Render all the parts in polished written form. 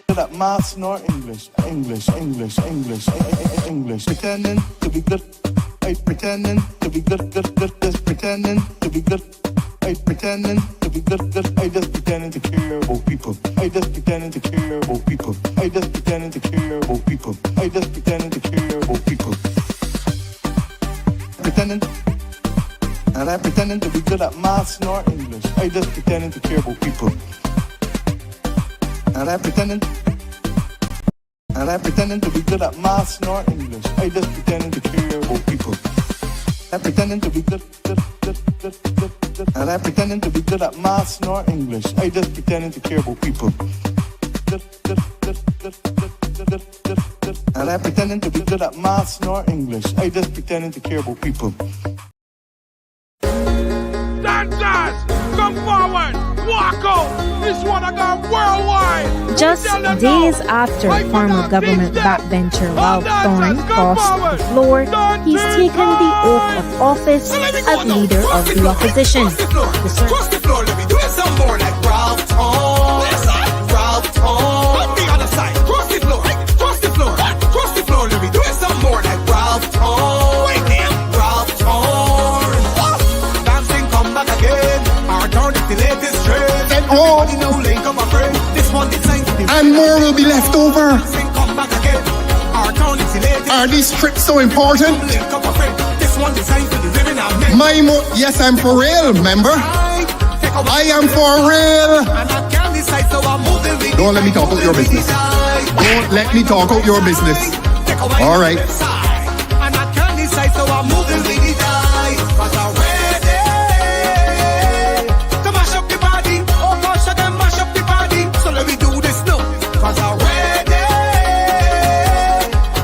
That maths nor English. Pretending to be good. Pretending to be good. Just pretending to be good. Pretending to be good. I just pretending to care about people. I just pretending to care about people. I just pretending to care about people. I just pretending to care about people. Pretending. And I'm pretending to be good at maths nor English. I just pretending to care about people. And I'm pretending to be good at maths nor English. I just pretending to care about people. I'm pretending to be good. And I'm pretending to be good at maths nor English. I just pretending to care about people. And I'm pretending to be good at maths nor English. I just pretending to care about people. Dancers, come forward, walk out. This one I got worldwide. Just days after former government backbencher Ralph Thorne crossed the floor, he's taken the oath of office as leader of the opposition. Cross the floor, let me do it some more like Ralph Thorne. Ralph Thorne. On the other side, cross the floor, cross the floor, cross the floor, let me do it some more like Ralph Thorne. Wait there, Ralph Thorne. Dancing, come back again. Our turn is the latest trend. Everybody know link up my friend. This one designed for the and more will be left over. Dancing, come back again. Our turn is the latest. Are these trips so important? Link up my friend. This one designed for the living out men. Yes, I'm for real, member. I am for real. Don't let me talk out your business. Don't let me talk out your business. All right. And I can't decide, so I'm moving with the die. Cause I'm ready to mash up the body. Oh gosh, I can mash up the body. So let me do this now. Cause I'm ready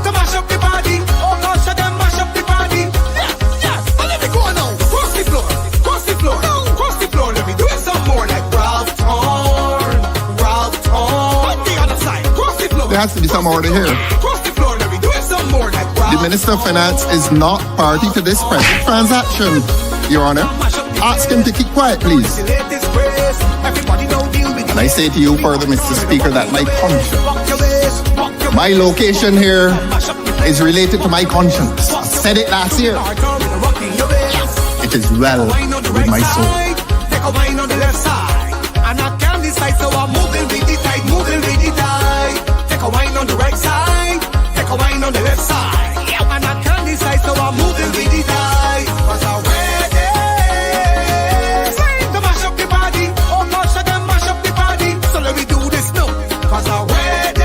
to mash up the body. Oh gosh, I can mash up the body. Yes, and let me go now. Cross the floor, cross the floor, cross the floor. Let me do it some more like Ralph Thorne. Ralph Thorne. On the other side, cross the floor. There has to be some order here. Cross the floor, let me do it some more like Ralph. The Minister of Finance is not party to this present transaction, Your Honor. Ask him to keep quiet, please. And I say to you further, Mr. Speaker, that my conscience, my location here is related to my conscience. I said it last year. It is well with my soul. Take a wine on the left side, and I can't decide, so I'm moving with the tide, moving with the tide. Take a wine on the right side, take a wine on the left side, and I can't decide, so I'm moving with the tide. Cause I'm ready to mash up the body. Oh gosh, I can mash up the body. So let me do this now. Cause I'm ready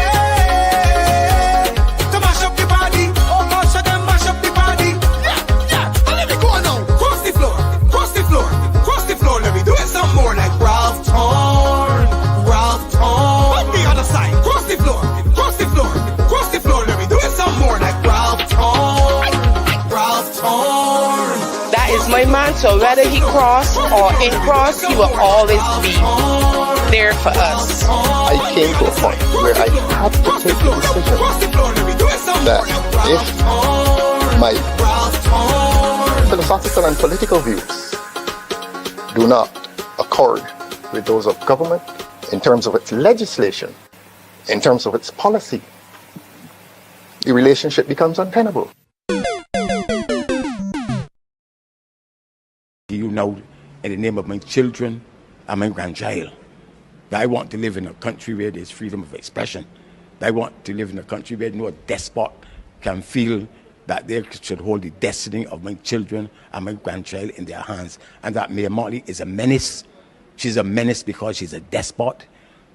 to mash up the body. Oh gosh, I can mash up the body. Yeah, and let me go now. Cross the floor, cross the floor, cross the floor. Let me do it some more like Ralph Thorne. Ralph Thorne. On the other side, cross the floor, cross the floor, cross the floor. Let me do it some more like Ralph Thorne. Ralph Thorne. That is my man, so whether he cross or in cross, he will always be there for us. I came to a point where I had to take the decision that if my philosophical and political views do not accord with those of government in terms of its legislation, in terms of its policy, the relationship becomes untenable. You know, in the name of my children and my grandchild, I want to live in a country where there's freedom of expression. I want to live in a country where no despot can feel that they should hold the destiny of my children and my grandchild in their hands. And that Mayor Motley is a menace. She's a menace because she's a despot.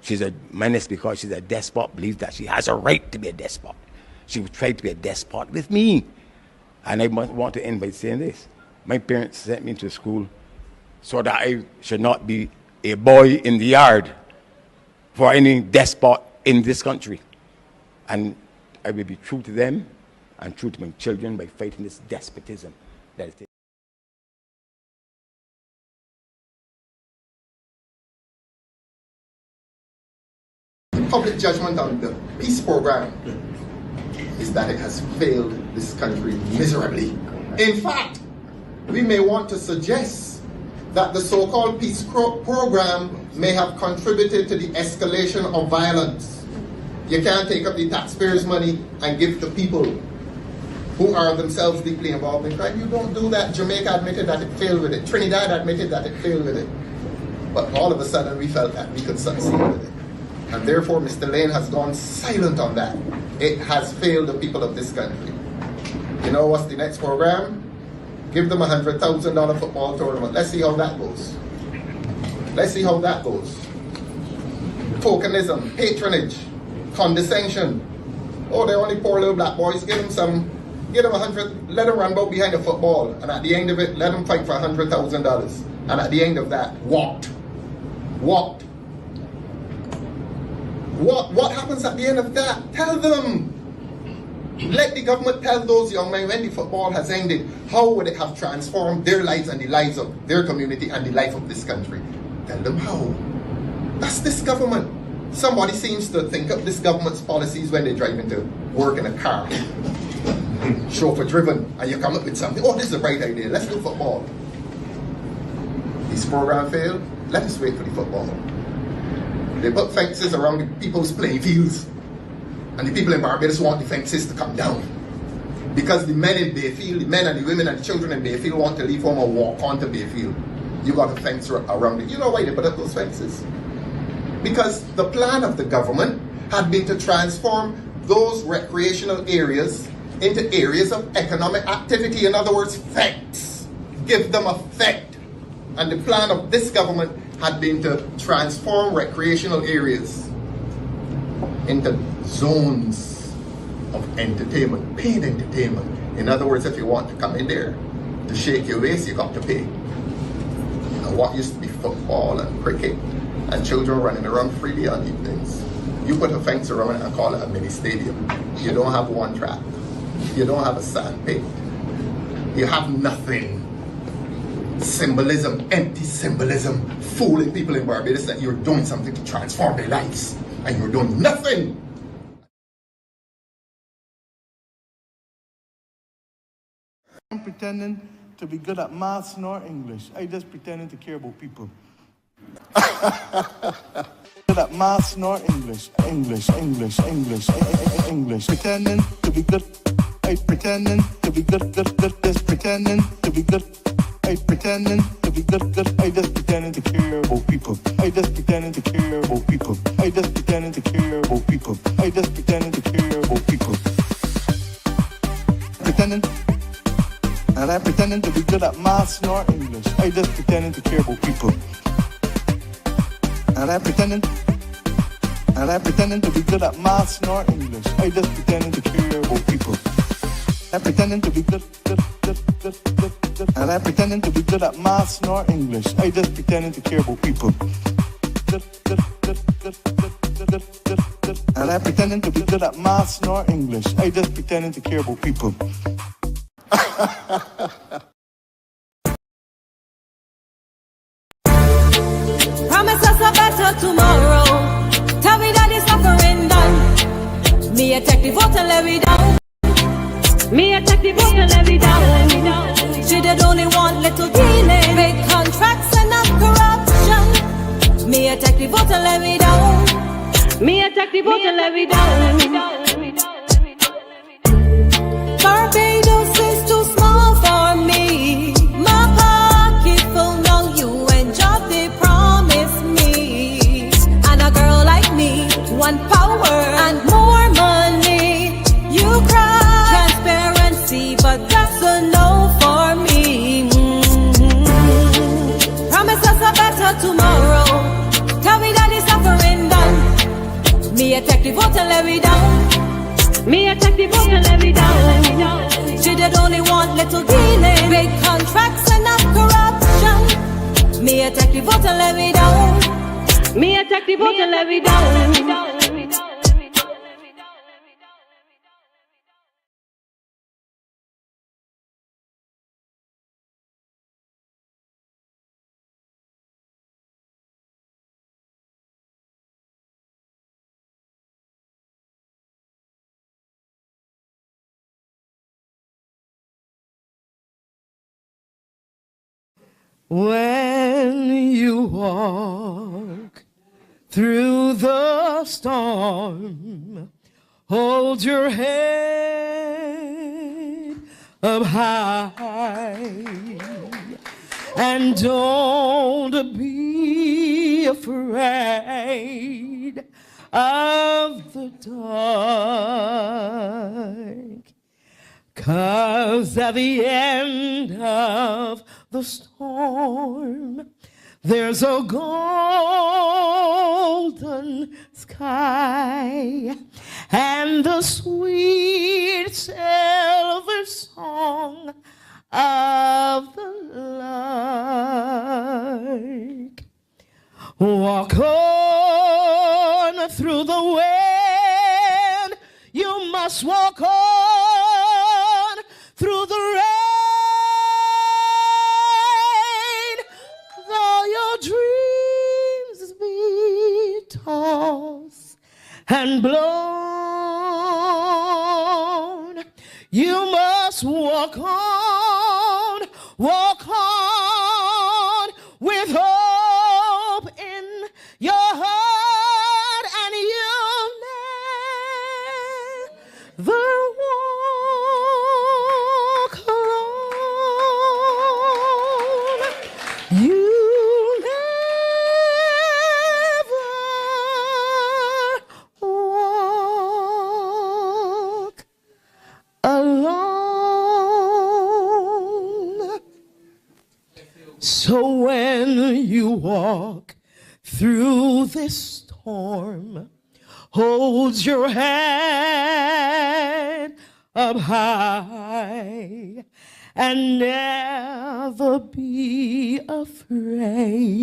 She's a menace because she's a despot, believes that she has a right to be a despot. She would try to be a despot with me. And I want to end by saying this. My parents sent me to school so that I should not be a boy in the yard for any despot in this country. And I will be true to them and true to my children by fighting this despotism that is. Public judgment on the peace program is that it has failed this country miserably. In fact, we may want to suggest that the so-called peace program may have contributed to the escalation of violence. You can't take up the taxpayers' money and give to people who are themselves deeply involved in crime. You don't do that. Jamaica admitted that it failed with it. Trinidad admitted that it failed with it. But all of a sudden we felt that we could succeed with it. And therefore Mr. Lane has gone silent on that. It has failed the people of this country. You know what's the next program? Give them $100,000 football tournament. Let's see how that goes. Let's see how that goes. Tokenism, patronage, condescension. Oh, they're only poor little black boys. Give them 100, let them run about behind the football. And at the end of it, let them fight for $100,000. And at the end of that, walked. What happens at the end of that? Tell them. Let the government tell those young men when the football has ended, how would it have transformed their lives and the lives of their community and the life of this country? Tell them how. That's this government. Somebody seems to think of this government's policies when they drive into work in a car. Chauffeur driven, and you come up with something. Oh, this is a bright idea. Let's do football. This program failed. Let us wait for the football. They put fences around the people's playing fields. And the people in Barbados want the fences to come down. Because the men in Bayfield, the men and the women and the children in Bayfield want to leave home and walk onto Bayfield. You got a fence around it. You know why they put up those fences? Because the plan of the government had been to transform those recreational areas into areas of economic activity. In other words, effects. Give them effect. And the plan of this government had been to transform recreational areas into zones of entertainment, paid entertainment. In other words, if you want to come in there to shake your waist, you got to pay. You know, what used to be football and cricket and children running around freely on evenings, you put a fence around it and call it a mini stadium. You don't have one track. You don't have a sand pit. You have nothing. Symbolism, empty symbolism, fooling people in Barbados that you're doing something to transform their lives, and you're doing nothing. I'm pretending to be good at maths nor English. I just pretending to care about people. Good at maths nor English. English. Pretending to be good. I pretending to be good. Just pretending to be good. I pretending to be good. I just pretending to care about people. I just pretending to care about people. I just pretending to care about people. I just pretending to care about people. Pretending. And I'm pretending to be good at maths nor English. I just pretending to care about people. And I'm pretending to be good at maths nor English. I just pretending to care about people. I'm pretending to be good. And I'm pretending to be good at maths nor English. I just pretending to care about people. And I'm pretending to be good at maths nor English. I just pretending to care about people. Promise us a better tomorrow. Tell me that the suffering done. Me attack the vote and let me down. Me attack the vote and let me down. She did only want little dealing, big contracts and not corruption. Me attack the vote and let me down. Me attack the vote and let me down. Barbados is too small for me. My pocket full, now you enjoy the promise me. And a girl like me want power and more money. You cry transparency, but that's a no for me. Promise us a better tomorrow. Tell me that the suffering done. Me attack the vote and let me down. Me attack the vote and let me down. She did only want little dealing, big contracts and not corruption. Me attack the vote and let me down. Me attack the vote and let me down. When you walk through the the storm, hold your head up high, and don't be afraid of the dark. 'Cause at the end of the storm, there's a golden sky and the sweet silver song of the lark. Walk on through the wind, you must walk on through the rain. Though your dreams be tossed and blown, you must walk on with hope in your heart, and you'll never walk alone. You'll never walk alone. So when you walk through this storm, hold your head up high and never be afraid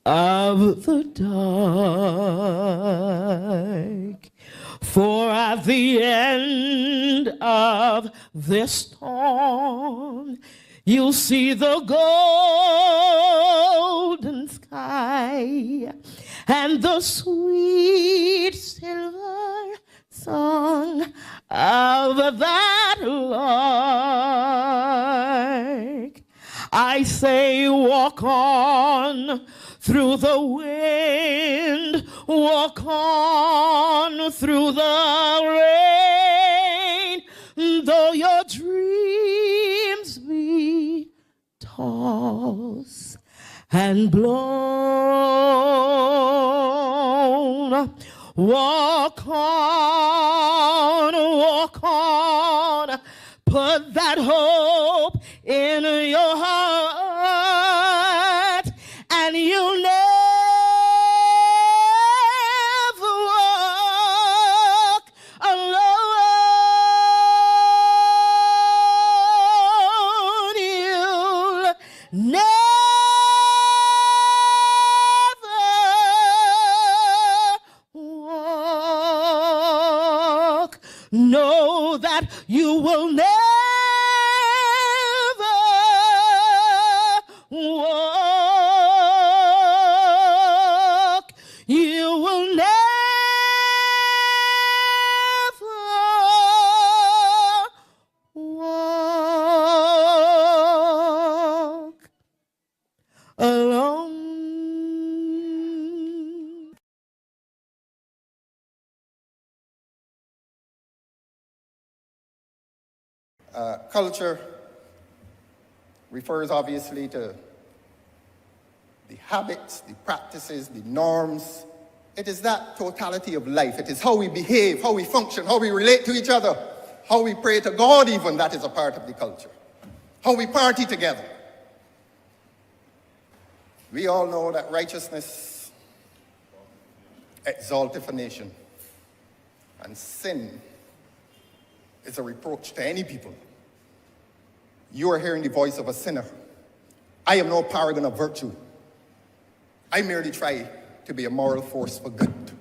of the dark. For at the end of this storm, you'll see the golden sky and the sweet silver song of that lark. I say walk on through the wind, walk on through the rain, though your dreams be tossed and blown. Walk on, put that hope in your heart, and you'll never walk alone. You'll never walk. Know that you will never walk. You will never walk alone. Culture refers obviously to the habits, the practices, the norms. It is that totality of life. It is how we behave, how we function, how we relate to each other, how we pray to God even, that is a part of the culture. How we party together. We all know that righteousness exalteth a nation, and sin is a reproach to any people. You are hearing the voice of a sinner. I am no paragon of virtue. I merely try to be a moral force for good.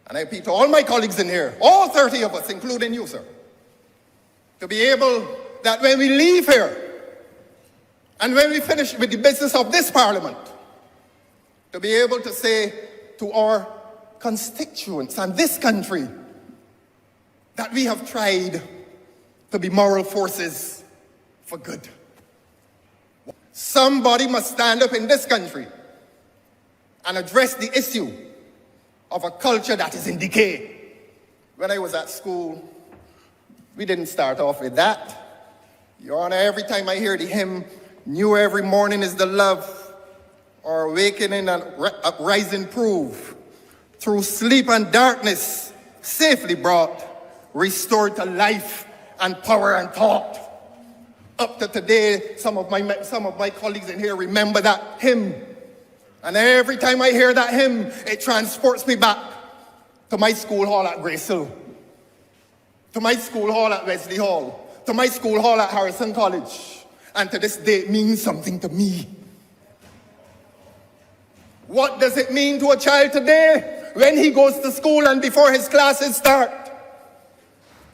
And I appeal to all my colleagues in here, all 30 of us, including you, sir, to be able that when we leave here, and when we finish with the business of this parliament, to be able to say to our constituents and this country that we have tried to be moral forces for good. Somebody must stand up in this country and address the issue of a culture that is in decay. When I was at school, we didn't start off with that. Your Honor, every time I hear the hymn, "New every morning is the love," or "Awakening and uprising prove," through sleep and darkness, safely brought, restored to life and power and thought. Up to today, some of my colleagues in here remember that hymn. And every time I hear that hymn, it transports me back to my school hall at Grace Hill, to my school hall at Wesley Hall, to my school hall at Harrison College. And to this day, it means something to me. What does it mean to a child today when he goes to school and before his classes start,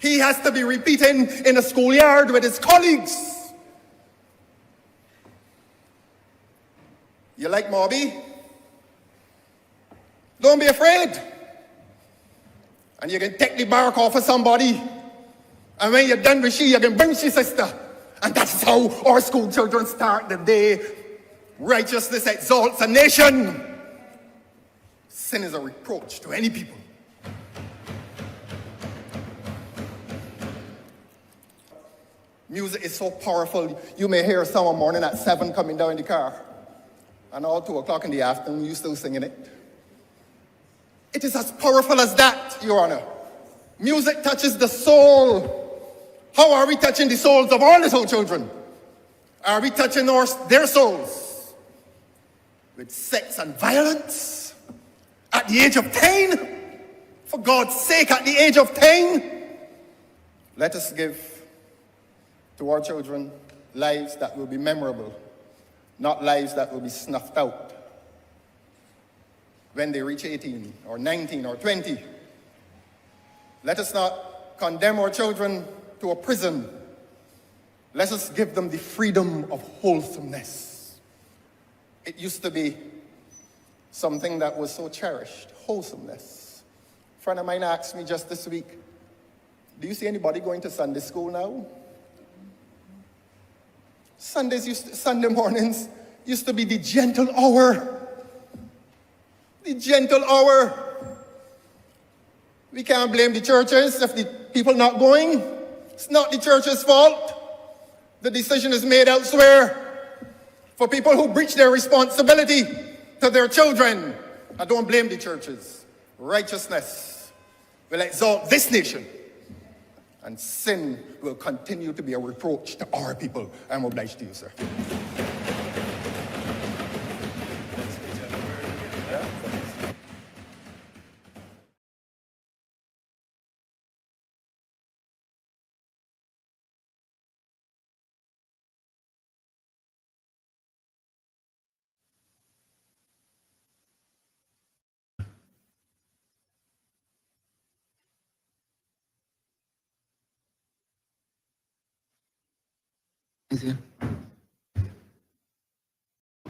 he has to be repeating in a schoolyard with his colleagues? You like Mobby? Don't be afraid. And you can take the bark off of somebody. And when you're done with she, you can bring she sister. And that's how our school children start the day. Righteousness exalts a nation. Sin is a reproach to any people. Music is so powerful. You may hear someone morning at 7 coming down in the car. And all 2 o'clock in the afternoon, you're still singing it. It is as powerful as that, Your Honor. Music touches the soul. How are we touching the souls of our little children? Are we touching their souls with sex and violence at the age of 10? For God's sake, at the age of 10? Let us give to our children lives that will be memorable, not lives that will be snuffed out when they reach 18 or 19 or 20. Let us not condemn our children to a prison. Let us give them the freedom of wholesomeness. It used to be something that was so cherished, wholesomeness. A friend of mine asked me just this week, "Do you see anybody going to Sunday school now?" Sunday mornings used to be the gentle hour. The gentle hour. We can't blame the churches if the people not going. It's not the church's fault. The decision is made elsewhere for people who breach their responsibility to their children. I don't blame the churches. Righteousness will exalt this nation, and sin will continue to be a reproach to our people. I'm obliged to you, sir.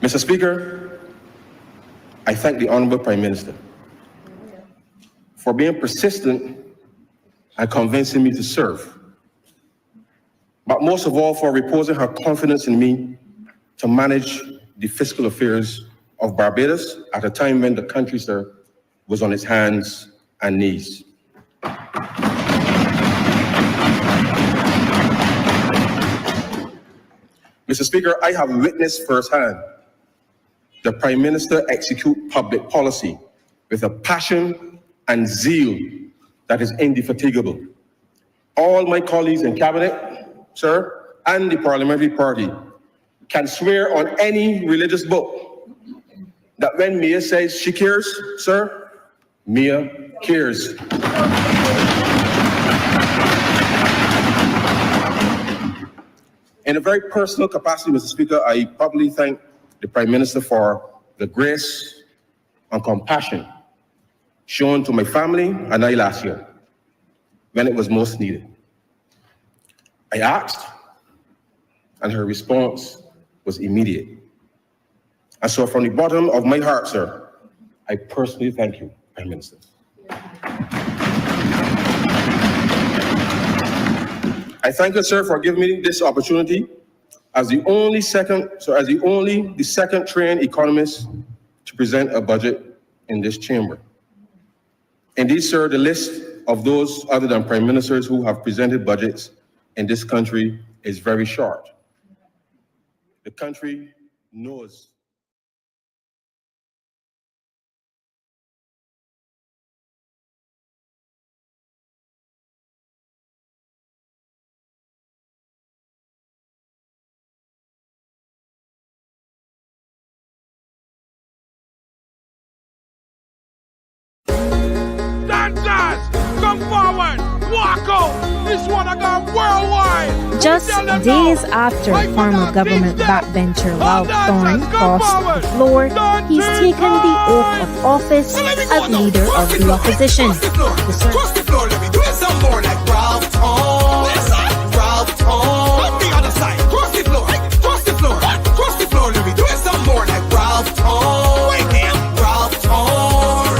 Mr. Speaker, I thank the Honorable Prime Minister for being persistent and convincing me to serve, but most of all for reposing her confidence in me to manage the fiscal affairs of Barbados at a time when the country, sir, was on its hands and knees. Mr. Speaker, I have witnessed firsthand the Prime Minister execute public policy with a passion and zeal that is indefatigable. All my colleagues in Cabinet, sir, and the Parliamentary Party can swear on any religious book that when Mia says she cares, sir, Mia cares. In a very personal capacity, Mr. Speaker, I publicly thank the Prime Minister for the grace and compassion shown to my family and I last year when it was most needed. I asked, and her response was immediate. And so from the bottom of my heart, sir, I personally thank you, Prime Minister. I thank you, sir, for giving me this opportunity as the second trained economist to present a budget in this chamber. Indeed, sir, the list of those other than prime ministers who have presented budgets in this country is very short. The country knows. Come forward, walk out. This one I got worldwide. Just days after former government backbencher Ralph Thorne crossed the floor, he's taken the oath of office as leader of the opposition. Cross the floor, let me do it some more like Ralph Thorne. Ralph Thorne. On the other side, cross the floor, cross the floor, cross the floor, let me do it some more like Ralph Thorne. Wait there, Ralph Thorne.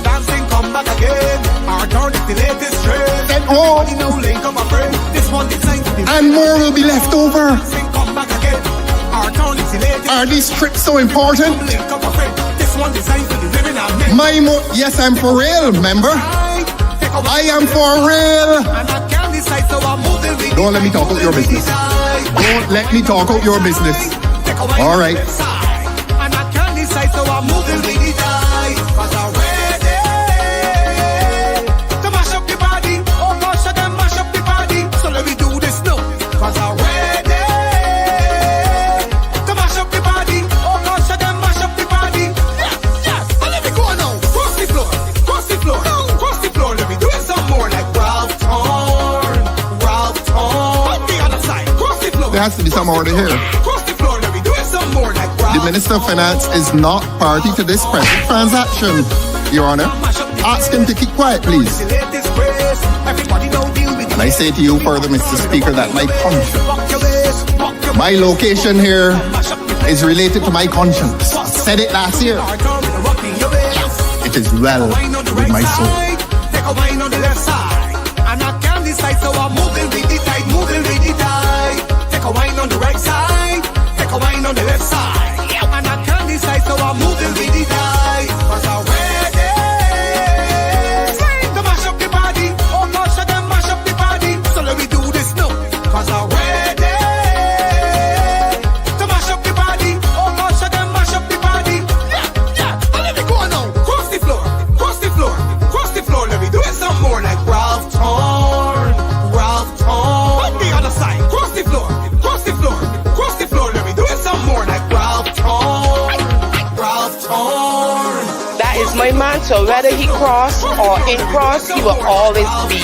Dancing, come back again. Our turn is the latest trend. Everybody know link up a friend. This one designed to be. And more will be left over. Dancing, come back again. Our turn is the latest. Are these trips so important? Link up a friend. This one designed to be living our men. Yes, I'm for real, member. I am for real. Don't let me talk out your business. Don't let me talk out your business. All right. And I can't decide, so I'm moving with the tide. 'Cause I'm ready to mash up the body. Oh gosh, I can mash up the body. So let me do this now. 'Cause I'm ready to mash up the body. Oh gosh, I can mash up the body. Yes, yes. And let me go now. Cross the floor, cross the floor, cross the floor. Let me do it some more like Ralph Thorne. Ralph Thorne. On the other side, cross the floor. There has to be some order here. Cross the floor. Let me do it some more like Ralph. The Minister of Finance is not party to this present transaction, Your Honor. Ask him to keep quiet, please. And I say to you further, Mr. Speaker, that my location here is related to my conscience. I said it last year. It is well with my soul. Take a wine on the left side, and I can't decide, so I'm moving with the tide, moving with the tide. Take a wine on the right side, take a wine on the left side, and I can't decide, so I'm moving with the tide. 'Cause I'm ready to mash up the body. Oh gosh, I can mash up the body. So let me do this now. 'Cause I'm ready to mash up the body. Oh gosh, I can mash up the body. Yeah, yeah. And let me go now. Cross the floor, cross the floor, cross the floor. Let me do it some more like Ralph Thorne. Ralph Thorne. On the other side, cross the floor, cross the floor, cross the floor. Let me do it some more like Ralph Thorne. Ralph Thorne. That is my man, so whether he cross or in cross, he will always be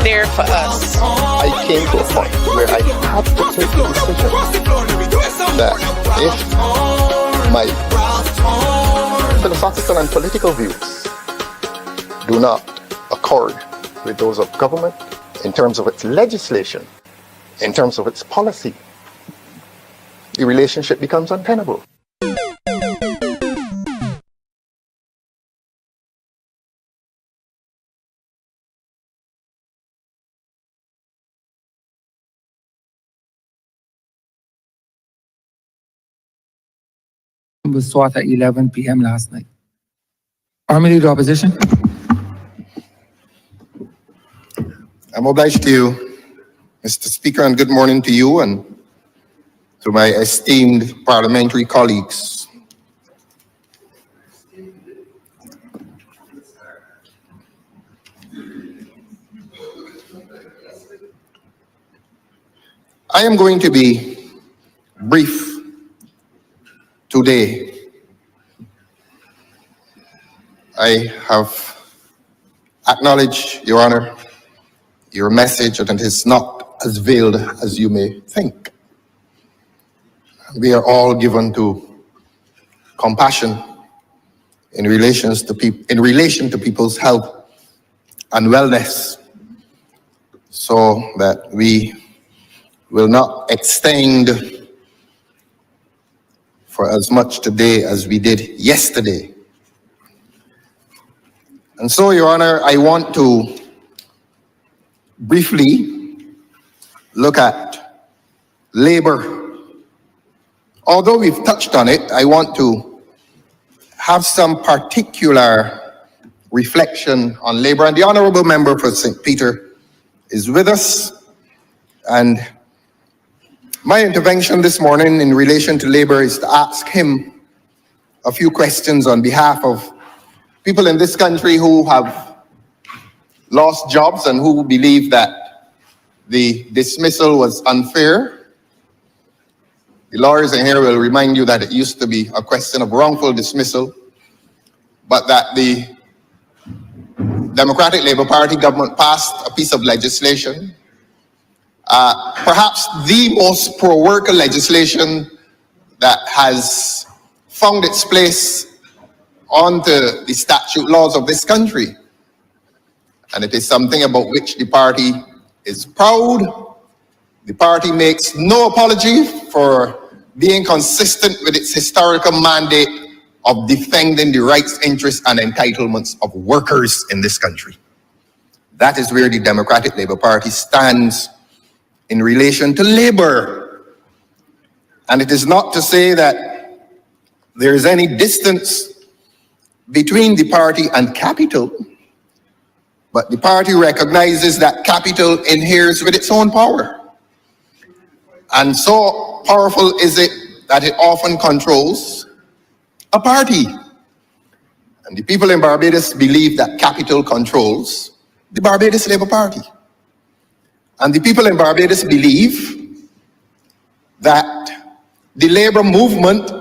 there for us. I came to a point where I had to take the decision that if my philosophical and political views do not accord with those of government in terms of its legislation, in terms of its policy, the relationship becomes untenable. Was sought at 11 p.m. last night. Army Leader Opposition. I'm obliged to you, Mr. Speaker, and good morning to you and to my esteemed parliamentary colleagues. I am going to be brief today. I have acknowledged, Your Honor, your message, and it is not as veiled as you may think. We are all given to compassion in relation to people's health and wellness, so that we will not extend for as much today as we did yesterday. And so, Your Honor, I want to briefly look at labor. Although we've touched on it, I want to have some particular reflection on labor. And the honorable member for St. Peter is with us. And my intervention this morning in relation to labor is to ask him a few questions on behalf of people in this country who have lost jobs and who believe that the dismissal was unfair. The lawyers in here will remind you that it used to be a question of wrongful dismissal, but that the Democratic Labour Party government passed a piece of legislation, perhaps the most pro-worker legislation that has found its place onto the statute laws of this country. And it is something about which the party is proud. The party makes no apology for being consistent with its historical mandate of defending the rights, interests, and entitlements of workers in this country. That is where the Democratic Labour Party stands in relation to labor. And it is not to say that there is any distance between the party and capital, but the party recognizes that capital inheres with its own power. And so powerful is it that it often controls a party. And the people in Barbados believe that capital controls the Barbados Labour Party. And the people in Barbados believe that the labor movement,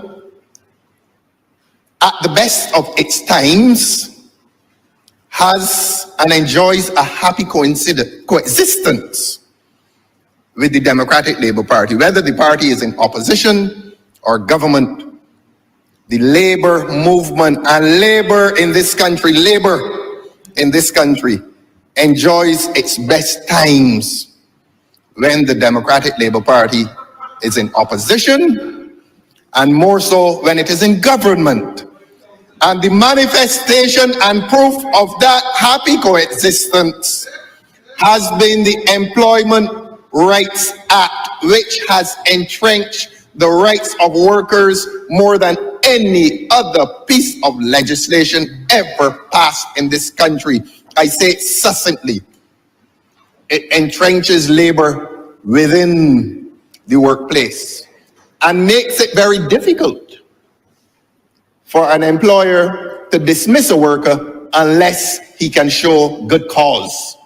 at the best of its times, has and enjoys a happy coexistence with the Democratic Labour Party. Whether the party is in opposition or government, the labor movement and labor in this country enjoys its best times when the Democratic Labour Party is in opposition, and more so when it is in government. And the manifestation and proof of that happy coexistence has been the Employment Rights Act, which has entrenched the rights of workers more than any other piece of legislation ever passed in this country. I say it succinctly. It entrenches labor within the workplace and makes it very difficult for an employer to dismiss a worker unless he can show good cause.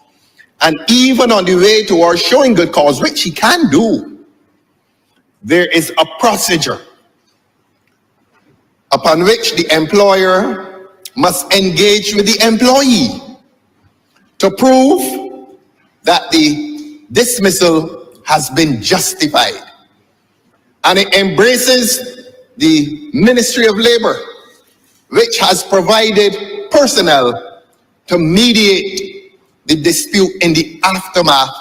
And even on the way towards showing good cause, which he can do, there is a procedure upon which the employer must engage with the employee to prove that the dismissal has been justified. And it embraces the Ministry of Labor, which has provided personnel to mediate the dispute in the aftermath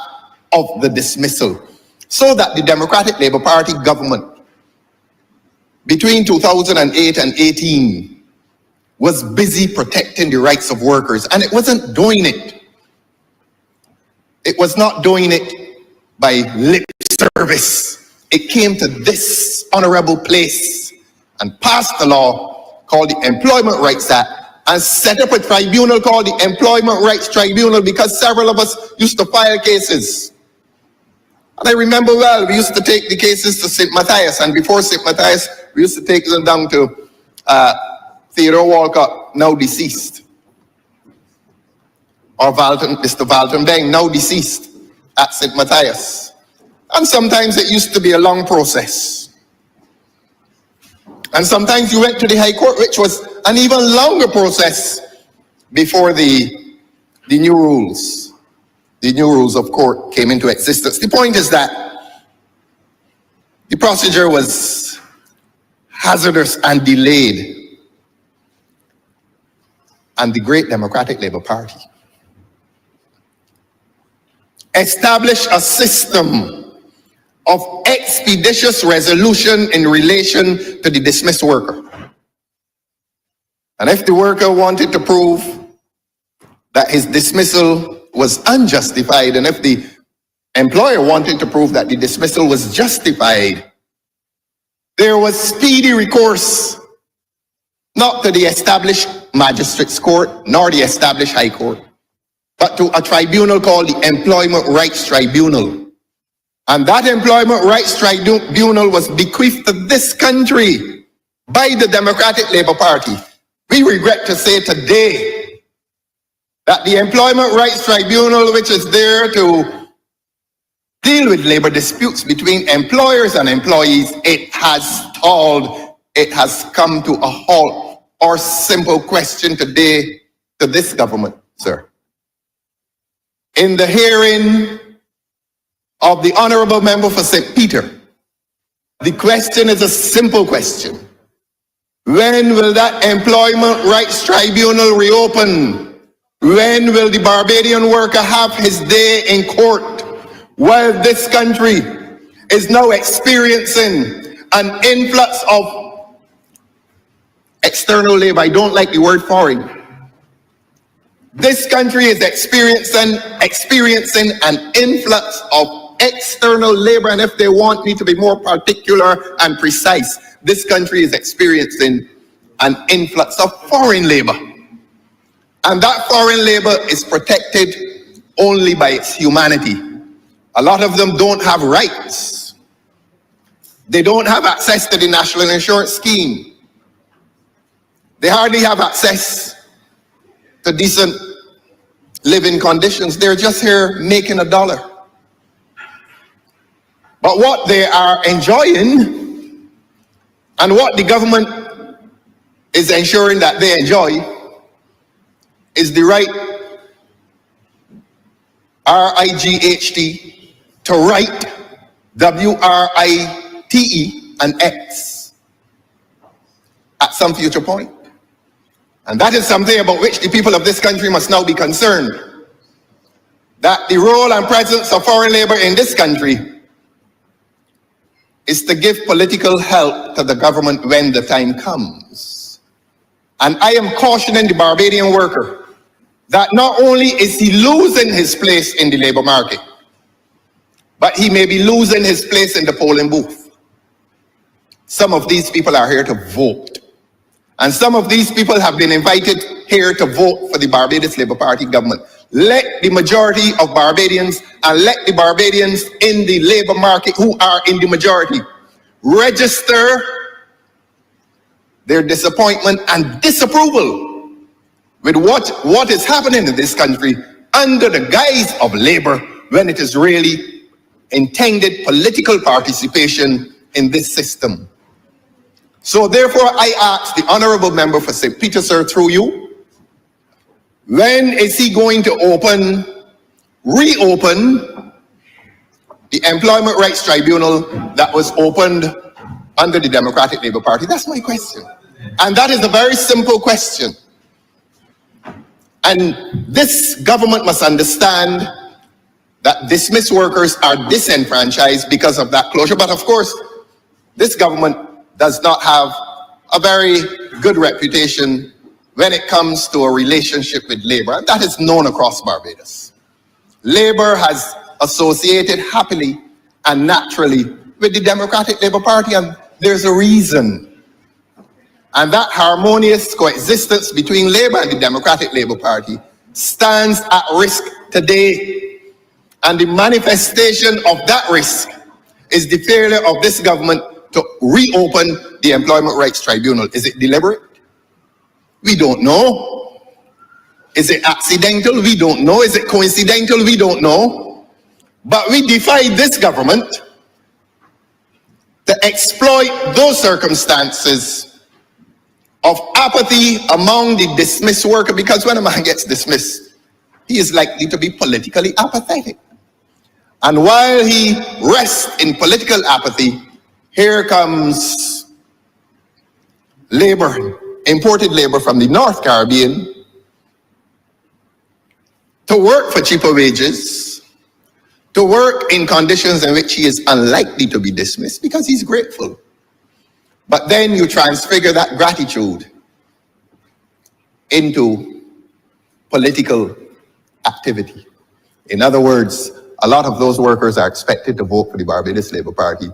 of the dismissal, so that the Democratic Labour Party government between 2008 and 18 was busy protecting the rights of workers, and it wasn't doing it. It was not doing it by lip service. It came to this honorable place and passed a law called the Employment Rights Act and set up a tribunal called the Employment Rights Tribunal, because several of us used to file cases. And I remember well, we used to take the cases to St. Matthias, and before St. Matthias, we used to take them down to Theodore Walcott, now deceased, or Mr. Valton Beng, now deceased, at St. Matthias. And sometimes it used to be a long process. And sometimes you went to the High Court, which was an even longer process before the new rules. The new rules of court came into existence. The point is that the procedure was hazardous and delayed. And the great Democratic Labour Party established a system of expeditious resolution in relation to the dismissed worker. And if the worker wanted to prove that his dismissal was unjustified, and if the employer wanted to prove that the dismissal was justified, there was speedy recourse, not to the established Magistrates Court nor the established High Court, but to a tribunal called the Employment Rights Tribunal. And that Employment Rights Tribunal was bequeathed to this country by the Democratic Labour Party. We regret to say today that the Employment Rights Tribunal, which is there to deal with labor disputes between employers and employees, it has stalled. It has come to a halt. Our simple question today to this government, sir. In the hearing of the Honourable Member for St. Peter, the question is a simple question. When will that Employment Rights Tribunal reopen? When will the Barbadian worker have his day in court? While this country is now experiencing an influx of external labor. I don't like the word foreign. This country is experiencing an influx of external labor, and if they want me to be more particular and precise, this country is experiencing an influx of foreign labor. And that foreign labor is protected only by its humanity. A lot of them don't have rights. They don't have access to the National Insurance Scheme. They hardly have access to decent living conditions. They're just here making a dollar. But what they are enjoying and what the government is ensuring that they enjoy is the right, R-I-G-H-T, to write, W-R-I-T-E, and X at some future point. And that is something about which the people of this country must now be concerned. That the role and presence of foreign labor in this country is to give political help to the government when the time comes. And I am cautioning the Barbadian worker that not only is he losing his place in the labor market, but he may be losing his place in the polling booth. Some of these people are here to vote. And some of these people have been invited here to vote for the Barbados Labour Party government. Let the majority of Barbadians and let the Barbadians in the labor market who are in the majority register their disappointment and disapproval with what is happening in this country under the guise of labor when it is really intended political participation in this system. So therefore, I ask the Honourable Member for St. Peter, sir, through you, when is he going to reopen the Employment Rights Tribunal that was opened under the Democratic Labour Party? That's my question. And that is a very simple question. And this government must understand that dismissed workers are disenfranchised because of that closure. But of course, this government does not have a very good reputation when it comes to a relationship with labor. And that is known across Barbados. Labor has associated happily and naturally with the Democratic Labour Party, and there's a reason. And that harmonious coexistence between labor and the Democratic Labour Party stands at risk today. And the manifestation of that risk is the failure of this government to reopen the Employment Rights Tribunal. Is it deliberate? We don't know. Is it accidental? We don't know. Is it coincidental? We don't know. But we defy this government to exploit those circumstances of apathy among the dismissed worker, because when a man gets dismissed, he is likely to be politically apathetic. And while he rests in political apathy, here comes labor, imported labor from the North Caribbean to work for cheaper wages, to work in conditions in which he is unlikely to be dismissed because he's grateful. But then you transfigure that gratitude into political activity. In other words, a lot of those workers are expected to vote for the Barbados Labour Party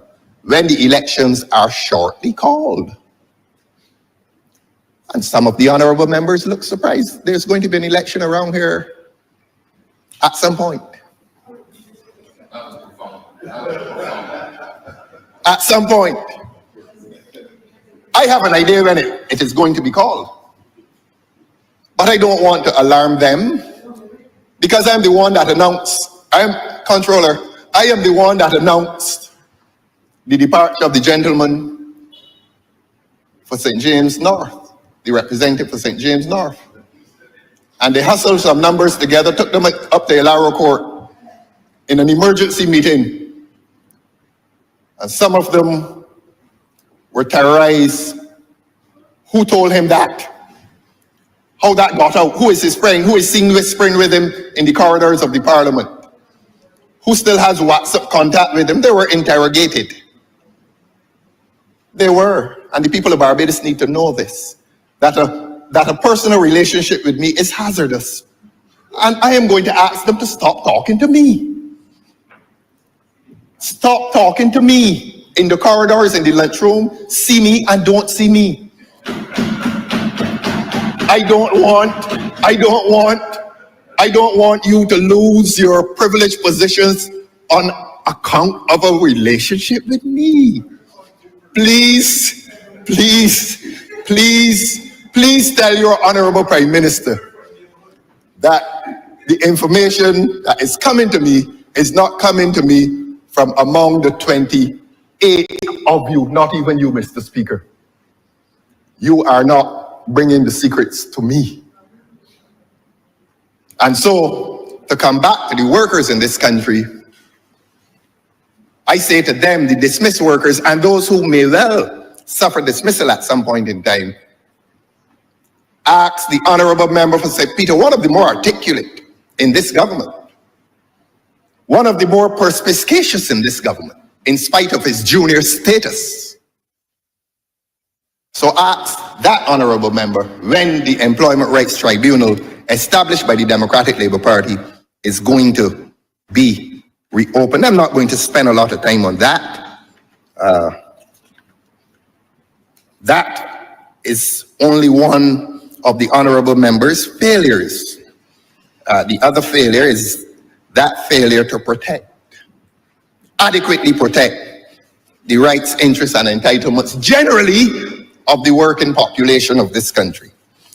when the elections are shortly called. And some of the honorable members look surprised. There's going to be an election around here at some point. At some point. I have an idea when it is going to be called. But I don't want to alarm them because I'm the one that announced, I'm controller, I am the one that announced the departure of the gentleman for St. James North, the representative for St. James North. And they hustled some numbers together, took them up to Elaro Court in an emergency meeting. And some of them were terrorized. Who told him that? How that got out? Who is his friend? Who is seen whispering with him in the corridors of the parliament? Who still has WhatsApp contact with him? They were interrogated. They were. And the people of Barbados need to know this, that a personal relationship with me is hazardous. And I am going to ask them to stop talking to me. Stop talking to me in the corridors, in the lunchroom. See me and don't see me. I don't want you to lose your privileged positions on account of a relationship with me. Please, please, please, please tell your Honorable Prime Minister that the information that is coming to me is not coming to me from among the 28 of you, not even you, Mr. Speaker. You are not bringing the secrets to me. And so, to come back to the workers in this country, I say to them, the dismissed workers and those who may well suffer dismissal at some point in time, ask the honorable member for St. Peter, one of the more articulate in this government, one of the more perspicacious in this government, in spite of his junior status. So ask that honorable member when the Employment Rights Tribunal established by the Democratic Labour Party is going to be reopened. I'm not going to spend a lot of time on that. That is only one of the honorable member's failures. The other failure is that failure to protect, adequately protect the rights, interests, and entitlements generally of the working population of this country.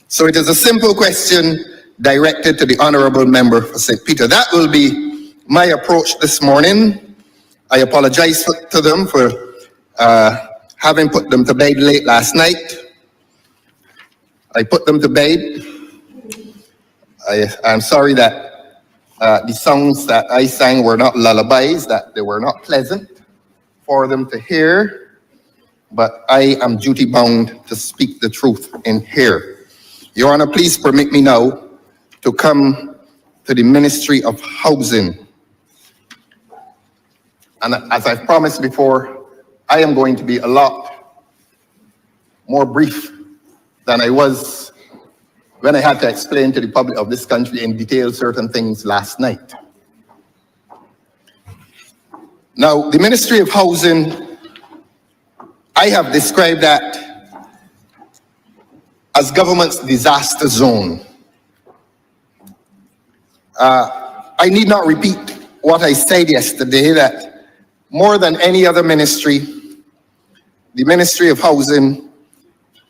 So it is a simple question directed to the honorable member for St. Peter. That will be my approach this morning. I apologize to them for having put them to bed late last night. I put them to bed. I'm sorry that the songs that I sang were not lullabies, that they were not pleasant for them to hear. But I am duty-bound to speak the truth in here. Your Honor, please permit me now to come to the Ministry of Housing. And as I've promised before, I am going to be a lot more brief than I was when I had to explain to the public of this country in detail certain things last night. Now, the Ministry of Housing, I have described that as government's disaster zone. I need not repeat what I said yesterday, that more than any other ministry, the Ministry of Housing,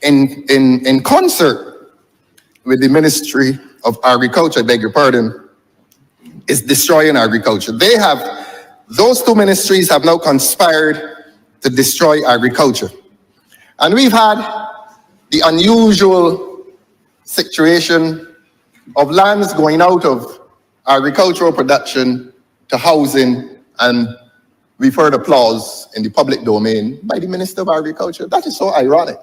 in concert with the Ministry of Agriculture, I beg your pardon, is destroying agriculture. Those two ministries have now conspired to destroy agriculture. And we've had the unusual situation of lands going out of agricultural production to housing, and we've heard applause in the public domain by the Minister of Agriculture. That is so ironic.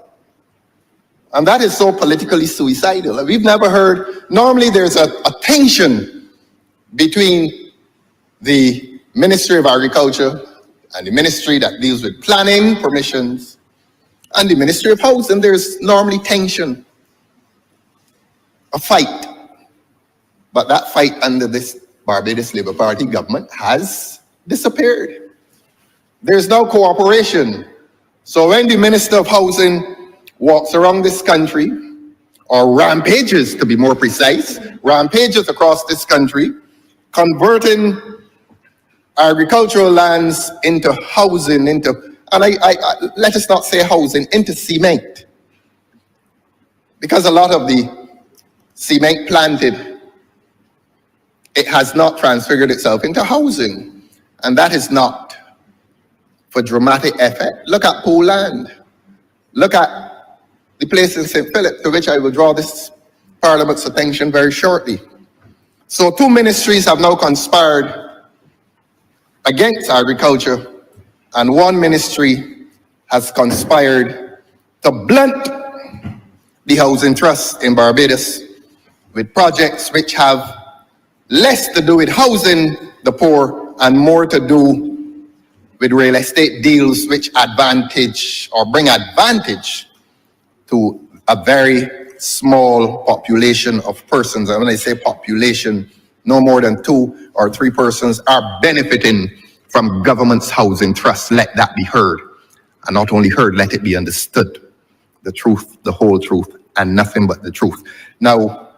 And that is so politically suicidal. We've never heard, normally there's a tension between the Ministry of Agriculture and the ministry that deals with planning, permissions, and the Ministry of Housing. There's normally tension, a fight. But that fight under this Barbados Labour Party government has disappeared. There's no cooperation. So when the Minister of Housing walks around this country or rampages to be more precise, rampages across this country, converting agricultural lands into housing, and let us not say housing, into cement. Because a lot of the cement planted, it has not transfigured itself into housing. And that is not for dramatic effect. Look at Poland. Look at the place in St. Philip, to which I will draw this Parliament's attention very shortly. So 2 ministries have now conspired against agriculture, and 1 ministry has conspired to blunt the housing trust in Barbados with projects which have less to do with housing the poor and more to do with real estate deals which advantage or bring advantage to a very small population of persons. And when I say population, no more than 2 or 3 persons are benefiting from government's housing trust. Let that be heard. And not only heard, let it be understood. The truth, the whole truth, and nothing but the truth. Now,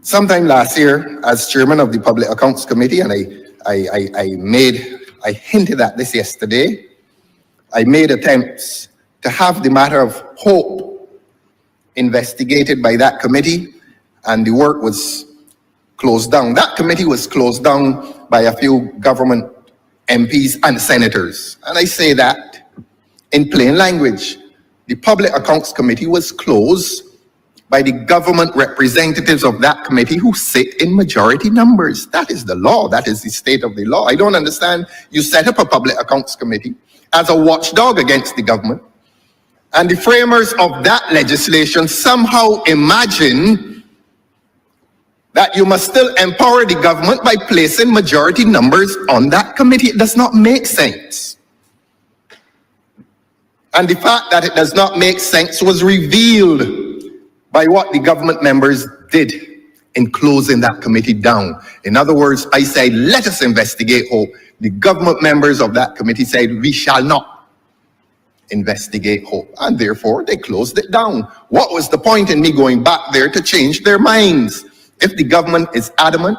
sometime last year, as chairman of the Public Accounts Committee, and I hinted at this yesterday, I made attempts to have the matter of hope investigated by that committee, and the work was closed down. That committee was closed down by a few government MPs and senators. And I say that in plain language. The Public Accounts Committee was closed by the government representatives of that committee who sit in majority numbers. That is the law. That is the state of the law. I don't understand. You set up a Public Accounts Committee as a watchdog against the government, and the framers of that legislation somehow imagine that you must still empower the government by placing majority numbers on that committee. It does not make sense. And the fact that it does not make sense was revealed by what the government members did in closing that committee down. In other words, I said, let us investigate hope. The government members of that committee said, we shall not investigate hope. And therefore, they closed it down. What was the point in me going back there to change their minds? If the government is adamant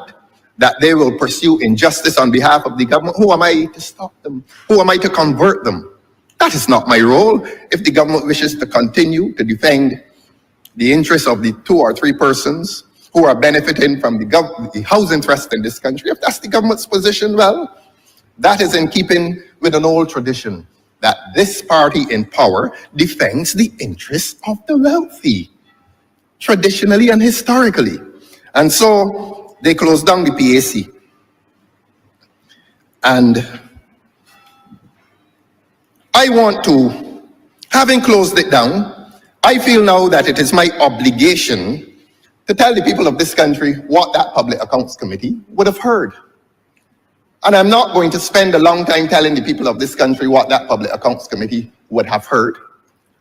that they will pursue injustice on behalf of the government, who am I to stop them? Who am I to convert them? That is not my role. If the government wishes to continue to defend the interests of the 2 or 3 persons who are benefiting from the housing trust in this country, if that's the government's position, well, that is in keeping with an old tradition that this party in power defends the interests of the wealthy, traditionally and historically. And so they closed down the PAC. And I want to, having closed it down, I feel now that it is my obligation to tell the people of this country what that Public Accounts Committee would have heard. And I'm not going to spend a long time telling the people of this country what that Public Accounts Committee would have heard.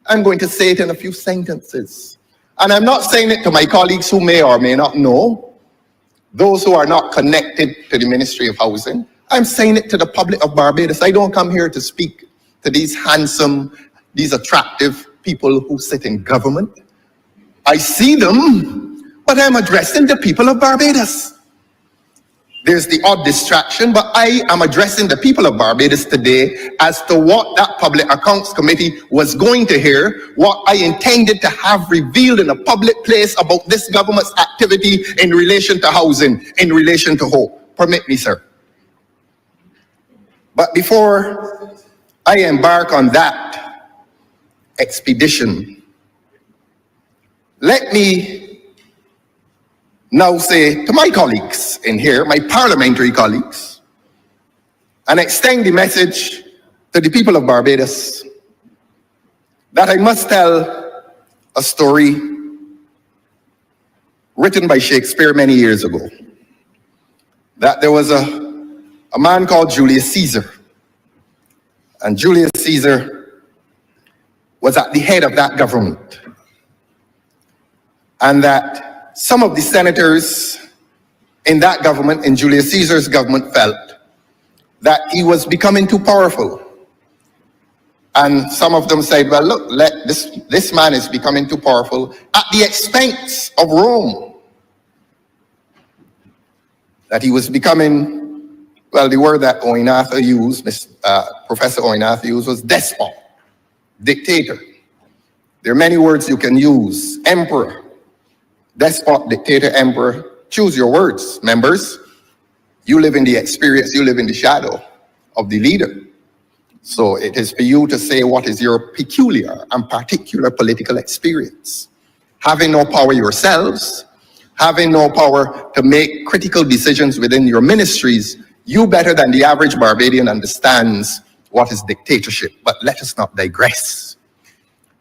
I'm going to say it in a few sentences. And I'm not saying it to my colleagues who may or may not know, those who are not connected to the Ministry of Housing. I'm saying it to the public of Barbados. I don't come here to speak to these handsome, these attractive people who sit in government. I see them, but I'm addressing the people of Barbados. There's the odd distraction, but I am addressing the people of Barbados today as to what that Public Accounts Committee was going to hear, what I intended to have revealed in a public place about this government's activity in relation to housing, in relation to hope. Permit me, sir. But before I embark on that expedition, let me now say to my colleagues in here, my parliamentary colleagues, and extend the message to the people of Barbados that I must tell a story written by Shakespeare many years ago. That there was a man called Julius Caesar. And Julius Caesar was at the head of that government. And that some of the senators in that government, in Julius Caesar's government, felt that he was becoming too powerful. And some of them said, well, look, this man is becoming too powerful at the expense of Rome. That he was becoming, well, the word that Oinath used, Professor Oinath used, was despot, dictator. There are many words you can use. Emperor, despot, dictator, emperor. Choose your words, members. You live in the experience, you live in the shadow of the leader. So it is for you to say what is your peculiar and particular political experience. Having no power yourselves, having no power to make critical decisions within your ministries, you better than the average Barbadian understands what is dictatorship. But let us not digress.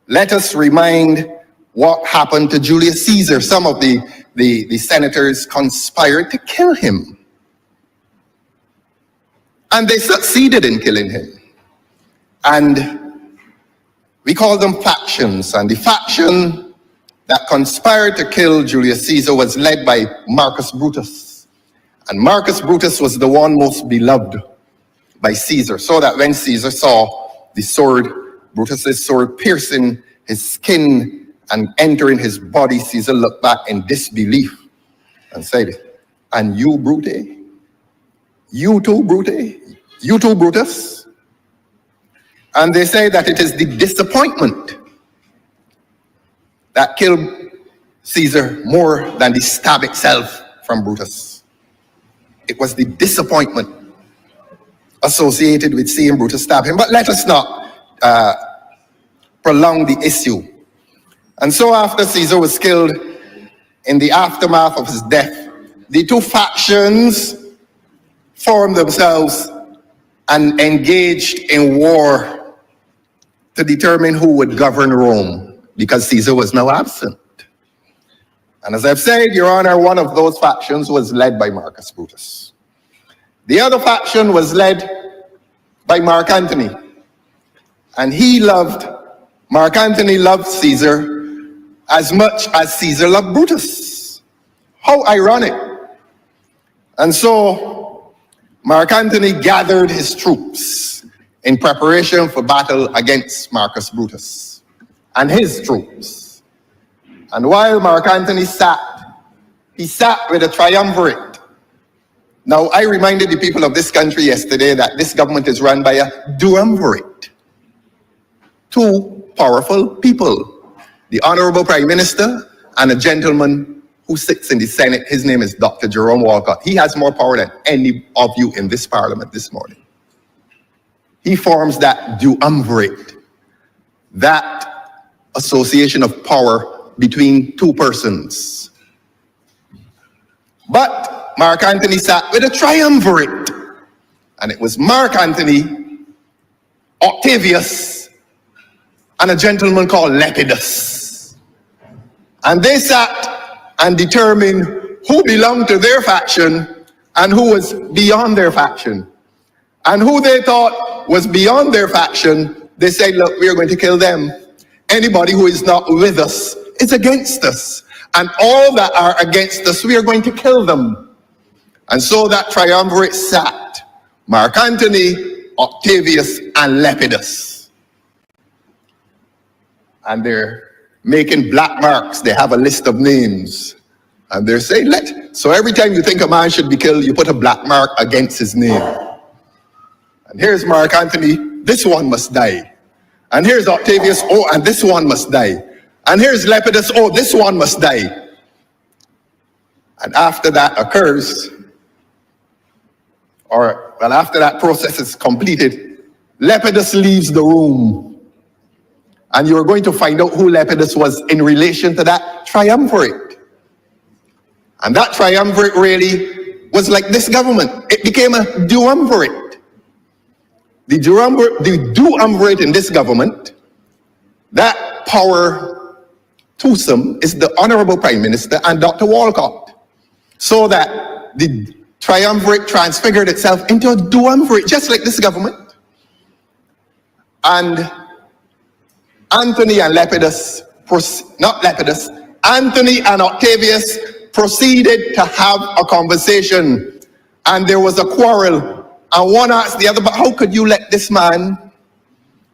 Let us remind what happened to Julius Caesar. Some of the senators conspired to kill him. And they succeeded in killing him. And we call them factions. And the faction that conspired to kill Julius Caesar was led by Marcus Brutus. And Marcus Brutus was the one most beloved by Caesar. So that when Caesar saw the sword, Brutus's sword piercing his skin and entering his body, Caesar looked back in disbelief and said, and you, Brute? You too, Brute? You too, Brutus? And they say that it is the disappointment that killed Caesar more than the stab itself from Brutus. It was the disappointment associated with seeing Brutus stab him. But let us not prolong the issue. And so after Caesar was killed, in the aftermath of his death, the two factions formed themselves and engaged in war to determine who would govern Rome, because Caesar was now absent. And as I've said, Your Honor, one of those factions was led by Marcus Brutus. The other faction was led by Mark Antony. And Mark Antony loved Caesar as much as Caesar loved Brutus. How ironic. And so Mark Antony gathered his troops in preparation for battle against Marcus Brutus and his troops. And while Mark Antony sat, he sat with a triumvirate. Now, I reminded the people of this country yesterday that this government is run by a duumvirate. Two powerful people, the Honorable Prime Minister and a gentleman who sits in the Senate. His name is Dr. Jerome Walcott. He has more power than any of you in this parliament this morning. He forms that duumvirate, that association of power between two persons. But Mark Antony sat with a triumvirate, and it was Mark Antony, Octavius, and a gentleman called Lepidus. And they sat and determined who belonged to their faction and who was beyond their faction. And who they thought was beyond their faction, they said, look, we are going to kill them. Anybody who is not with us is against us. And all that are against us, we are going to kill them. And so that triumvirate sat, Mark Antony, Octavius, and Lepidus. And they're making black marks. They have a list of names. And they're saying, so every time you think a man should be killed, you put a black mark against his name. And here's Mark Antony, this one must die. And here's Octavius, oh, and this one must die. And here's Lepidus, oh, this one must die. And after that occurs, after that process is completed, Lepidus leaves the room. And you're going to find out who Lepidus was in relation to that triumvirate. And that triumvirate really was like this government. It became a duumvirate. The duumvirate in this government, that power twosome is the Honorable Prime Minister and Dr. Walcott. So that the triumvirate transfigured itself into a duumvirate, just like this government. And Antony and Lepidus, Antony and Octavius proceeded to have a conversation. And there was a quarrel. And one asked the other, but how could you let this man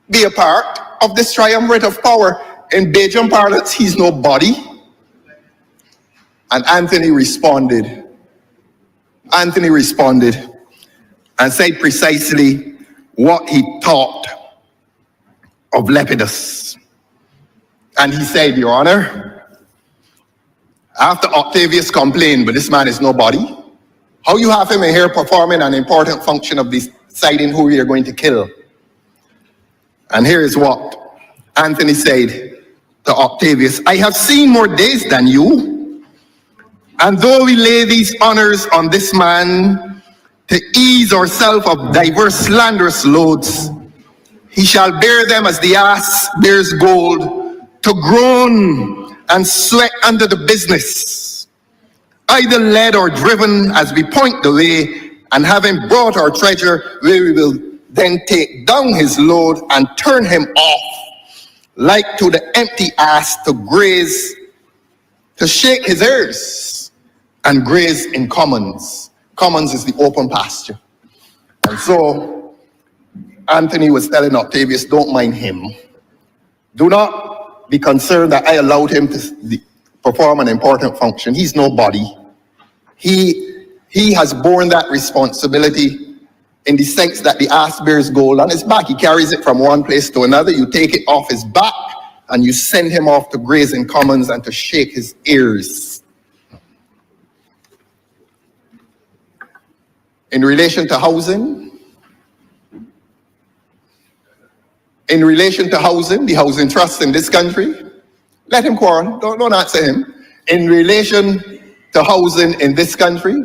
be a part of this triumvirate of power? In Bajan parlance, he's nobody. And Anthony responded and said precisely what he thought of Lepidus. And he said, Your Honor, after Octavius complained, but this man is nobody, how you have him in here performing an important function of deciding who we are going to kill? And here is what Anthony said to Octavius: I have seen more days than you, and though we lay these honors on this man to ease ourselves of diverse slanderous loads, he shall bear them as the ass bears gold, to groan and sweat under the business, either led or driven as we point the way, and having brought our treasure, where we will then take down his load and turn him off, like to the empty ass, to graze, to shake his ears and graze in commons. Commons is the open pasture. And so Anthony was telling Octavius, don't mind him. Do not be concerned that I allowed him to perform an important function. He's nobody. He has borne that responsibility in the sense that the ass bears gold on his back. He carries it from one place to another. You take it off his back and you send him off to graze in commons and to shake his ears. In relation to housing, the housing trust in this country, let him quarrel, don't answer him. In relation to housing in this country,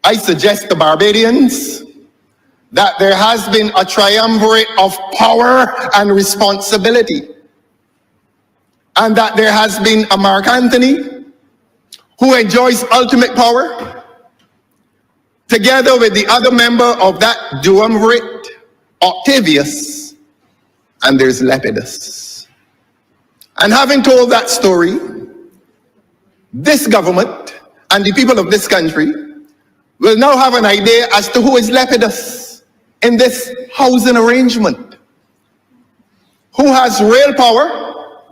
I suggest to Barbadians that there has been a triumvirate of power and responsibility, and that there has been a Mark Antony who enjoys ultimate power, together with the other member of that duumvirate, Octavius, and there's Lepidus. And having told that story, this government and the people of this country will now have an idea as to who is Lepidus in this housing arrangement. Who has real power?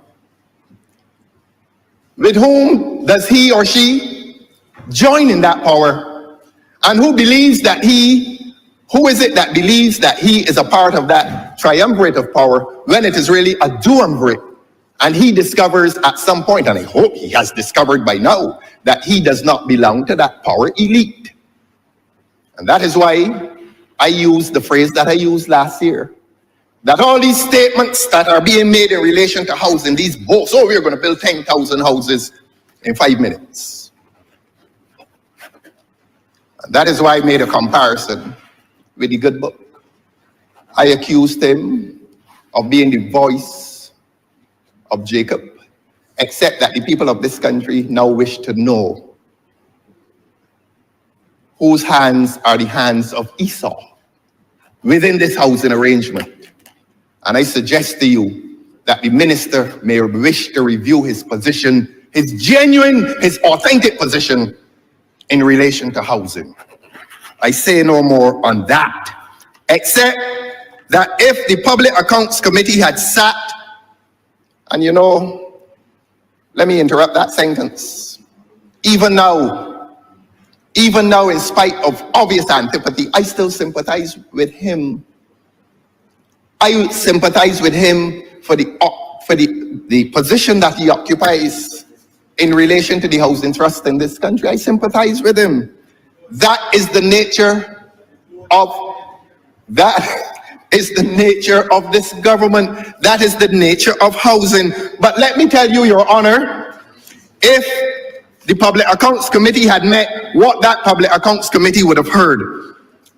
With whom does he or she join in that power? And who is it that believes that he is a part of that triumvirate of power when it is really a duumvirate? And he discovers at some point, and I hope he has discovered by now, that he does not belong to that power elite. And that is why I used the phrase that I used last year, that all these statements that are being made in relation to housing, these boasts, oh, we're going to build 10,000 houses in 5 minutes. And that is why I made a comparison with the good book. I accused him of being the voice of Jacob, except that the people of this country now wish to know whose hands are the hands of Esau within this housing arrangement. And I suggest to you that the minister may wish to review his position, his genuine, his authentic position in relation to housing. I say no more on that, except that if the Public Accounts Committee had sat, and let me interrupt that sentence. Even now, in spite of obvious antipathy, I still sympathize with him. I sympathize with him for the position that he occupies in relation to the housing trust in this country. I sympathize with him. That is the nature of this government. That is the nature of housing. But let me tell you, Your Honor, if the Public Accounts Committee had met, what that Public Accounts Committee would have heard.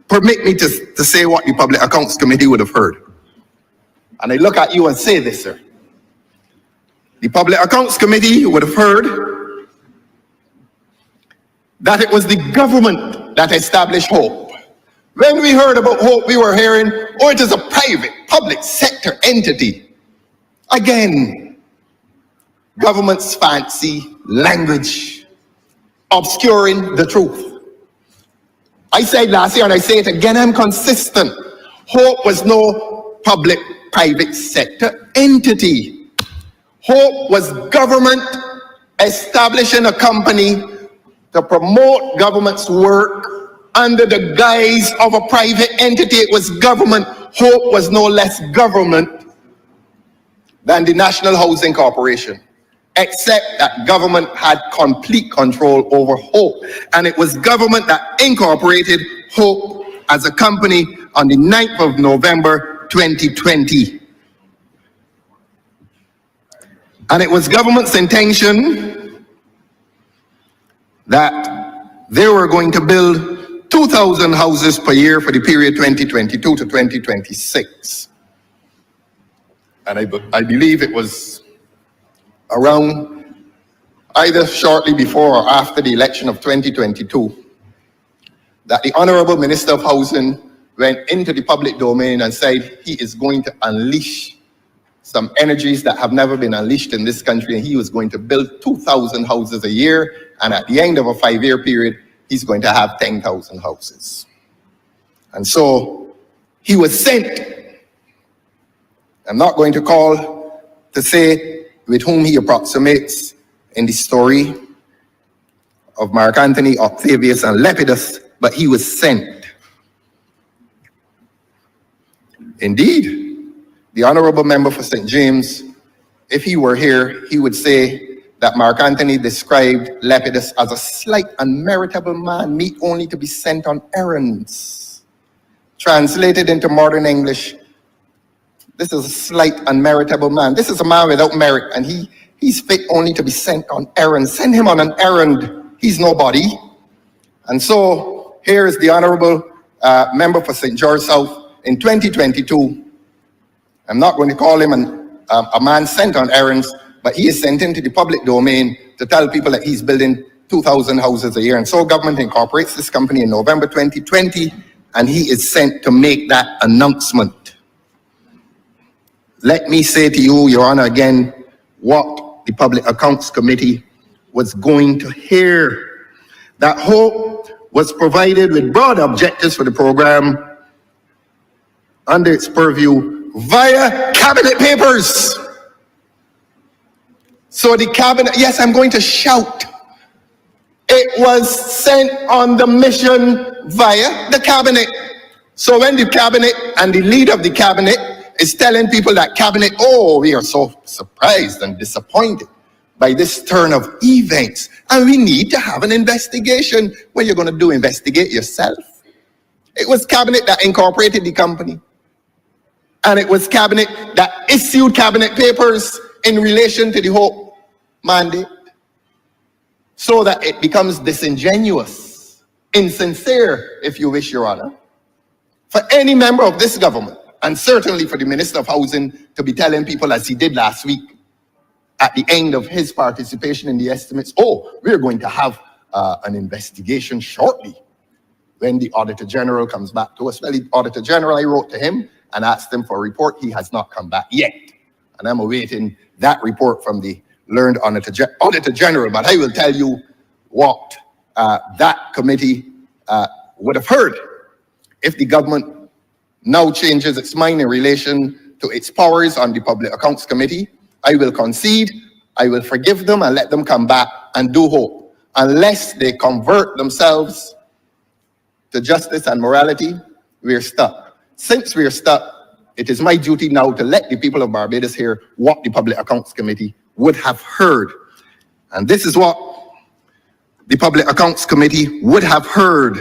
Permit me to say what the Public Accounts Committee would have heard. And I look at you and say this, sir. The Public Accounts Committee would have heard that it was the government that established Hope. When we heard about Hope, we were hearing, oh, it is a private, public sector entity. Again, government's fancy language, obscuring the truth. I said last year, and I say it again, I'm consistent. Hope was no public-private sector entity. Hope was government establishing a company to promote government's work under the guise of a private entity. It was government. Hope was no less government than the National Housing Corporation, except that government had complete control over Hope. And it was government that incorporated Hope as a company on the 9th of November 2020. And it was government's intention that they were going to build 2,000 houses per year for the period 2022 to 2026. And I believe it was around either shortly before or after the election of 2022 that the Honorable Minister of Housing went into the public domain and said he is going to unleash some energies that have never been unleashed in this country, and he was going to build 2,000 houses a year, and at the end of a 5-year period, he's going to have 10,000 houses. And so he was sent. I'm not going to call to say with whom he approximates in the story of Mark Antony, Octavius, and Lepidus, but he was sent. Indeed, the Honorable Member for St. James, if he were here, he would say that Mark Antony described Lepidus as a slight, unmeritable man, meet only to be sent on errands. Translated into modern English, this is a slight, unmeritable man. This is a man without merit, and he's fit only to be sent on errands. Send him on an errand. He's nobody. And so here is the Honorable Member for St. George South in 2022. I'm not going to call him a man sent on errands, but he is sent into the public domain to tell people that he's building 2,000 houses a year. And so government incorporates this company in November 2020, and he is sent to make that announcement. Let me say to you, Your Honor, again, what the Public Accounts Committee was going to hear. That Hope was provided with broad objectives for the program under its purview via cabinet papers. So the cabinet, yes, I'm going to shout. It was sent on the mission via the cabinet. So when the cabinet and the leader of the cabinet is telling people that cabinet, oh, we are so surprised and disappointed by this turn of events, and we need to have an investigation. What you're going to do, investigate yourself? It was cabinet that incorporated the company. And it was cabinet that issued cabinet papers in relation to the Hope mandate, so that it becomes disingenuous, insincere, if you wish, Your Honor, for any member of this government, and certainly for the Minister of Housing, to be telling people, as he did last week, at the end of his participation in the estimates, oh, we're going to have an investigation shortly when the Auditor General comes back to us. Well, the Auditor General, I wrote to him and asked him for a report. He has not come back yet. And I'm awaiting that report from the learned Auditor General. But I will tell you what that committee would have heard if the government now changes its mind in relation to its powers on the Public Accounts Committee. I will concede, I will forgive them and let them come back and do Hope. Unless they convert themselves to justice and morality, we're stuck. Since we're stuck, it is my duty now to let the people of Barbados hear what the Public Accounts Committee would have heard. And this is what the Public Accounts Committee would have heard.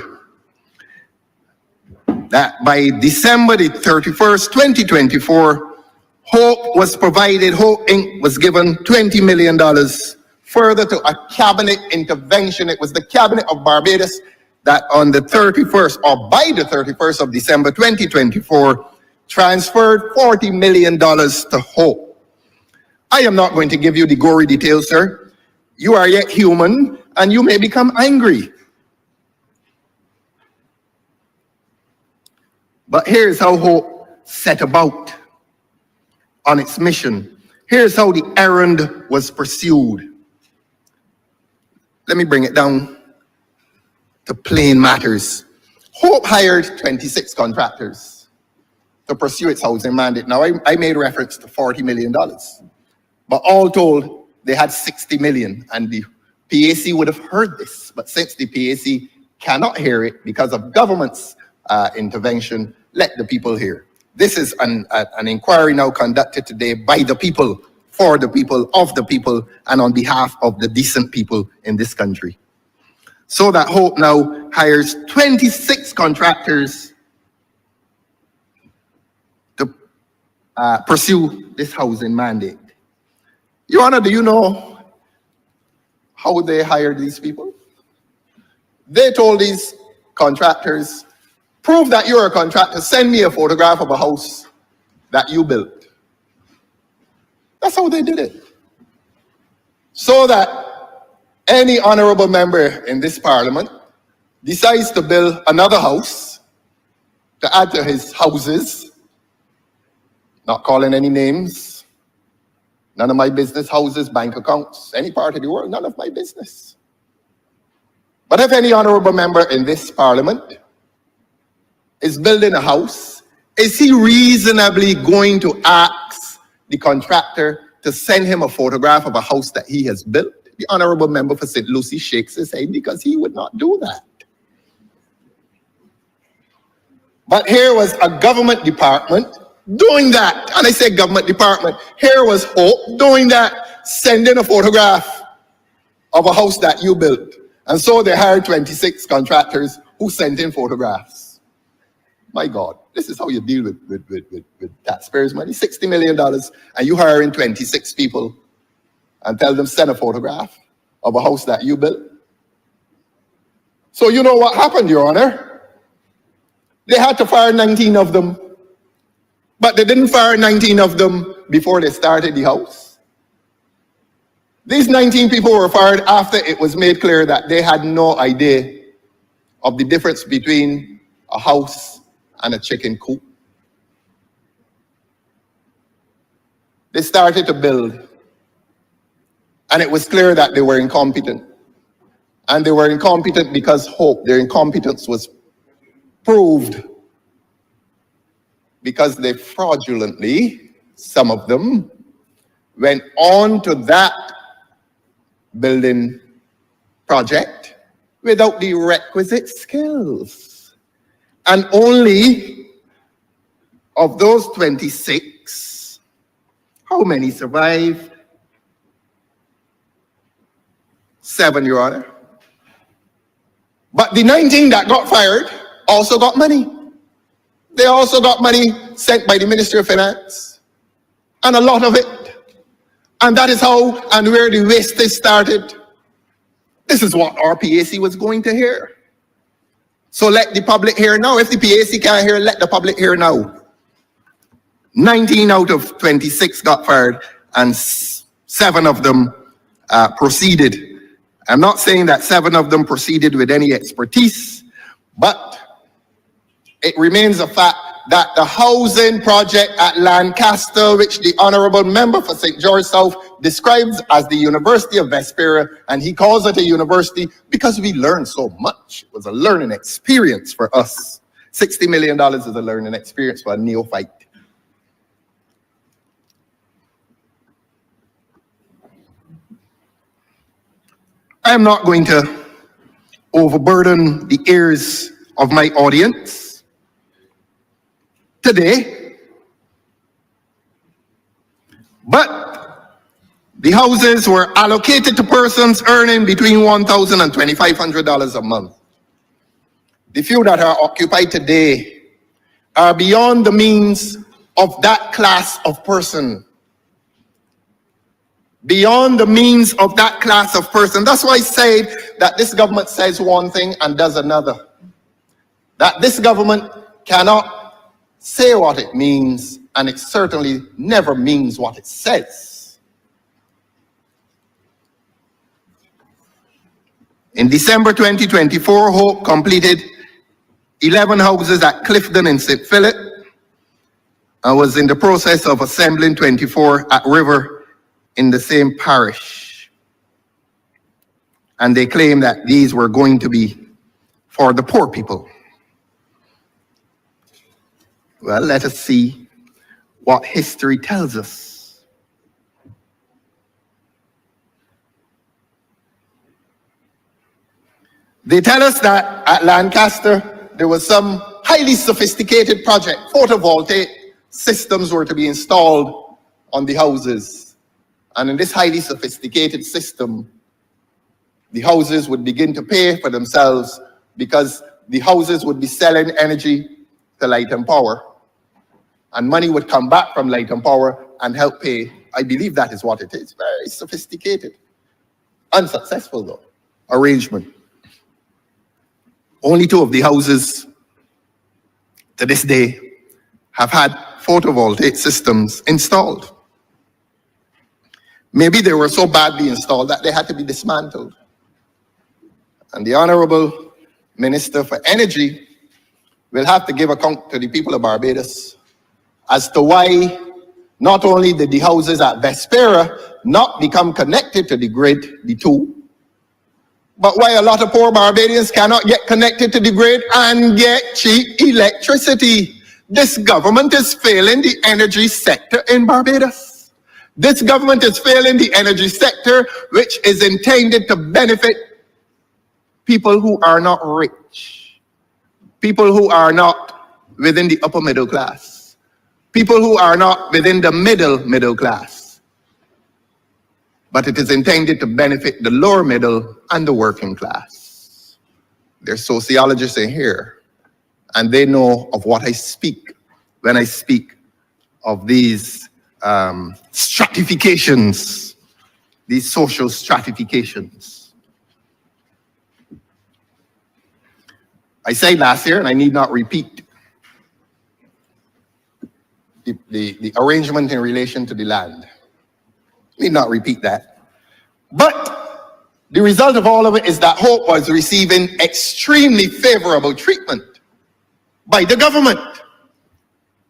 That by December the 31st, 2024, Hope was provided, Hope Inc. was given $20 million further to a cabinet intervention. It was the Cabinet of Barbados that on the 31st, or by the 31st of December 2024, transferred $40 million to Hope. I am not going to give you the gory details, sir. You are yet human, and you may become angry. But here's how Hope set about on its mission. Here's how the errand was pursued. Let me bring it down to plain matters. Hope hired 26 contractors. to pursue its housing mandate. Now, I made reference to $40 million, but all told, they had 60 million, and the PAC would have heard this, but since the PAC cannot hear it because of government's intervention, let the people hear. This is an inquiry now conducted today by the people, for the people, of the people, and on behalf of the decent people in this country. So that Hope now hires 26 contractors to pursue this housing mandate. Your Honor, do you know how they hired these people? They told these contractors, prove that you're a contractor, send me a photograph of a house that you built. That's how they did it. So that any honorable member in this parliament decides to build another house to add to his houses, not calling any names, none of my business, houses, bank accounts, any part of the world, none of my business. But if any honorable member in this parliament is building a house, is he reasonably going to ask the contractor to send him a photograph of a house that he has built? The honorable member for St. Lucie shakes his head because he would not do that. But here was a government department doing that. And I say government department. Here was Hope doing that, sending a photograph of a house that you built. And so they hired 26 contractors who sent in photographs. My God, this is how you deal with taxpayers' money. $60 million, and you hiring 26 people and tell them send a photograph of a house that you built. So you know what happened, Your Honor? They had to fire 19 of them, but they didn't fire 19 of them before they started the house. These 19 people were fired after it was made clear that they had no idea of the difference between a house and a chicken coop. They started to build, and it was clear that they were incompetent. And they were incompetent because their incompetence was proved because they fraudulently, some of them, went on to that building project without the requisite skills. And only of those 26, how many survived? 7, Your Honor. But the 19 that got fired also got money. They also got money sent by the Ministry of Finance, and a lot of it. And that is how and where the wastage started. This is what our PAC was going to hear. So let the public hear now. If the PAC can't hear, let the public hear now. 19 out of 26 got fired, and 7 of them proceeded. I'm not saying that 7 of them proceeded with any expertise, but it remains a fact that the housing project at Lancaster, which the honorable member for St. George South describes as the University of Vesperia, and he calls it a university because we learned so much. It was a learning experience for us. $60 million is a learning experience for a neophyte. I'm not going to overburden the ears of my audience today, but the houses were allocated to persons earning between $1,000 and $2,500 a month. The few that are occupied today are beyond the means of that class of person. Beyond the means of that class of person. That's why I said that this government says one thing and does another. That this government cannot say what it means, and it certainly never means what it says. In December 2024, Hope completed 11 houses at Clifton in St. Philip, and was in the process of assembling 24 at River in the same parish. And they claim that these were going to be for the poor people. Well, let us see what history tells us. They tell us that at Lancaster, there was some highly sophisticated project. Photovoltaic systems were to be installed on the houses. And in this highly sophisticated system, the houses would begin to pay for themselves because the houses would be selling energy to Light and Power. And money would come back from Light and Power and help pay. I believe that is what it is. Very sophisticated. Unsuccessful, though, arrangement. Only 2 of the houses to this day have had photovoltaic systems installed. Maybe they were so badly installed that they had to be dismantled. And the Honorable Minister for Energy will have to give account to the people of Barbados as to why not only did the houses at Vespera not become connected to the grid, the 2, but why a lot of poor Barbadians cannot get connected to the grid and get cheap electricity. This government is failing the energy sector in Barbados. This government is failing the energy sector, which is intended to benefit people who are not rich, people who are not within the upper middle class, people who are not within the middle class. But it is intended to benefit the lower middle and the working class. There's sociologists in here, and they know of what I speak when I speak of these stratifications, these social stratifications. I said last year, and I need not repeat, the arrangement in relation to the land. Need not repeat that. But the result of all of it is that Hope was receiving extremely favorable treatment by the government.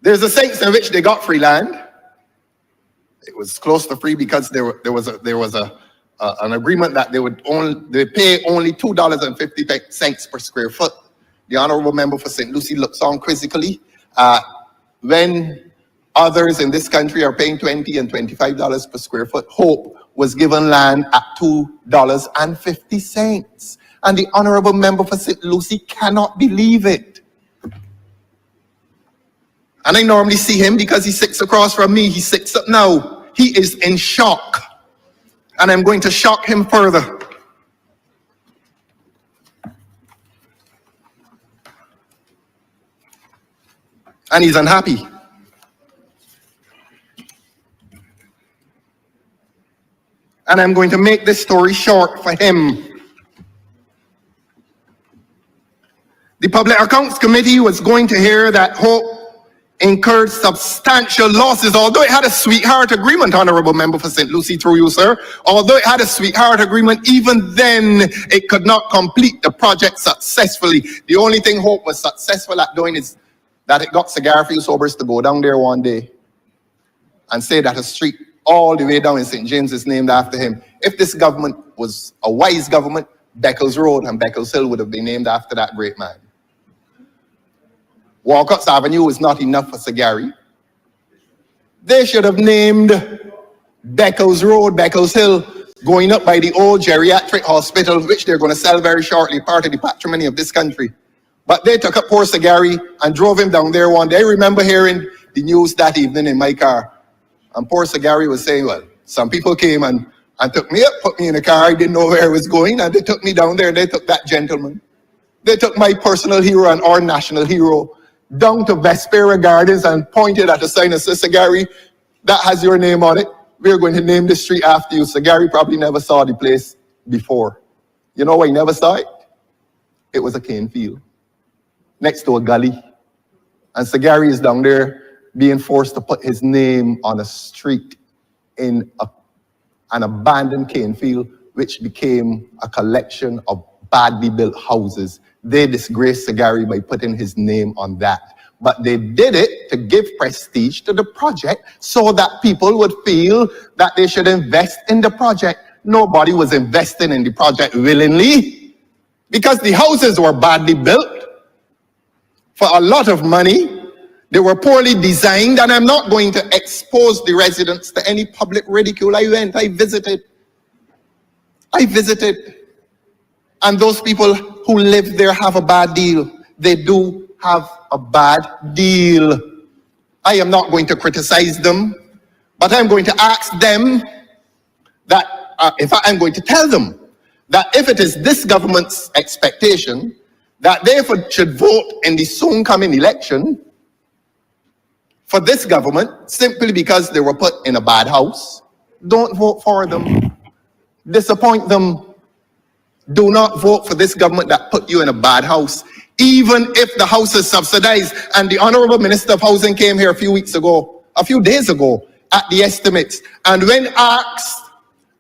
There's a sense in which they got free land. It was close to free because there was an agreement that they pay only $2.50 per square foot. The Honorable Member for St. Lucie looks on quizzically when others in this country are paying $20 and $25 per square foot. Hope was given land at $2.50. And the Honorable Member for St. Lucie cannot believe it. And I normally see him because he sits across from me. He sits up now. He is in shock. And I'm going to shock him further. And he's unhappy. And I'm going to make this story short for him. The Public Accounts Committee was going to hear that Hope incurred substantial losses, although it had a sweetheart agreement, Honorable Member for St. Lucie, through you, sir. Although it had a sweetheart agreement, even then it could not complete the project successfully. The only thing Hope was successful at doing is that it got cigar field sobers to go down there one day and say that a street all the way down in St. James is named after him. If this government was a wise government, Beckles Road and Beckles Hill would have been named after that great man. Walcott's Avenue was not enough for Sagari. They should have named Beckles Road, Beckles Hill, going up by the old geriatric hospital, which they're going to sell very shortly, part of the patrimony of this country. But they took up poor Sagari and drove him down there one day. I remember hearing the news that evening in my car. And poor Sagari was saying, well, some people came and took me up, put me in a car. I didn't know where I was going. And they took me down there. They took that gentleman. They took my personal hero and our national hero down to Vespera Gardens and pointed at a sign and said, Sagari, that has your name on it. We're going to name the street after you. Sagari probably never saw the place before. You know why he never saw it? It was a cane field next to a gully. And Sagari is down there being forced to put his name on a street in an abandoned cane field, which became a collection of badly built houses. They disgraced Sagari by putting his name on that. But they did it to give prestige to the project so that people would feel that they should invest in the project. Nobody was investing in the project willingly because the houses were badly built for a lot of money. They were poorly designed, and I'm not going to expose the residents to any public ridicule. I visited. And those people who live there have a bad deal. They do have a bad deal. I am not going to criticize them, but I'm going to ask them that, I'm going to tell them that if it is this government's expectation that they should vote in the soon coming election for this government simply because they were put in a bad house, don't vote for them. Disappoint them. Do not vote for this government that put you in a bad house, even if the house is subsidized. And the Honorable Minister of Housing came here a few days ago, at the estimates. And when asked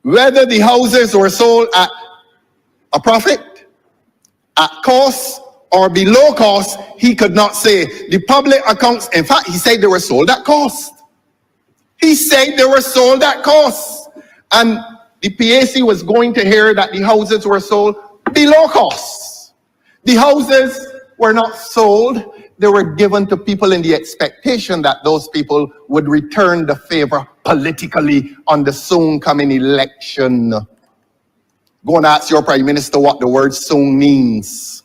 whether the houses were sold at a profit, at cost, or below cost, he could not say. The public accounts, in fact, he said they were sold at cost. He said they were sold at cost. And the PAC was going to hear that the houses were sold below cost. The houses were not sold. They were given to people in the expectation that those people would return the favor politically on the soon coming election. Go and ask your Prime Minister what the word soon means.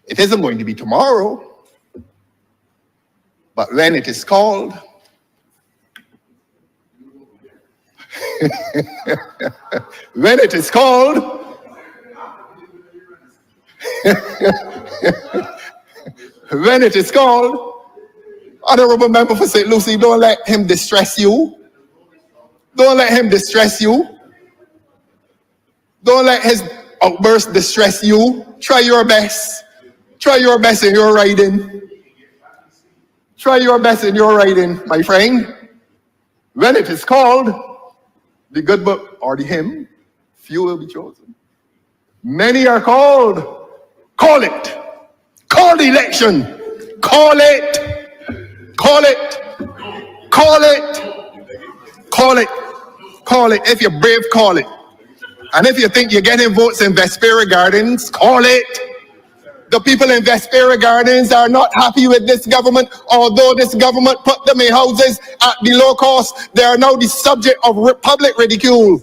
It isn't going to be tomorrow, but when it is called, when it is called, when it is called, Honorable Member for St. Lucie, don't let him distress you. Don't let him distress you. Don't let his outburst distress you. Try your best. Try your best in your writing. Try your best in your writing, my friend. When it is called, the good book or the hymn, few will be chosen. Many are called. Call it. Call the election. Call it. Call it. Call it. Call it. Call it. If you're brave, call it. And if you think you're getting votes in Vespera Gardens, call it. The people in Vespera Gardens are not happy with this government, although this government put them in houses at below cost. They are now the subject of public ridicule.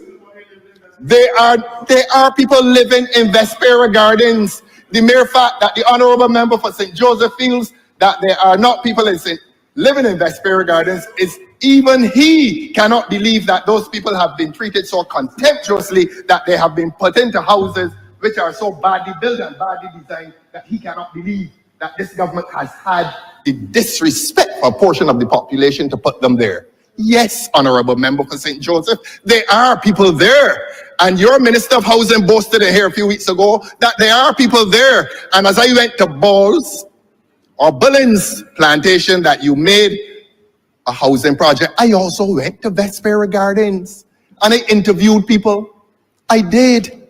They are people living in Vespera Gardens. The mere fact that the Honorable Member for St. Joseph feels that there are not people living in Vespera Gardens is even he cannot believe that those people have been treated so contemptuously, that they have been put into houses which are so badly built and badly designed that he cannot believe that this government has had the disrespect for a portion of the population to put them there. Yes, Honorable Member for St. Joseph, there are people there. And your Minister of Housing boasted in here a few weeks ago that there are people there. And as I went to Balls or Bullins Plantation that you made a housing project, I also went to Vespera Gardens and I interviewed people. I did.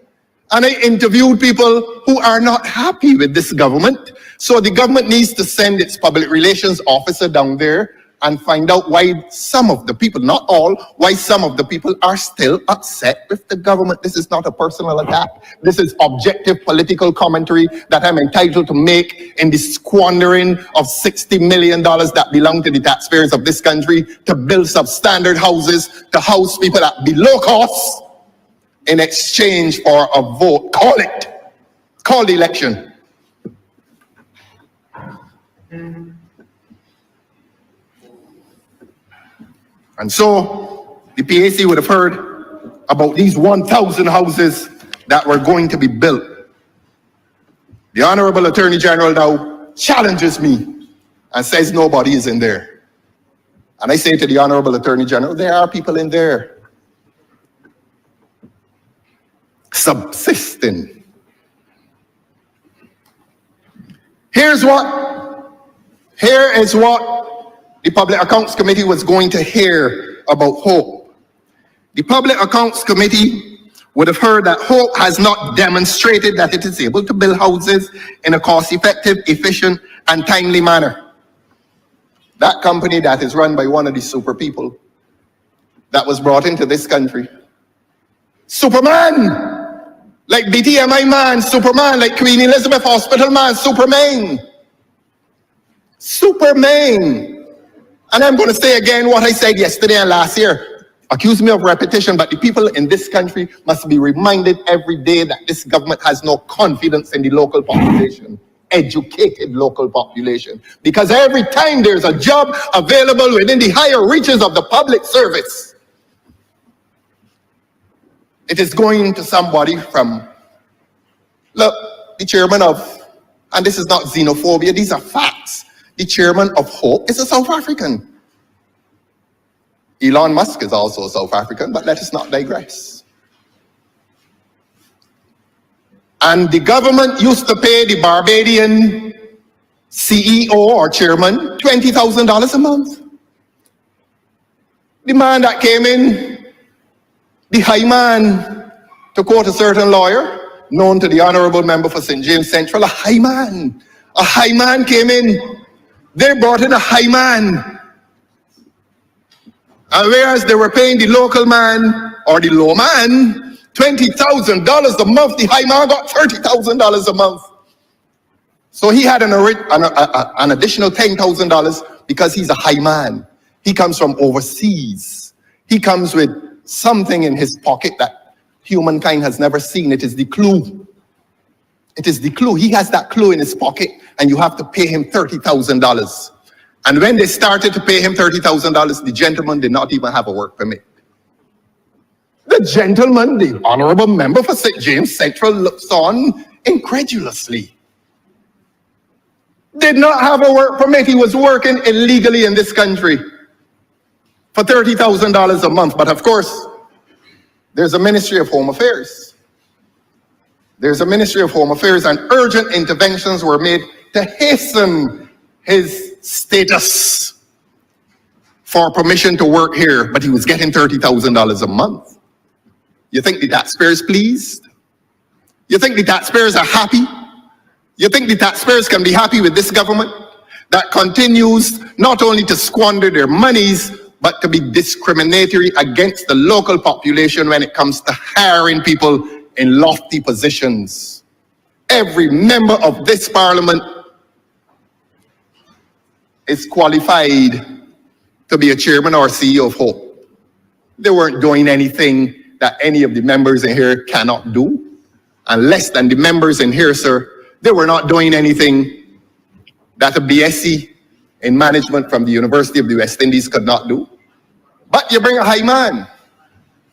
And I interviewed people who are not happy with this government. So the government needs to send its public relations officer down there and find out why some of the people, not all, why some of the people are still upset with the government. This is not a personal attack. This is objective political commentary that I'm entitled to make in the squandering of $60 million that belong to the taxpayers of this country to build substandard houses, to house people at below cost, in exchange for a vote. Call it. Call the election. And so the PAC would have heard about these 1,000 houses that were going to be built. The Honorable Attorney General now challenges me and says nobody is in there. And I say to the Honorable Attorney General, there are people in there subsisting. Here is what the Public Accounts Committee was going to hear about Hope. The Public Accounts Committee would have heard that Hope has not demonstrated that it is able to build houses in a cost-effective, efficient, and timely manner. That company that is run by one of the super people that was brought into this country. Superman! Like BTMI man, Superman, like Queen Elizabeth Hospital man, Superman. Superman. And I'm going to say again what I said yesterday and last year. Accuse me of repetition, but the people in this country must be reminded every day that this government has no confidence in the local population, educated local population. Because every time there's a job available within the higher reaches of the public service, it is going to somebody from, look, the chairman of, and this is not xenophobia, these are facts. The chairman of Hope is a South African. Elon Musk is also a South African, but let us not digress. And the government used to pay the Barbadian CEO or chairman $20,000 a month. The man that came in, the high man, to quote a certain lawyer, known to the honorable member for St. James Central, a high man came in. They brought in a high man. And whereas they were paying the local man or the low man $20,000 a month, the high man got $30,000 a month. So he had an additional $10,000 because he's a high man. He comes from overseas. He comes with something in his pocket that humankind has never seen. It is the clue. It is the clue. He has that clue in his pocket, and you have to pay him $30,000. And when they started to pay him $30,000, the gentleman did not even have a work permit. The gentleman, the honorable member for St. James Central, looks on incredulously. Did not have a work permit. He was working illegally in this country for $30,000 a month. But of course, there's a Ministry of Home Affairs. There's a Ministry of Home Affairs, and urgent interventions were made to hasten his status for permission to work here, but he was getting $30,000 a month. You think the taxpayers pleased? You think the taxpayers are happy? You think the taxpayers can be happy with this government that continues not only to squander their monies, but to be discriminatory against the local population when it comes to hiring people in lofty positions? Every member of this parliament is qualified to be a chairman or CEO of Hope. They weren't doing anything that any of the members in here cannot do. And less than the members in here, sir, they were not doing anything that a BSc in management from the University of the West Indies could not do. But you bring a high man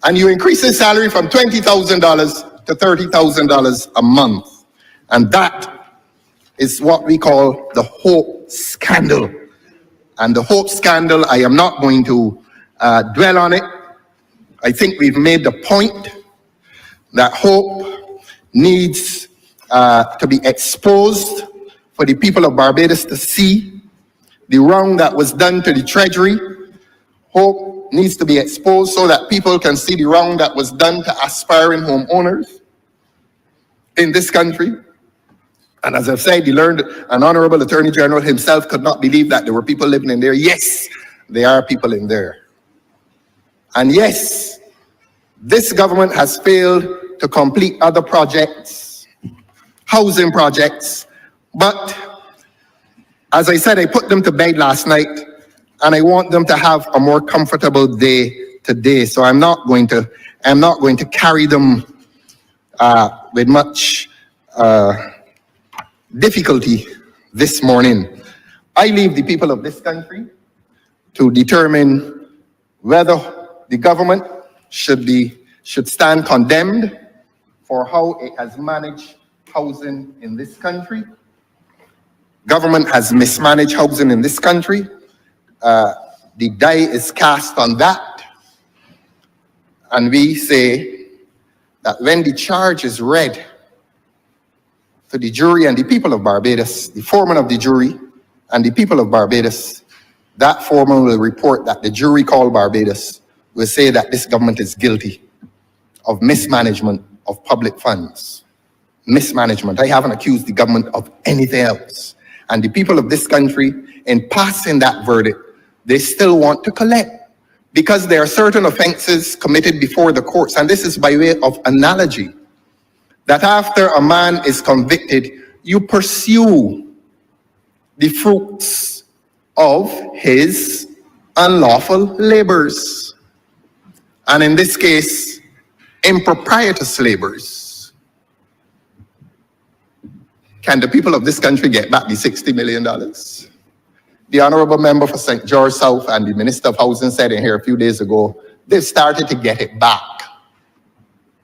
and you increase his salary from $20,000 to $30,000 a month. And that is what we call the Hope scandal. And the Hope scandal, I am not going to dwell on it. I think we've made the point that Hope needs to be exposed for the people of Barbados to see the wrong that was done to the Treasury. Hope needs to be exposed so that people can see the wrong that was done to aspiring homeowners in this country. And as I've said, the learned and honorable Attorney General himself could not believe that there were people living in there. Yes, there are people in there. And yes, this government has failed to complete other projects, housing projects. But as I said, I put them to bed last night, and I want them to have a more comfortable day today. So I'm not going to carry them with much difficulty this morning. I leave the people of this country to determine whether the government should stand condemned for how it has managed housing in this country. Government has mismanaged housing in this country. The die is cast on that. And we say that when the charge is read to the jury and the people of Barbados, the foreman of the jury and the people of Barbados, that foreman will report that the jury called Barbados will say that this government is guilty of mismanagement of public funds. Mismanagement. I haven't accused the government of anything else. And the people of this country, in passing that verdict, they still want to collect because there are certain offenses committed before the courts. And this is by way of analogy, that after a man is convicted, you pursue the fruits of his unlawful labors, and in this case, improprietous labors. Can the people of this country get back the $60 million? The honorable member for St. George South and the Minister of Housing said in here a few days ago, they've started to get it back.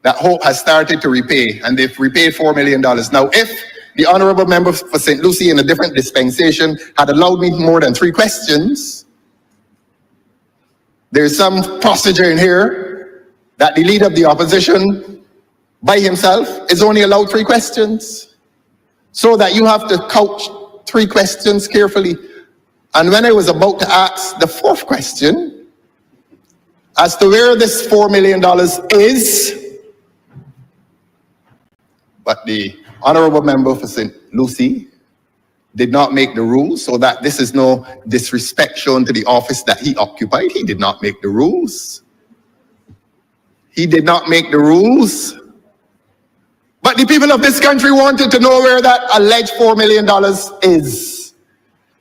That Hope has started to repay, and they've repaid $4 million. Now, if the honorable member for St. Lucie in a different dispensation had allowed me more than 3 questions, there's some procedure in here that the leader of the opposition by himself is only allowed 3 questions, so that you have to couch 3 questions carefully. And when I was about to ask the 4th question as to where this $4 million is, but the honorable member for St. Lucie did not make the rules, so that this is no disrespect shown to the office that he occupied. He did not make the rules. He did not make the rules. But the people of this country wanted to know where that alleged $4 million is,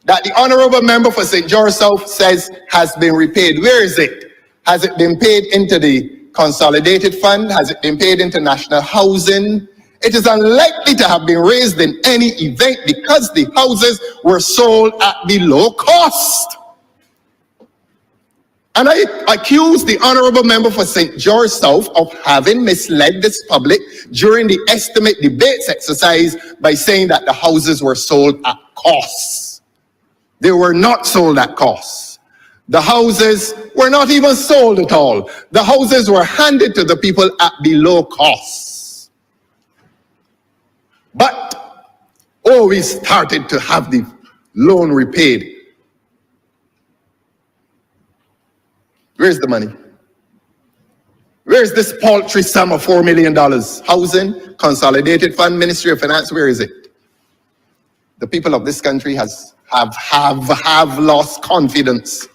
that the honorable member for St. George South says has been repaid. Where is it? Has it been paid into the consolidated fund? Has it been paid into national housing? It is unlikely to have been raised in any event because the houses were sold at below cost. And I accuse the honorable member for St. George South of having misled this public during the estimate debates exercise by saying that the houses were sold at cost. They were not sold at cost. The houses were not even sold at all. The houses were handed to the people at below cost. But, we started to have the loan repaid. Where's the money? Where's this paltry sum of $4 million? Housing, Consolidated Fund, Ministry of Finance, where is it? The people of this country have lost confidence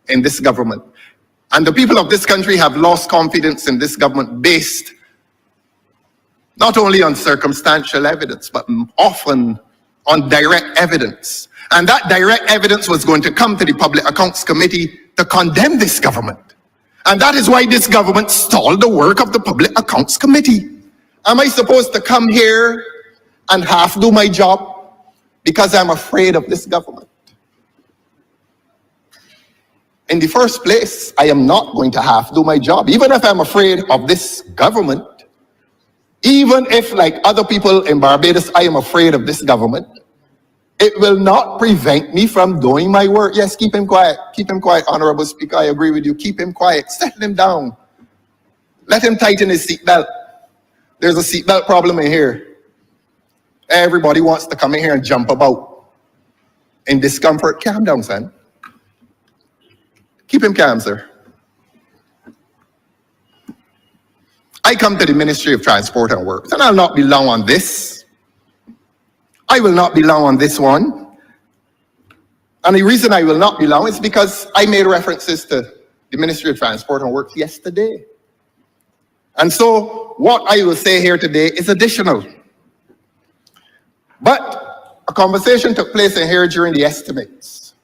in this government. And the people of this country have lost confidence in this government based not only on circumstantial evidence, but often on direct evidence. And that direct evidence was going to come to the Public Accounts Committee to condemn this government. And that is why this government stalled the work of the Public Accounts Committee. Am I supposed to come here and half do my job because I'm afraid of this government? In the first place, I am not going to half do my job, even if I'm afraid of this government. Even if, like other people in Barbados, I am afraid of this government, it will not prevent me from doing my work. Yes, keep him quiet. Keep him quiet, Honorable Speaker. I agree with you. Keep him quiet. Settle him down. Let him tighten his seatbelt. There's a seatbelt problem in here. Everybody wants to come in here and jump about in discomfort. Calm down, son. Keep him calm, sir. I come to the Ministry of Transport and Works, and I'll not be long on this. I will not be long on this one. And the reason I will not be long is because I made references to the Ministry of Transport and Works yesterday. And so what I will say here today is additional. But a conversation took place in here during the estimates,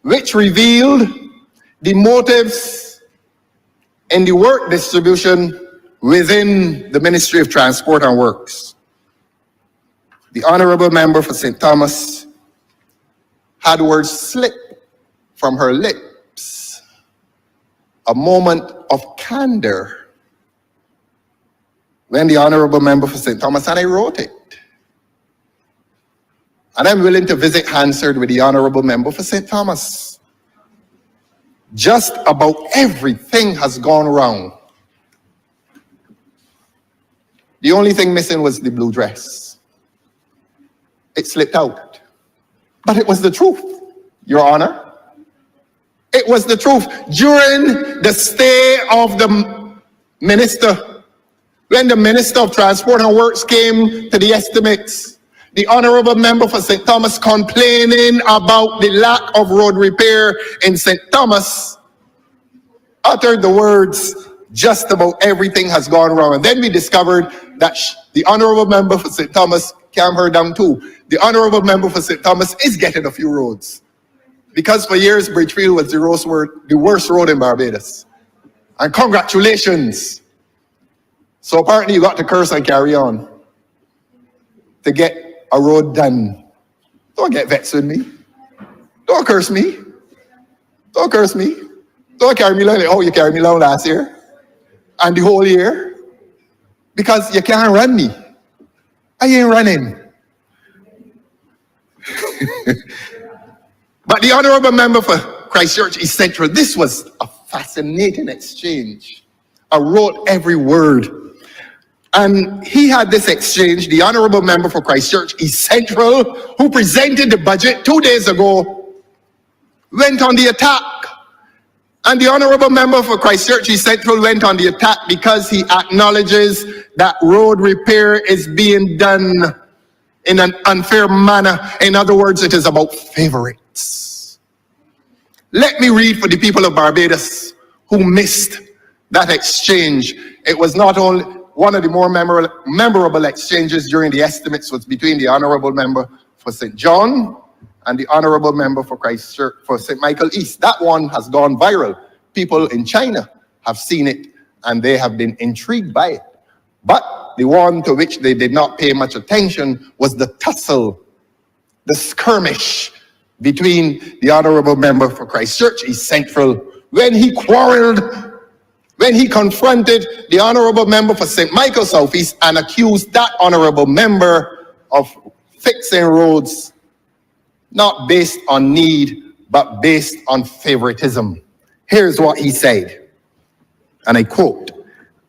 which revealed the motives in the work distribution within the Ministry of Transport and Works. The honorable member for St. Thomas had words slip from her lips, a moment of candor, when the honorable member for St. Thomas, and I wrote it. And I'm willing to visit Hansard with the honorable member for St. Thomas. Just about everything has gone wrong. The only thing missing was the blue dress. It slipped out. But it was the truth, Your Honor. It was the truth. During the stay of the minister, when the Minister of Transport and Works came to the estimates, the honorable member for St. Thomas complaining about the lack of road repair in St. Thomas uttered the words, just about everything has gone wrong. And then we discovered that the honorable member for St. Thomas calmed her down too. The honorable member for St. Thomas is getting a few roads. Because for years, Bridgefield was the worst road in Barbados. And congratulations. So apparently you got to curse and carry on to get a road done. Don't get vexed with me. Don't curse me. Don't curse me. Don't carry me along like how you carried me along last year and the whole year. Because you can't run me. I ain't running. But the honorable member for Christchurch East Central, this was a fascinating exchange. I wrote every word. And he had this exchange, the honorable member for Christchurch East Central, who presented the budget 2 days ago, went on the attack. And the honorable member for Christchurch East Central went on the attack because he acknowledges that road repair is being done in an unfair manner. In other words, it is about favorites. Let me read for the people of Barbados who missed that exchange. It was not only one of the more memorable exchanges during the estimates was between the honorable member for St. John and the honorable member for Christchurch for St. Michael East. That one has gone viral. People in China have seen it and they have been intrigued by it. But the one to which they did not pay much attention was the tussle, the skirmish between the honorable member for Christchurch East Central when he quarreled, when he confronted the honorable member for St. Michael South East and accused that honorable member of fixing roads not based on need, but based on favoritism. Here's what he said, and I quote,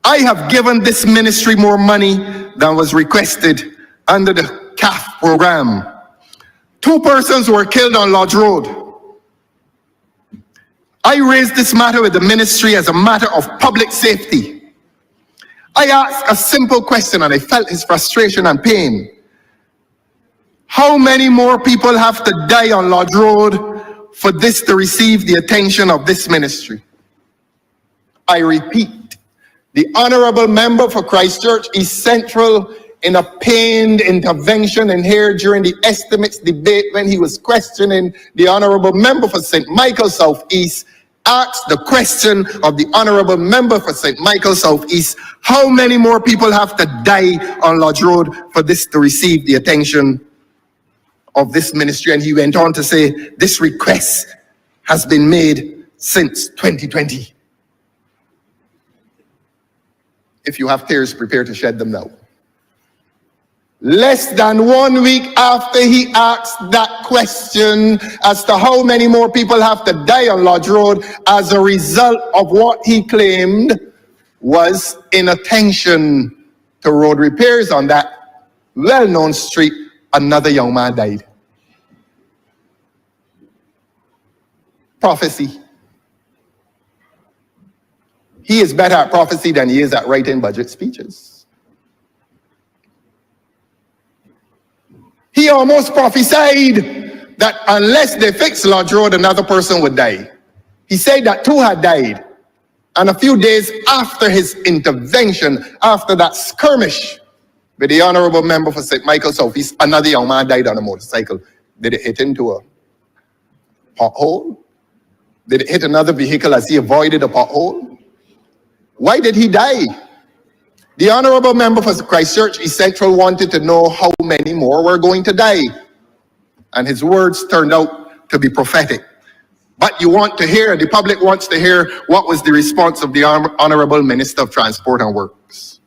"I have given this ministry more money than was requested under the CAF program. 2 persons were killed on Lodge Road. I raised this matter with the ministry as a matter of public safety. I asked a simple question and I felt his frustration and pain. How many more people have to die on Lodge Road for this to receive the attention of this ministry? I repeat, the honorable member for Christchurch East Central, in a pained intervention in here during the estimates debate when he was questioning the honorable member for St. Michael South East, asked the question of the honorable member for St. Michael South East, how many more people have to die on Lodge Road for this to receive the attention of this ministry? And he went on to say, this request has been made since 2020. If you have tears, prepare to shed them now. Less than 1 week after he asked that question as to how many more people have to die on Lodge Road as a result of what he claimed was inattention to road repairs on that well-known street, another young man died. Prophecy. He is better at prophecy than he is at writing budget speeches. He almost prophesied that unless they fix Lodge Road, another person would die. He said that 2 had died. And a few days after his intervention, after that skirmish with the honorable member for St. Michael South East, another young man died on a motorcycle. Did it hit into a pothole? Did it hit another vehicle as he avoided a pothole? Why did he die? The honorable member for Christchurch East Central wanted to know how many more were going to die. And his words turned out to be prophetic. But you want to hear, the public wants to hear what was the response of the Honorable Minister of Transport and Works.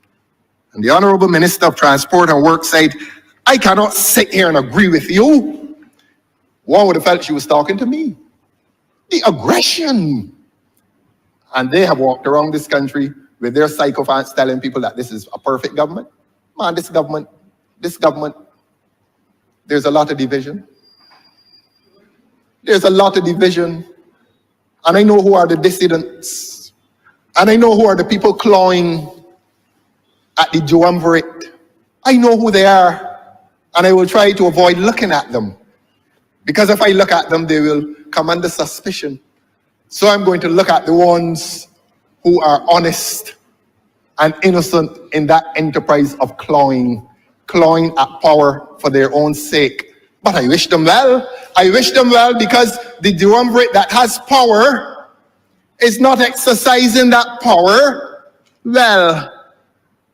And the Honorable Minister of Transport and Works said, I cannot sit here and agree with you. One would have felt she was talking to me. The aggression. And they have walked around this country with their sycophants telling people that this is a perfect government. Man, this government, there's a lot of division. There's a lot of division. And I know who are the dissidents. And I know who are the people clawing at the duumvirate. I know who they are. And I will try to avoid looking at them. Because if I look at them, they will come under suspicion. So I'm going to look at the ones who are honest and innocent in that enterprise of clawing at power for their own sake. But I wish them well. I wish them well because the triumvirate that has power is not exercising that power, well,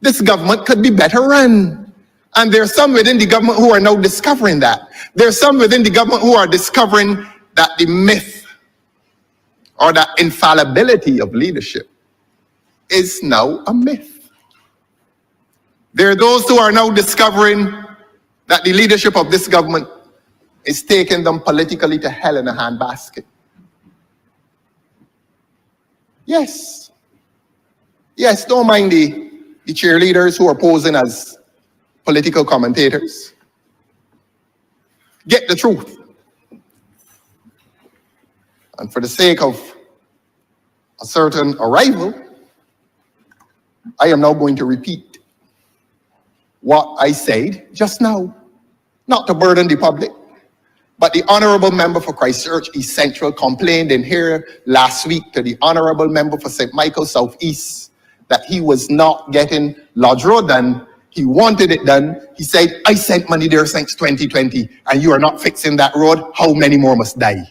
this government could be better run. And there are some within the government who are now discovering that. There are some within the government who are discovering that the myth or that infallibility of leadership is now a myth. There are those who are now discovering that the leadership of this government is taking them politically to hell in a handbasket. Yes. Yes, don't mind the cheerleaders who are posing as political commentators. Get the truth. And for the sake of a certain arrival, I am now going to repeat what I said just now, not to burden the public, but the Honorable Member for Christchurch East Central complained in here last week to the Honorable Member for St. Michael South East that he was not getting Lodge Road done. He wanted it done. He said, I sent money there since 2020 and you are not fixing that road. How many more must die?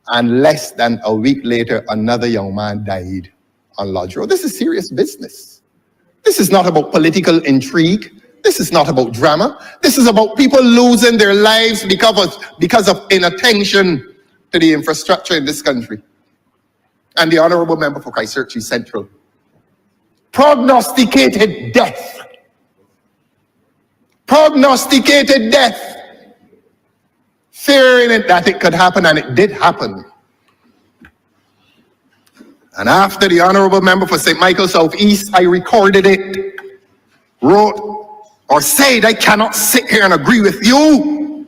And less than a week later, another young man died on Lodge Road. This is serious business. This is not about political intrigue. This is not about drama. This is about people losing their lives because of inattention to the infrastructure in this country. And the Honorable Member for Christchurch East Central prognosticated death. Prognosticated death. Fearing it that it could happen, and it did happen. And after the Honorable Member for St. Michael South East, I recorded it, wrote, or said, I cannot sit here and agree with you.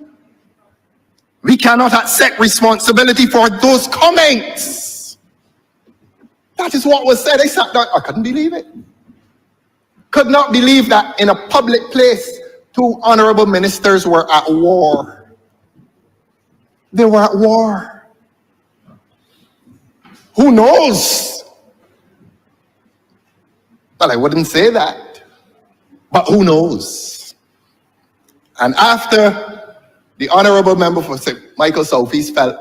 We cannot accept responsibility for those comments. That is what was said. I sat down, I couldn't believe it. Could not believe that in a public place, two honorable ministers were at war. They were at war. Who knows? Well, I wouldn't say that. But who knows? And after the Honorable Member for St. Michael South East felt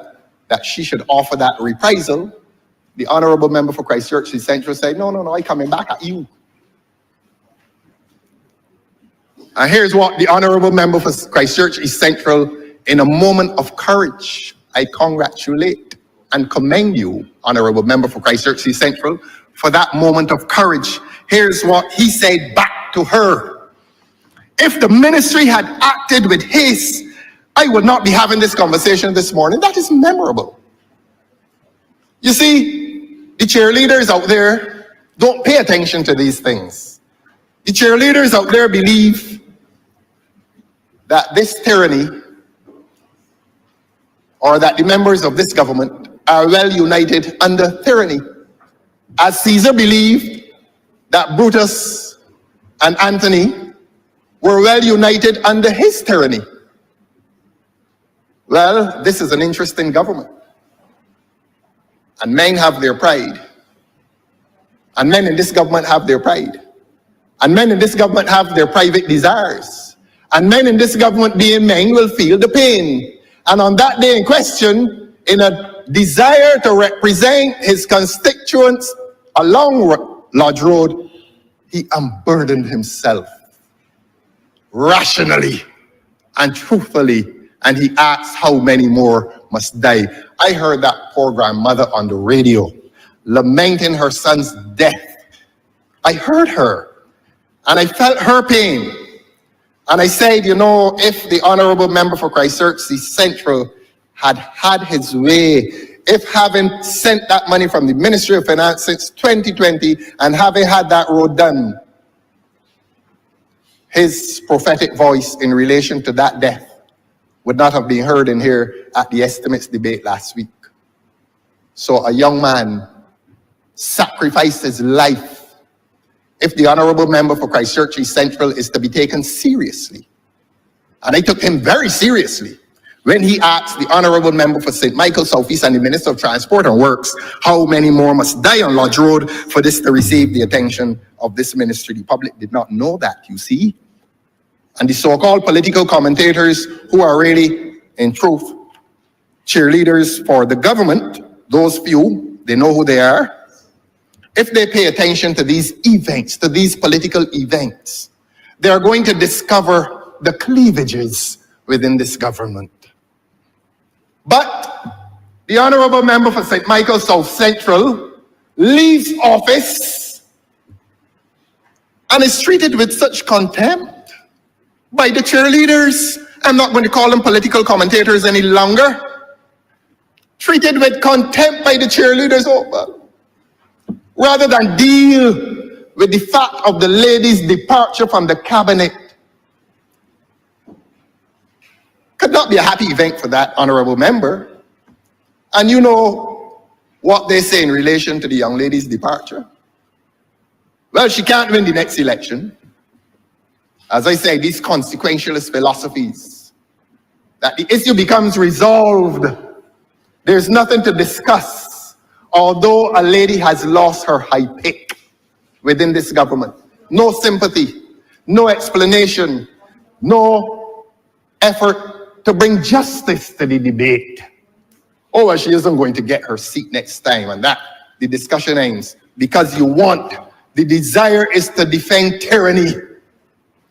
that she should offer that reprisal, the Honorable Member for Christchurch East Central said, no, I'm coming back at you. And here's what the Honorable Member for Christchurch East Central, in a moment of courage, I congratulate and commend you, Honorable Member for Christchurch East Central, for that moment of courage. Here's what he said back to her. If the ministry had acted with haste, I would not be having this conversation this morning. That is memorable. You see, the cheerleaders out there don't pay attention to these things. The cheerleaders out there believe that this tyranny, or that the members of this government are well united under tyranny. As Caesar believed that Brutus and Antony were well united under his tyranny. Well, this is an interesting government. And men have their pride. And men in this government have their pride. And men in this government have their private desires. And men in this government, being men, will feel the pain. And on that day in question, in a desire to represent his constituents along Lodge Road, he unburdened himself rationally and truthfully, and he asked how many more must die. I heard that poor grandmother on the radio lamenting her son's death. I heard her and I felt her pain. And I said, you know, if the Honorable Member for Christchurch East Central had had his way, if having sent that money from the Ministry of Finance since 2020 and having had that road done, his prophetic voice in relation to that death would not have been heard in here at the estimates debate last week. So a young man sacrificed his life. If the Honorable Member for Christchurch East Central is to be taken seriously, and I took him very seriously when he asked the Honorable Member for St. Michael South East and the Minister of Transport and Works how many more must die on Lodge Road for this to receive the attention of this ministry. The public did not know that, you see. And the so-called political commentators who are really, in truth, cheerleaders for the government, those few, they know who they are. If they pay attention to these events, to these political events, they are going to discover the cleavages within this government. But the honorable member for St. Michael South Central leaves office and is treated with such contempt by the cheerleaders. I'm not going to call them political commentators any longer. Treated with contempt by the cheerleaders over, rather than deal with the fact of the lady's departure from the cabinet. Could not be a happy event for that honorable member. And you know what they say in relation to the young lady's departure? Well, she can't win the next election. As I say, these consequentialist philosophies, that the issue becomes resolved. There's nothing to discuss, although a lady has lost her high pick within this government. No sympathy, no explanation, no effort to bring justice to the debate. Oh, well, she isn't going to get her seat next time, and that the discussion ends because you want, the desire is to defend tyranny.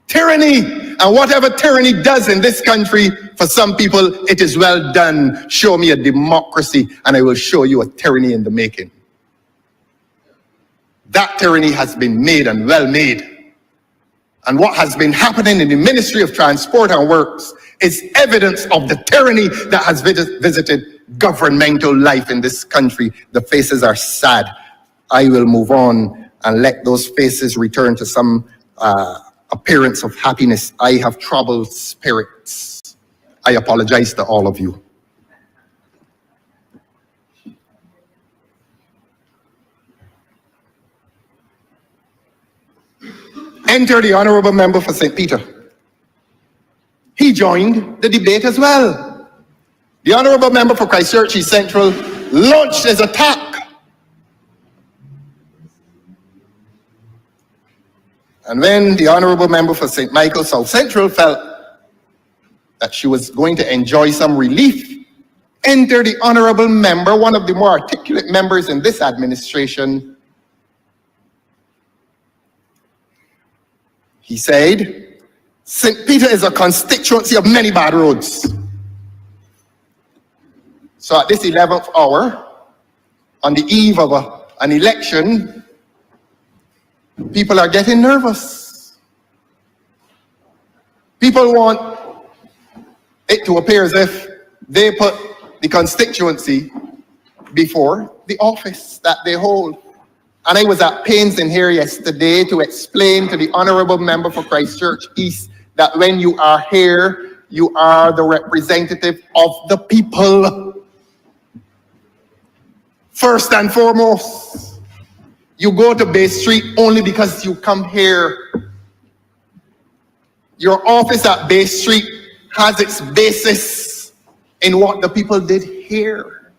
Tyranny, and whatever tyranny does in this country, for some people, it is well done. Show me a democracy, and I will show you a tyranny in the making. That tyranny has been made and well made. And what has been happening in the Ministry of Transport and Works is evidence of the tyranny that has visited governmental life in this country. The faces are sad. I will move on and let those faces return to some appearance of happiness. I have troubled spirits. I apologize to all of you. Enter the honorable member for St. Peter. He joined the debate as well. The honorable member for Christchurch East Central launched his attack. And when the honorable member for St. Michael South Central felt that she was going to enjoy some relief, enter the honorable member, one of the more articulate members in this administration. He said, St. Peter is a constituency of many bad roads. So at this 11th hour, on the eve of an election, people are getting nervous. People want it to appear as if they put the constituency before the office that they hold. And I was at pains in here yesterday to explain to the honorable member for Christchurch East that when you are here, you are the representative of the people. First and foremost, you go to Bay Street only because you come here. Your office at Bay Street has its basis in what the people did here.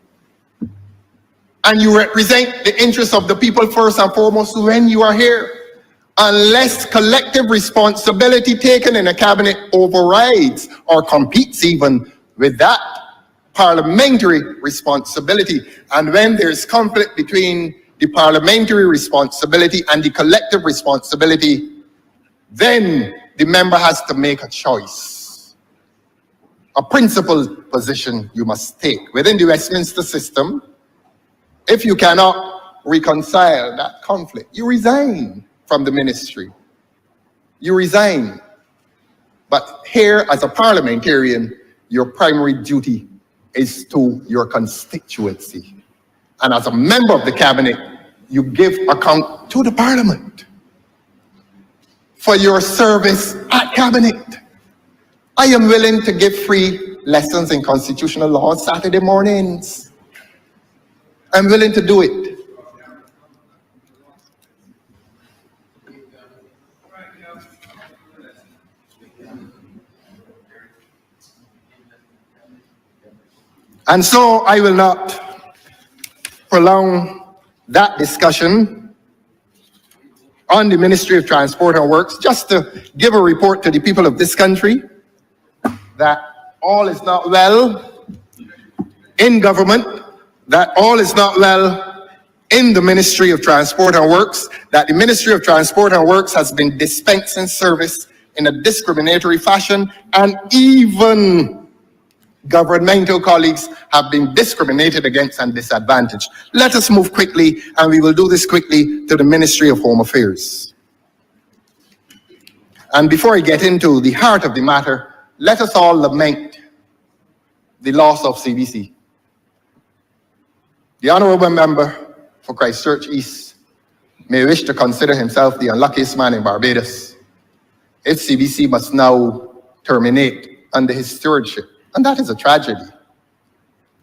And you represent the interests of the people first and foremost when you are here. Unless collective responsibility taken in a cabinet overrides or competes even with that parliamentary responsibility. And when there's conflict between the parliamentary responsibility and the collective responsibility, then the member has to make a choice. A principled position you must take. Within the Westminster system, if you cannot reconcile that conflict, you resign from the ministry. You resign. But here, as a parliamentarian, your primary duty is to your constituency. And as a member of the cabinet, you give account to the parliament for your service at cabinet. I am willing to give free lessons in constitutional law on Saturday mornings. I'm willing to do it. And so I will not prolong that discussion on the Ministry of Transport and Works, just to give a report to the people of this country that all is not well in government, that all is not well in the Ministry of Transport and Works, that the Ministry of Transport and Works has been dispensing service in a discriminatory fashion, and even governmental colleagues have been discriminated against and disadvantaged. Let us move quickly, and we will do this quickly, to the Ministry of Home Affairs. And before I get into the heart of the matter, let us all lament the loss of CBC. The honorable member for Christchurch East may wish to consider himself the unluckiest man in Barbados if CBC must now terminate under his stewardship. And that is a tragedy.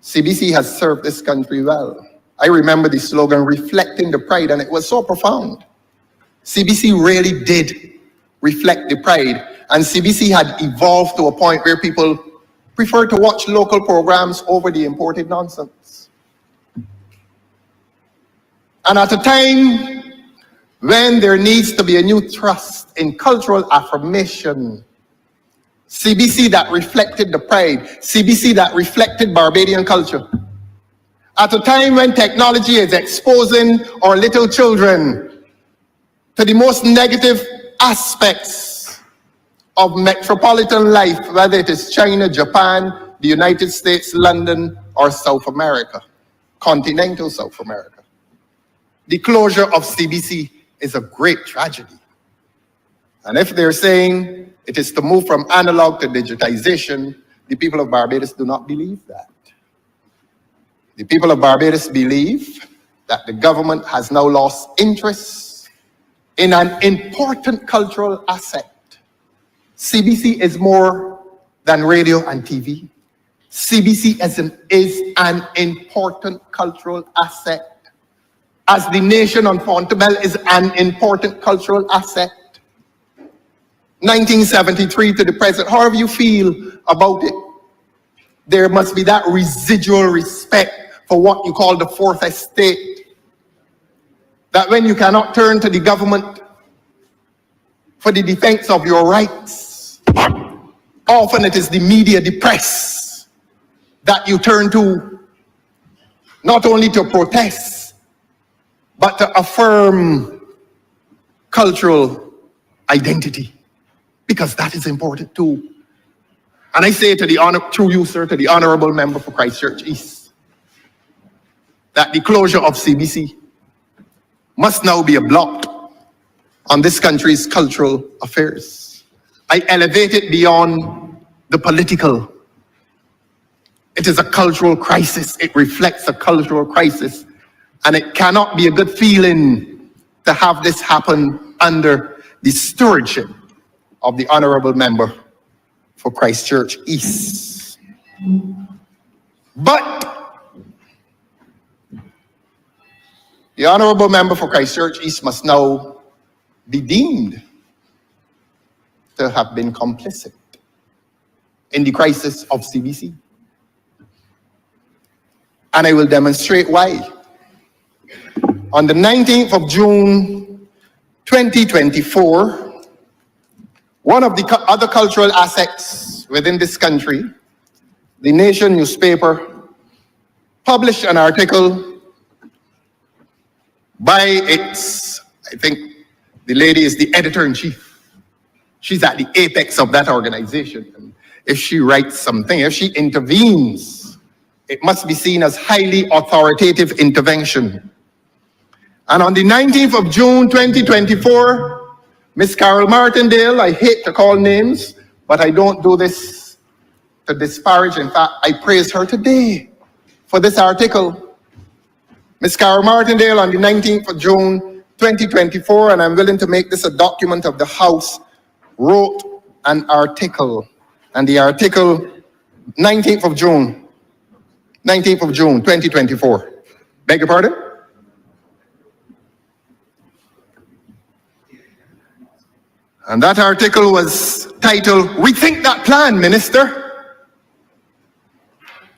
CBC has served this country well. I remember the slogan, reflecting the pride, and it was so profound. CBC really did reflect the pride, and CBC had evolved to a point where people prefer to watch local programs over the imported nonsense. And at a time when there needs to be a new thrust in cultural affirmation, CBC that reflected the pride, CBC that reflected Barbadian culture. At a time when technology is exposing our little children to the most negative aspects of metropolitan life, whether it is China, Japan, the United States, London, or South America, continental South America. The closure of CBC is a great tragedy. And if they're saying it is to move from analog to digitization, the people of Barbados do not believe that. The people of Barbados believe that the government has now lost interest in an important cultural asset. CBC is more than radio and TV. CBC is an important cultural asset. As the nation on Fontebelle is an important cultural asset. 1973 to the present, however you feel about it, there must be that residual respect for what you call the fourth estate. That when you cannot turn to the government for the defense of your rights, often it is the media, the press, that you turn to, not only to protest, but to affirm cultural identity, because that is important too. And I say to the through you, sir, to the honorable member for Christchurch East, that the closure of CBC must now be a blot on this country's cultural affairs. I elevate it beyond the political. It is a cultural crisis. It reflects a cultural crisis. And it cannot be a good feeling to have this happen under the stewardship of the honorable member for Christchurch East. But the honorable member for Christchurch East must now be deemed to have been complicit in the crisis of CBC. And I will demonstrate why. On the 19th of June, 2024, one of the other cultural assets within this country, the Nation newspaper, published an article by its, I think the lady is the editor-in-chief. She's at the apex of that organization. And if she writes something, if she intervenes, it must be seen as highly authoritative intervention. And on the 19th of June, 2024, Miss Carol Martindale, I hate to call names, but I don't do this to disparage. In fact, I praise her today for this article. Miss Carol Martindale on the 19th of June, 2024, and I'm willing to make this a document of the House, wrote an article. And the article, 19th of June, 2024. Beg your pardon? And that article was titled, "Rethink That Plan, Minister."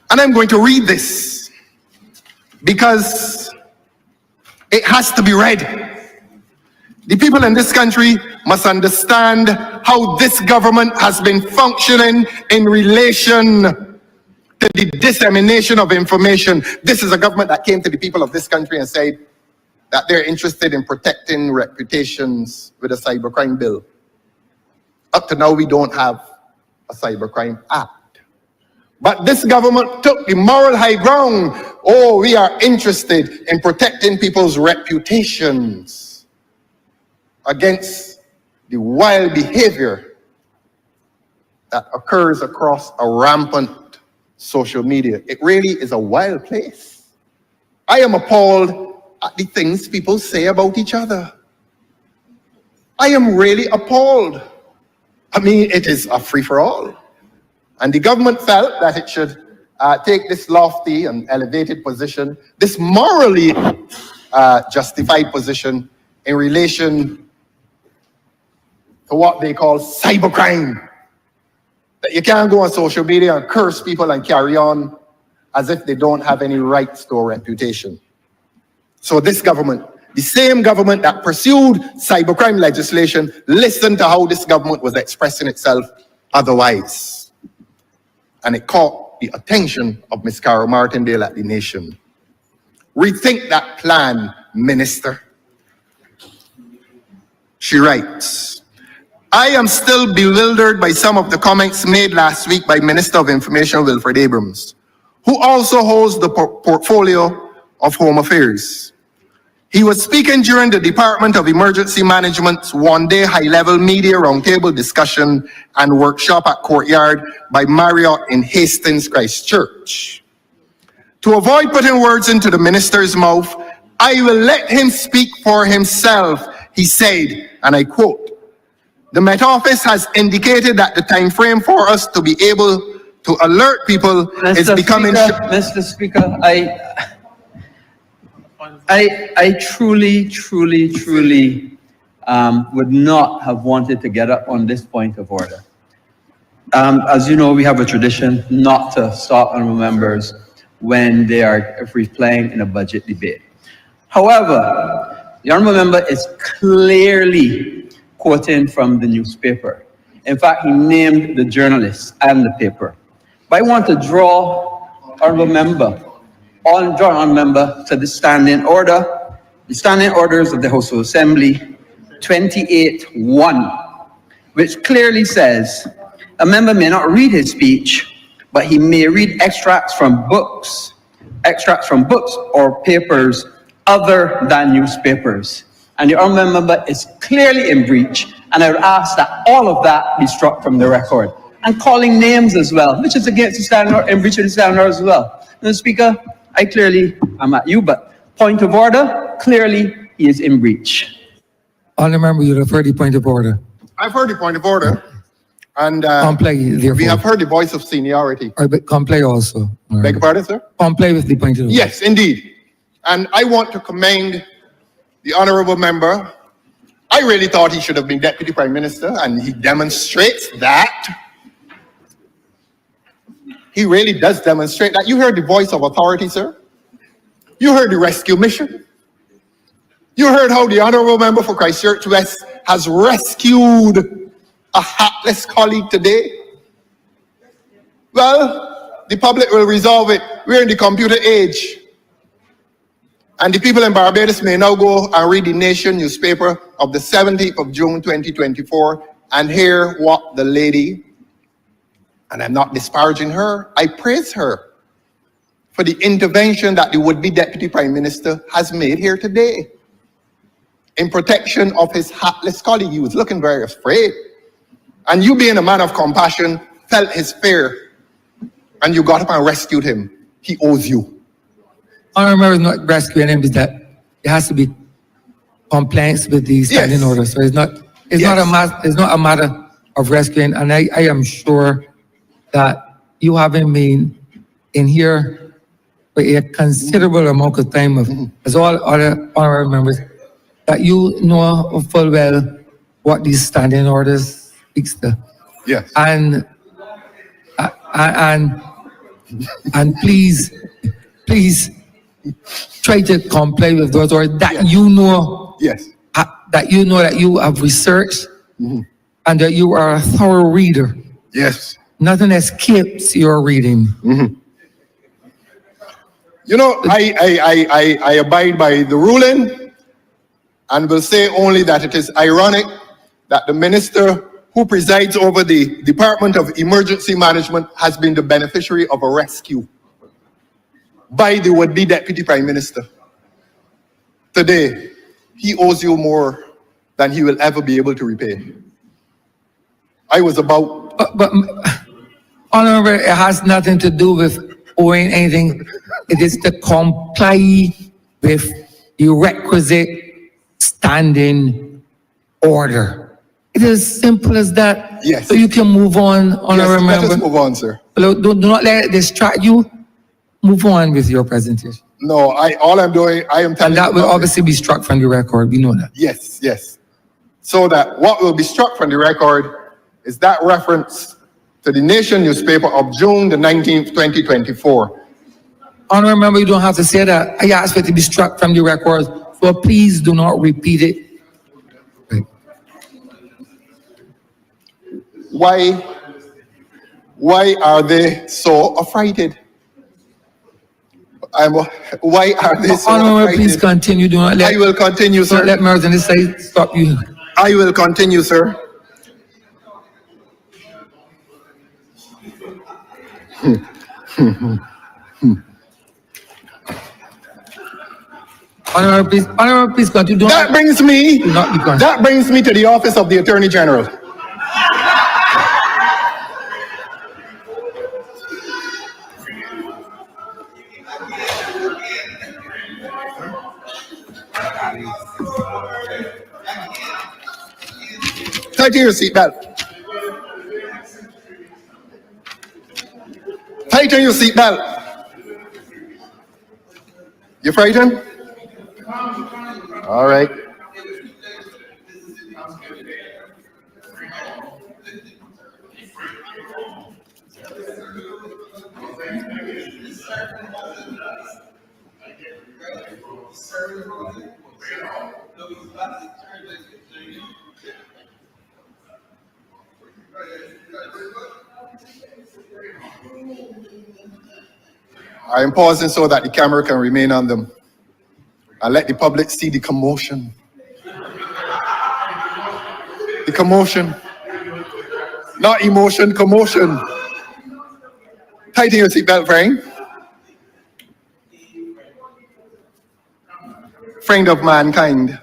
And I'm going to read this because it has to be read. The people in this country must understand how this government has been functioning in relation to the dissemination of information. This is a government that came to the people of this country and said that they're interested in protecting reputations with a cybercrime bill. Up to now, we don't have a cybercrime act. But this government took the moral high ground. Oh, we are interested in protecting people's reputations against the wild behavior that occurs across a rampant social media. It really is a wild place. I am appalled at the things people say about each other. I am really appalled. I mean, it is a free-for-all. And the government felt that it should take this lofty and elevated position, this morally justified position in relation to what they call cybercrime. That you can't go on social media and curse people and carry on as if they don't have any rights to a reputation. So this government, the same government that pursued cybercrime legislation, listened to how this government was expressing itself otherwise. And it caught the attention of Ms. Carol Martindale at the Nation. Rethink that plan, Minister. She writes, I am still bewildered by some of the comments made last week by Minister of Information Wilfred Abrams, who also holds the portfolio of Home Affairs. He was speaking during the Department of Emergency Management's one-day high-level media roundtable discussion and workshop at Courtyard by Marriott in Hastings, Christchurch. To avoid putting words into the minister's mouth, I will let him speak for himself, he said, and I quote, the Met Office has indicated that the time frame for us to be able to alert people is becoming... Mr. Speaker, I truly would not have wanted to get up on this point of order. As you know, we have a tradition not to stop honourable members when they are replying in a budget debate. However, the honourable member is clearly quoting from the newspaper. In fact, he named the journalist and the paper. But I want to draw honourable member to the standing order, the standing orders of the House of Assembly 28.1, which clearly says a member may not read his speech, but he may read extracts from books or papers other than newspapers. And the honourable member is clearly in breach, and I would ask that all of that be struck from the record. And calling names as well, which is against the standing order, in breach of the standing order as well. Mr. Speaker, I clearly am at you, but point of order, clearly he is in breach. Honourable member, you have heard the point of order. I've heard the point of order, and comply, we have heard the voice of seniority. But comply also. Right. Beg your pardon, sir? Comply with the point of order. Yes, indeed. And I want to commend the honourable member. I really thought he should have been Deputy Prime Minister, and he demonstrates that. He really does demonstrate that. You heard the voice of authority, sir. You heard the rescue mission. You heard how the honourable member for Christchurch West has rescued a hapless colleague today. Well, the public will resolve it. We're in the computer age. And the people in Barbados may now go and read the Nation newspaper of the 17th of June 2024 and hear what the lady, and I'm not disparaging her, I praise her for the intervention that the would-be Deputy Prime Minister has made here today in protection of his hapless colleague. He was looking very afraid. And you, being a man of compassion, felt his fear, and you got up and rescued him. He owes you. Honourable member is not rescuing him, is that it has to be compliance with the standing order. So it's not a matter of rescuing, and I am sure that you haven't been in here for a considerable amount of time, as all other honourable members, that you know full well what these standing orders speaks to. Yes. And please try to comply with those orders that you know. Yes. That you know that you have researched and that you are a thorough reader. Yes. Nothing escapes your reading. You know, I abide by the ruling and will say only that it is ironic that the minister who presides over the Department of Emergency Management has been the beneficiary of a rescue by the would-be Deputy Prime Minister. Today, he owes you more than he will ever be able to repay. I was about... But Honorable, it has nothing to do with owing anything. It is to comply with the requisite standing order. It is as simple as that. Yes. So you can move on, Honorable Yes, let Member. us move on, sir. Do not let it distract you. Move on with your presentation. No, all I'm doing, I am telling And that you will about obviously be struck from the record. We know that. Yes, yes. So that what will be struck from the record is that reference to the Nation newspaper of June the 19th, 2024. Honorable Member, you don't have to say that. I asked for it to be struck from the record, so please do not repeat it. Why are they so affrighted? Why are they so Honorable, affrighted? please continue. Do not let. I will continue, sir. Don't let members on this side stop you. I will continue, sir. Honorable, please continue. That brings me to the office of the Attorney General. Tighten your seatbelt. Tighten your seatbelt. You frightened? All right. I am pausing so that the camera can remain on them and let the public see the commotion. The commotion. Not emotion, commotion. Tighten your seatbelt, friend. Friend of mankind.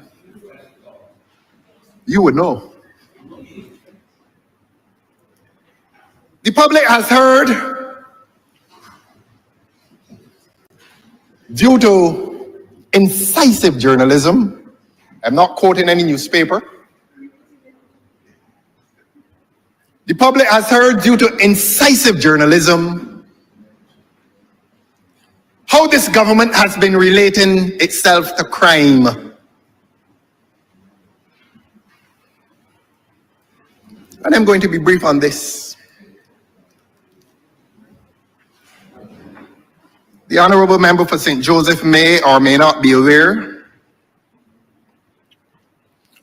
You would know. The public has heard, due to incisive journalism, I'm not quoting any newspaper. The public has heard, due to incisive journalism, how this government has been relating itself to crime. And I'm going to be brief on this. The Honorable Member for St. Joseph may or may not be aware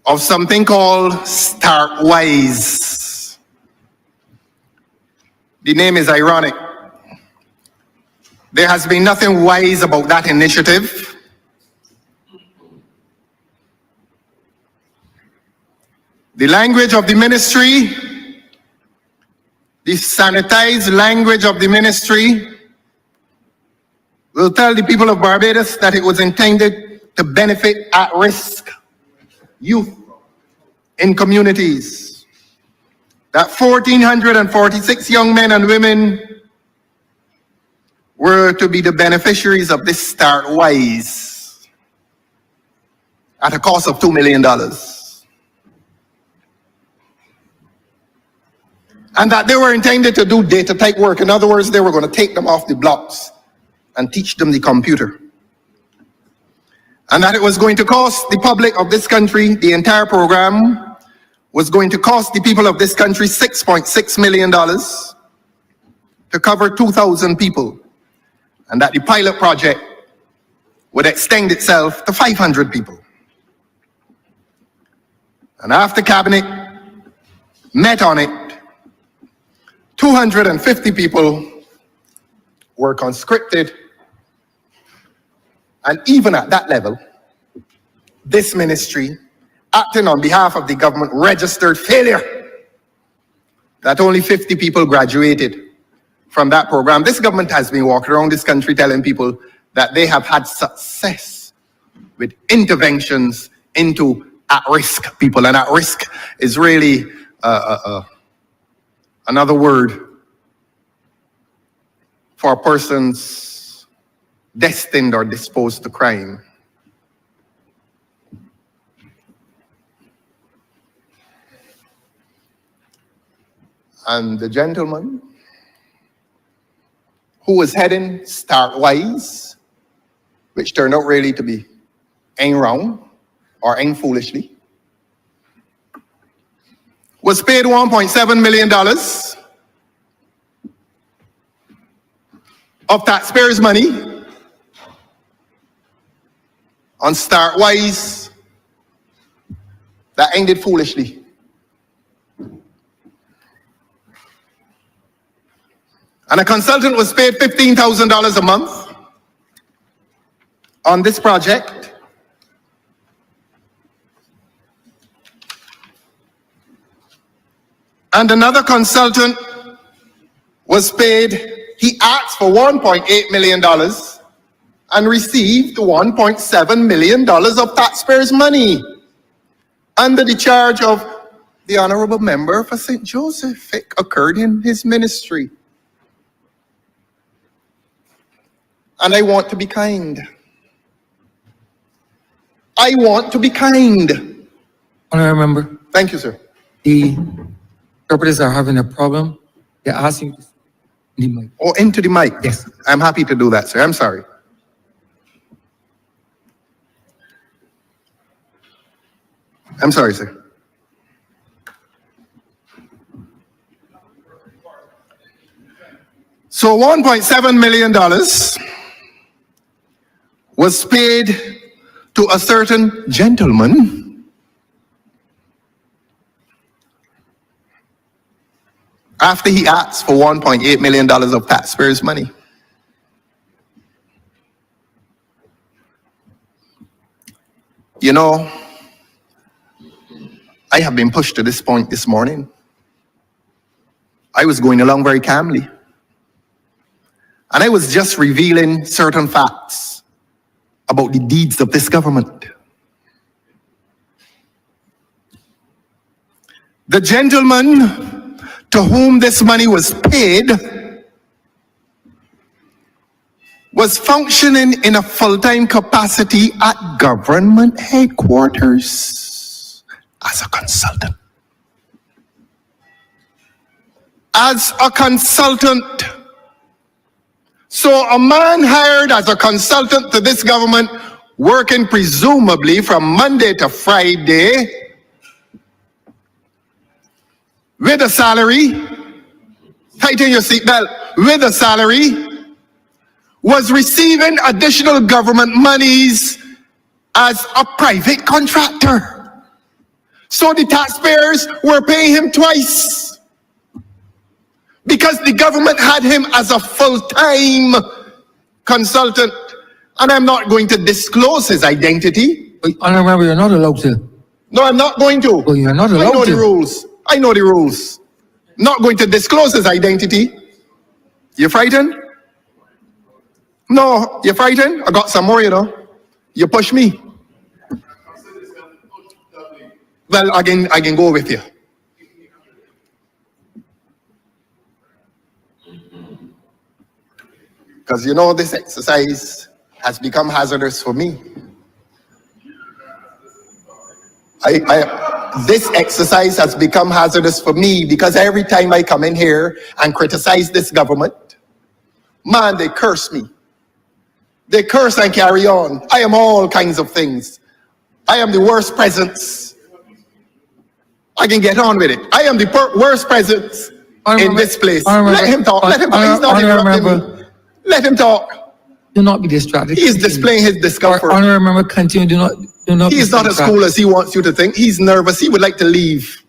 of something called Startwise. The name is ironic. There has been nothing wise about that initiative. The language of the ministry, the sanitized language of the ministry, will tell the people of Barbados that it was intended to benefit at-risk youth in communities. That 1,446 young men and women were to be the beneficiaries of this Startwise at a cost of $2 million. And that they were intended to do data type work. In other words, they were going to take them off the blocks and teach them the computer. And that it was going to cost the public of this country, the entire program was going to cost the people of this country $6.6 million to cover 2,000 people. And that the pilot project would extend itself to 500 people. And after Cabinet met on it, 250 people were conscripted And even at that level, this ministry, acting on behalf of the government, registered failure. That only 50 people graduated from that program. This government has been walking around this country telling people that they have had success with interventions into at-risk people. And at-risk is really another word for persons destined or disposed to crime. And the gentleman who was heading Startwise, which turned out really to be ain't wrong or ain't foolishly, was paid $1.7 million of taxpayers' money on Startwise that ended foolishly. And a consultant was paid $15,000 a month on this project. And another consultant was paid, he asked for $1.8 million and received $1.7 million of taxpayers' money under the charge of the honorable member for St. Joseph. It occurred in his ministry. And I want to be kind. I want to be kind. Honorable Member. Thank you, sir. The interpreters are having a problem. They're asking you to speak in the mic. Oh, into the mic? Yes. I'm happy to do that, sir. I'm sorry. I'm sorry, sir. So $1.7 million was paid to a certain gentleman after he asked for $1.8 million of taxpayers' money. You know, I have been pushed to this point this morning. I was going along very calmly. And I was just revealing certain facts about the deeds of this government. The gentleman to whom this money was paid was functioning in a full-time capacity at government headquarters as a consultant. As a consultant. So a man hired as a consultant to this government, working presumably from Monday to Friday, with a salary, tighten your seatbelt, with a salary, was receiving additional government monies as a private contractor. So the taxpayers were paying him twice. Because the government had him as a full-time consultant. And I'm not going to disclose his identity. Honorable Member, you're not allowed to. No, I'm not going to. Well, you're not allowed to. I know the rules. I know the rules. Not going to disclose his identity. You frightened? No, you frightened? I got some more, you know. You push me. Well, I can go with you. Because you know, this exercise has become hazardous for me. This exercise has become hazardous for me because every time I come in here and criticize this government, man, they curse me. They curse and carry on. I am all kinds of things. I am the worst presence. I can get on with it. I am the worst presence in this place. Let him talk. Let him talk. He's not interrupting me. Let him talk. Do not be distracted. He is displaying his discomfort. Honorable Member, continue. Do not. He is not as cool as he wants you to think. He's nervous. He would like to leave.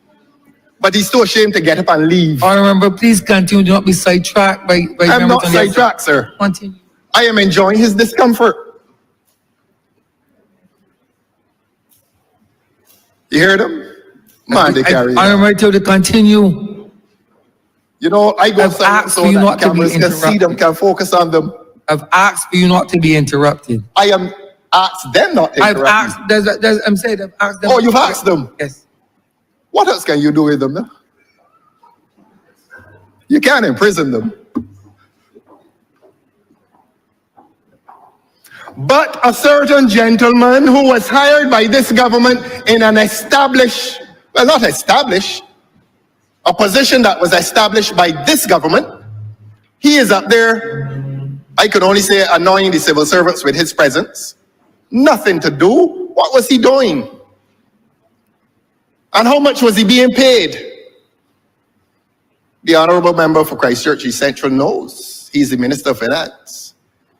But he's too ashamed to get up and leave. Honorable Member, please continue. Do not be sidetracked by I'm not sidetracked, sir. Continue. I am enjoying his discomfort. You hear them? Man, they carry I'm ready to continue. You know, I go I've silent asked so for you that not to be cameras can see them, interrupted. can focus on them. I've asked for you not to be interrupted. I am asked them not to I've interrupt asked, I'm saying I've asked them. Oh, you've asked them? Yes. What else can you do with them now? You can't imprison them. But a certain gentleman who was hired by this government in an established, well, not established, a position that was established by this government, he is up there, I could only say, annoying the civil servants with his presence. Nothing to do. What was he doing? And how much was he being paid? The honorable member for Christchurch East Central knows. He's the Minister of Finance.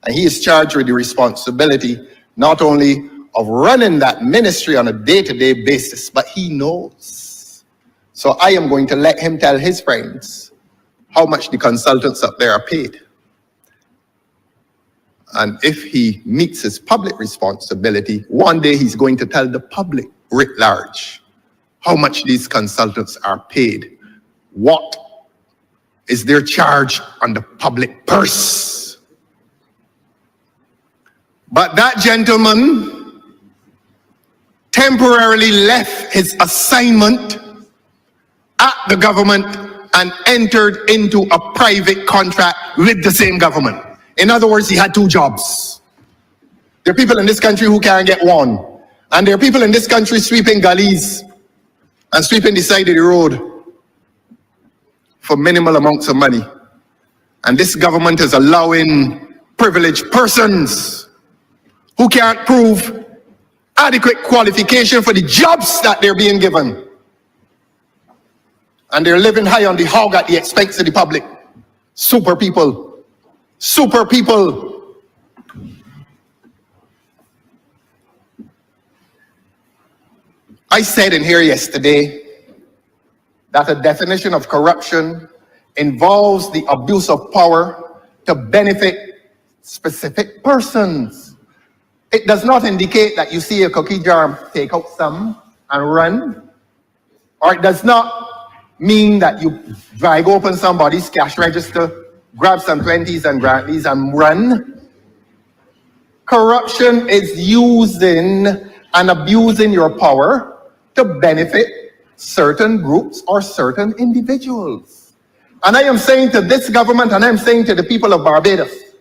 And he is charged with the responsibility not only of running that ministry on a day-to-day basis, but he knows. So I am going to let him tell his friends how much the consultants up there are paid. And if he meets his public responsibility, one day he's going to tell the public writ large how much these consultants are paid. What is their charge on the public purse? But that gentleman temporarily left his assignment at the government and entered into a private contract with the same government. In other words, he had two jobs. There are people in this country who can't get one. And there are people in this country sweeping gullies and sweeping the side of the road for minimal amounts of money. And this government is allowing privileged persons who can't prove adequate qualification for the jobs that they're being given. And they're living high on the hog at the expense of the public. Super people. Super people. I said in here yesterday that a definition of corruption involves the abuse of power to benefit specific persons. It does not indicate that you see a cookie jar, take out some and run. Or it does not mean that you drag open somebody's cash register, grab some 20s and grandies and run. Corruption is using and abusing your power to benefit certain groups or certain individuals. And I am saying to this government, and I am saying to the people of Barbados,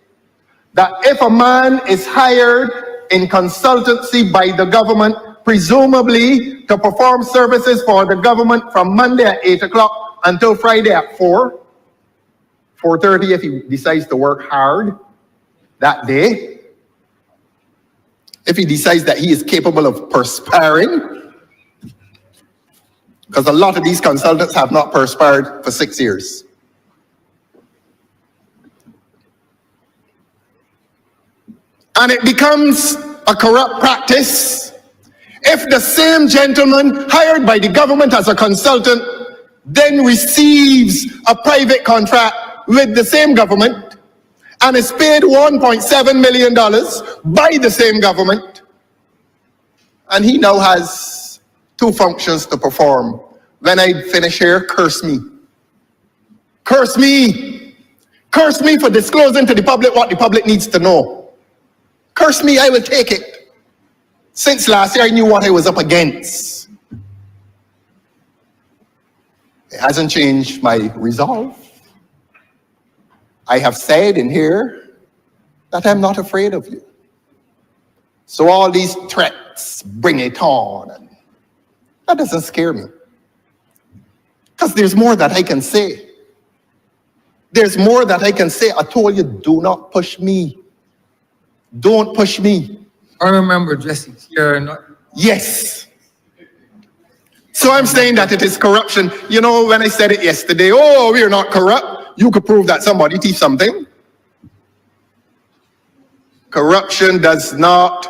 that if a man is hired in consultancy by the government, presumably to perform services for the government from Monday at 8 o'clock until Friday at 4:30 if he decides to work hard that day, if he decides that he is capable of perspiring, because a lot of these consultants have not perspired for 6 years. And it becomes a corrupt practice if the same gentleman hired by the government as a consultant then receives a private contract with the same government and is paid $1.7 million by the same government, and he now has two functions to perform. When I finish here, curse me. Curse me. Curse me for disclosing to the public what the public needs to know. Curse me, I will take it. Since last year, I knew what I was up against. It hasn't changed my resolve. I have said in here that I'm not afraid of you. So all these threats, bring it on, and that doesn't scare me. Because there's more that I can say. There's more that I can say. I told you, do not push me. Don't push me. I remember Jesse here. Yes. So I'm saying that it is corruption. You know, when I said it yesterday, oh, we are not corrupt. You could prove that somebody thieved something. Corruption does not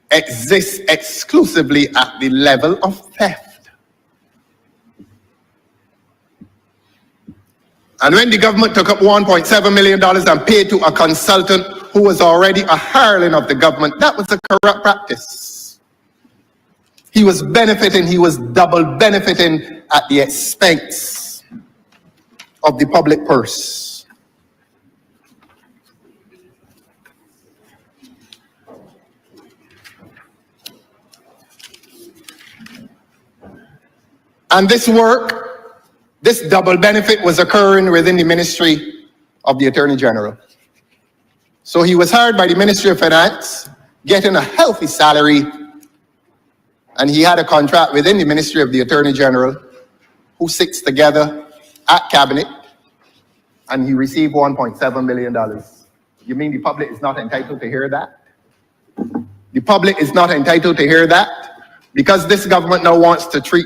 exist exclusively at the level of theft. And when the government took up $1.7 million and paid to a consultant who was already a hireling of the government, that was a corrupt practice. He was benefiting, he was double benefiting at the expense of the public purse. And this work, this double benefit was occurring within the Ministry of the Attorney General. So he was hired by the Ministry of Finance, getting a healthy salary, and he had a contract within the Ministry of the Attorney General, who sits together at Cabinet, and he received $1.7 million. You mean the public is not entitled to hear that? The public is not entitled to hear that? Because this government now wants to treat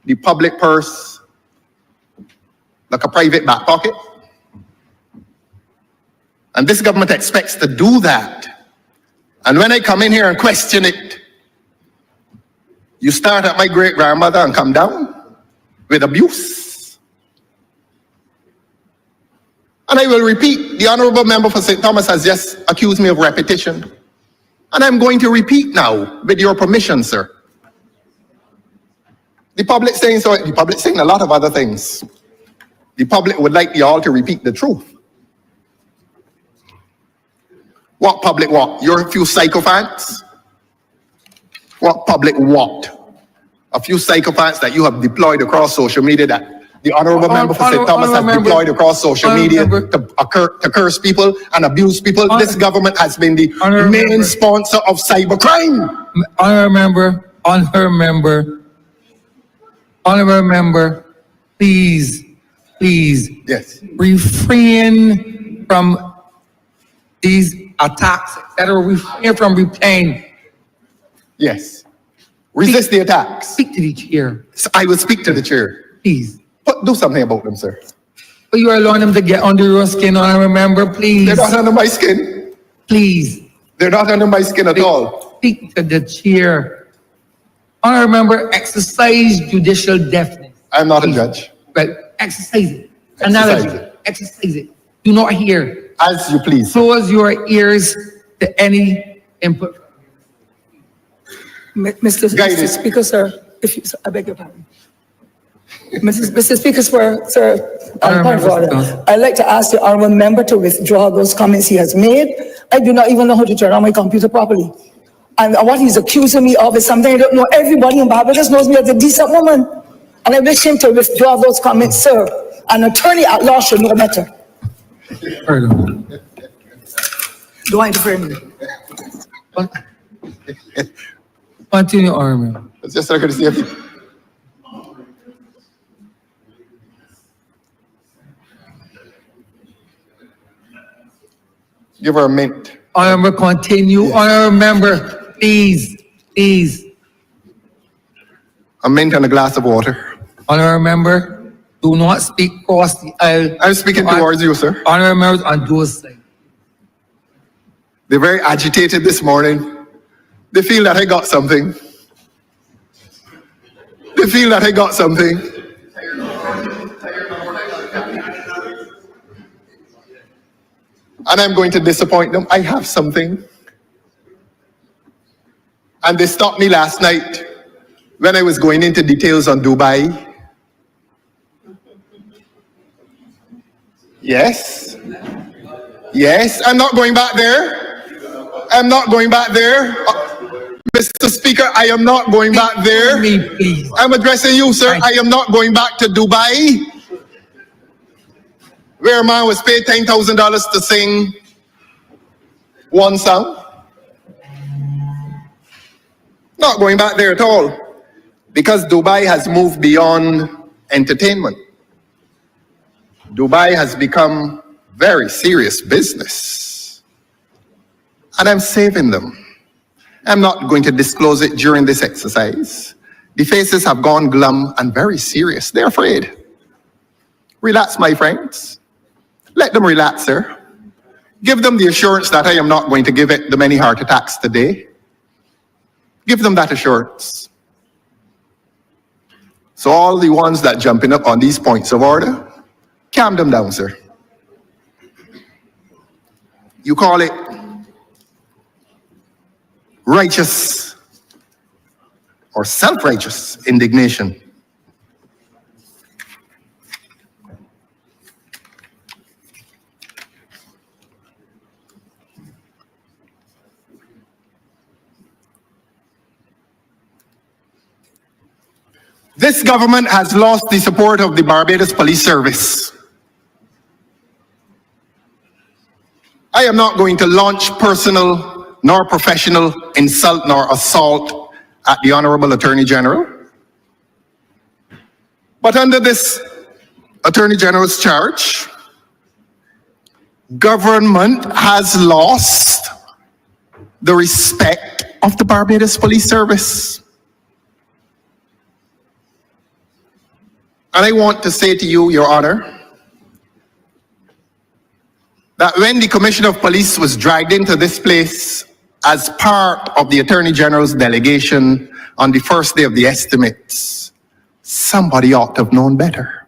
the public purse like a private back pocket? And this government expects to do that. And when I come in here and question it, you start at my great-grandmother and come down with abuse. And I will repeat, the Honorable Member for St. Thomas has just accused me of repetition. And I'm going to repeat now, with your permission, sir. The public saying so, the public saying a lot of other things. The public would like you all to repeat the truth. What public what? You're a few sycophants? What public what? A few sycophants that you have deployed across social media, that the Honorable Member for St. Thomas has deployed across social media to curse people and abuse people. This government has been the main sponsor of cybercrime. Honorable member, please, yes, refrain from these attacks, etc. Refrain from replaying. Yes. Resist the attacks. Speak to the chair. I will speak to the chair. Please. But do something about them, sir. But you are allowing them to get under your skin, honorable member, please. They're not under my skin. Please. They're not under my skin at all. Speak to the chair. Honorable member, exercise judicial deafness. I'm not a judge. But exercise it. Exercise it. Do not hear. As you please. Close your ears to any input. Mr. Speaker, sir, I beg your pardon. Mr. Speaker, sir, on point of order, I'd like to ask the honorable member to withdraw those comments he has made. I do not even know how to turn on my computer properly. And what he's accusing me of is something I don't know. Everybody in Barbados knows me as a decent woman. And I wish him to withdraw those comments, sir. An attorney at law should know better. Do I interfere? Continue, Honorable. It's just like to see if give her a mint. Honorable, continue. Yes. Honorable member, please. A mint and a glass of water. Honorable member, do not speak across the aisle. I'm speaking towards you, sir. Honorable members on those sides. They're very agitated this morning. They feel that I got something. They feel that I got something. And I'm going to disappoint them. I have something. And they stopped me last night when I was going into details on Dubai. Yes, I'm not going back there. I'm not going back there. Mr. Speaker, I am not going back there. I'm addressing you, sir. I am not going back to Dubai, where a man was paid $10,000 to sing one song. Not going back there at all, because Dubai has moved beyond entertainment. Dubai has become very serious business. And I'm saving them. I'm not going to disclose it during this exercise. The faces have gone glum and very serious. They're afraid. Relax, my friends. Let them relax, sir. Give them the assurance that I am not going to give it them any heart attacks today. Give them that assurance. So all the ones that jumping up on these points of order, calm them down, sir. You call it righteous or self-righteous indignation. This government has lost the support of the Barbados Police Service. I am not going to launch personal nor professional insult nor assault at the Honorable Attorney General. But under this Attorney General's charge, government has lost the respect of the Barbados Police Service. And I want to say to you, Your Honor, that when the Commissioner of Police was dragged into this place as part of the Attorney General's delegation on the first day of the estimates, somebody ought to have known better.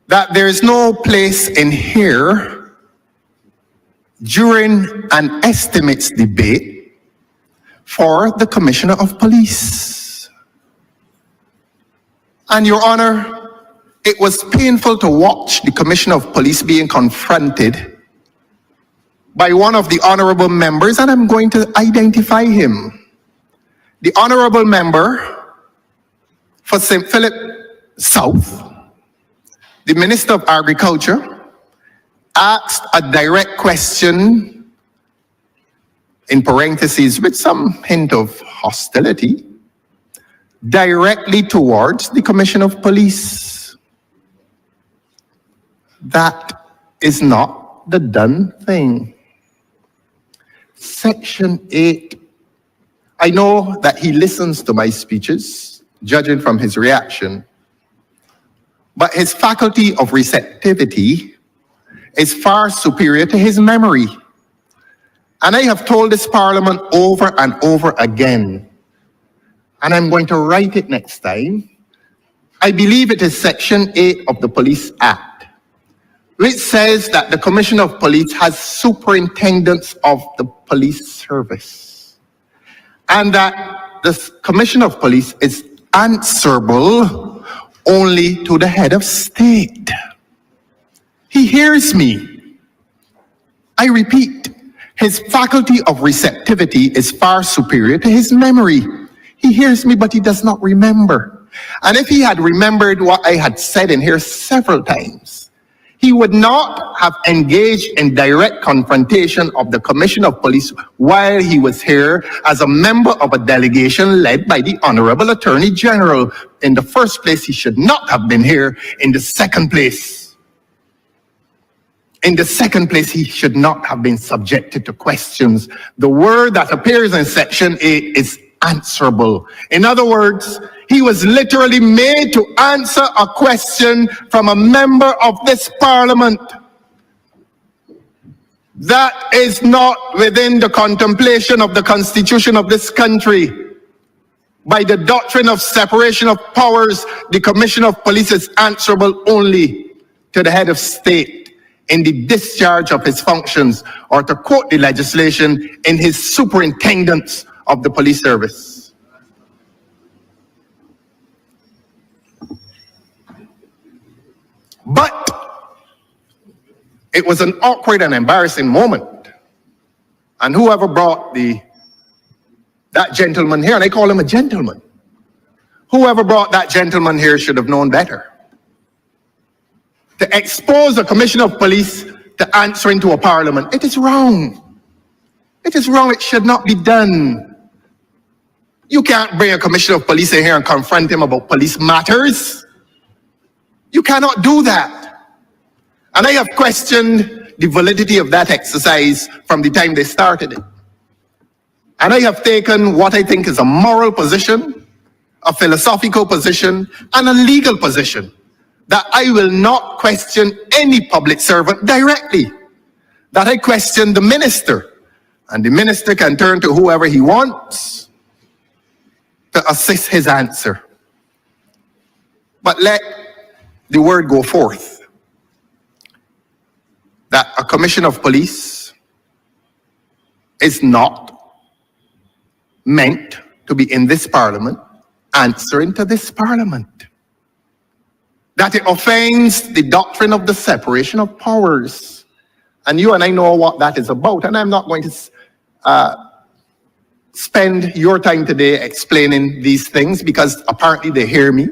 That there is no place in here during an estimates debate for the Commissioner of Police. And Your Honor, it was painful to watch the Commissioner of Police being confronted by one of the honorable members, and I'm going to identify him. The honorable member for St. Philip South, the Minister of Agriculture, asked a direct question, in parentheses with some hint of hostility, directly towards the Commissioner of Police. That is not the done thing. Section 8. I know that he listens to my speeches, judging from his reaction, but his faculty of receptivity is far superior to his memory. And I have told this Parliament over and over again, and I'm going to write it next time. I believe it is Section 8 of the Police Act, which says that the Commissioner of Police has superintendence of the police service, and that the Commissioner of Police is answerable only to the head of state. He hears me. I repeat, his faculty of receptivity is far superior to his memory. He hears me, but he does not remember. And if he had remembered what I had said in here several times, he would not have engaged in direct confrontation of the Commissioner of Police while he was here as a member of a delegation led by the Honorable Attorney General. In the first place, he should not have been here. In the second place, he should not have been subjected to questions. The word that appears in Section 8 is answerable. In other words, he was literally made to answer a question from a member of this Parliament. That is not within the contemplation of the Constitution of this country. By the doctrine of separation of powers, the Commissioner of Police is answerable only to the head of state in the discharge of his functions, or to quote the legislation, in his superintendence of the police service. But it was an awkward and embarrassing moment. And whoever brought that gentleman here, and I call him a gentleman, whoever brought that gentleman here should have known better. To expose a Commissioner of Police to answering to a Parliament, it is wrong. It is wrong. It should not be done. You can't bring a Commissioner of Police in here and confront him about police matters. You cannot do that. And I have questioned the validity of that exercise from the time they started it. And I have taken what I think is a moral position, a philosophical position, and a legal position, that I will not question any public servant directly, that I question the minister, and the minister can turn to whoever he wants to assist his answer. But let the word go forth that a Commissioner of Police is not meant to be in this parliament, answering to this parliament. That it offends the doctrine of the separation of powers. And you and I know what that is about, and I'm not going to spend your time today explaining these things because apparently they hear me,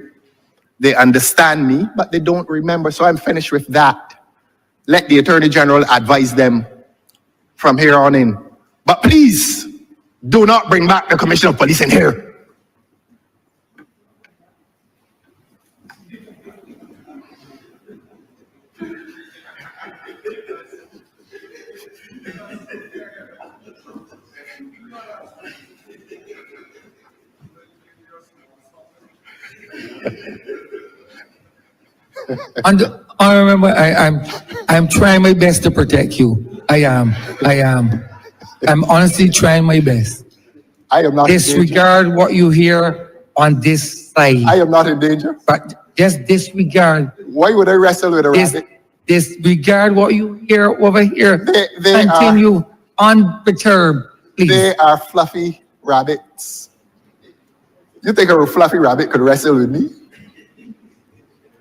they understand me, but they don't remember, so I'm finished with that. Let the Attorney General advise them from here on in. But please, do not bring back the Commissioner of Police in here. I remember I'm trying my best to protect you. I am. I'm honestly trying my best. I am not disregard what you hear on this side. I am not in danger. But just disregard. Why would I wrestle with a rabbit? Disregard what you hear over here. They continue unperturbed, please. They are fluffy rabbits. You think a fluffy rabbit could wrestle with me?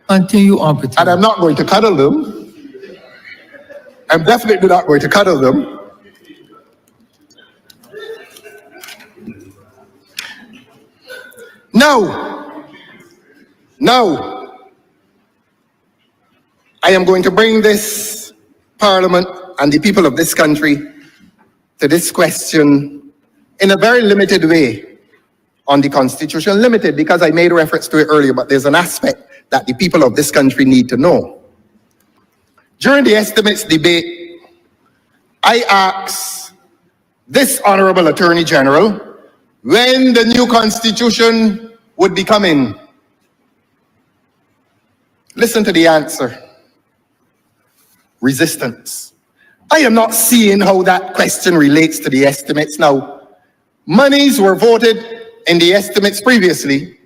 Continue unperturbed. And I'm not going to cuddle them. I'm definitely not going to cuddle them. No. I am going to bring this parliament and the people of this country to this question in a very limited way on the Constitution. Limited because I made reference to it earlier, but there's an aspect that the people of this country need to know. During the estimates debate, I asked this Honorable Attorney General when the new Constitution would be coming. Listen to the answer. Resistance. I am not seeing how that question relates to the estimates. Now, monies were voted in the estimates previously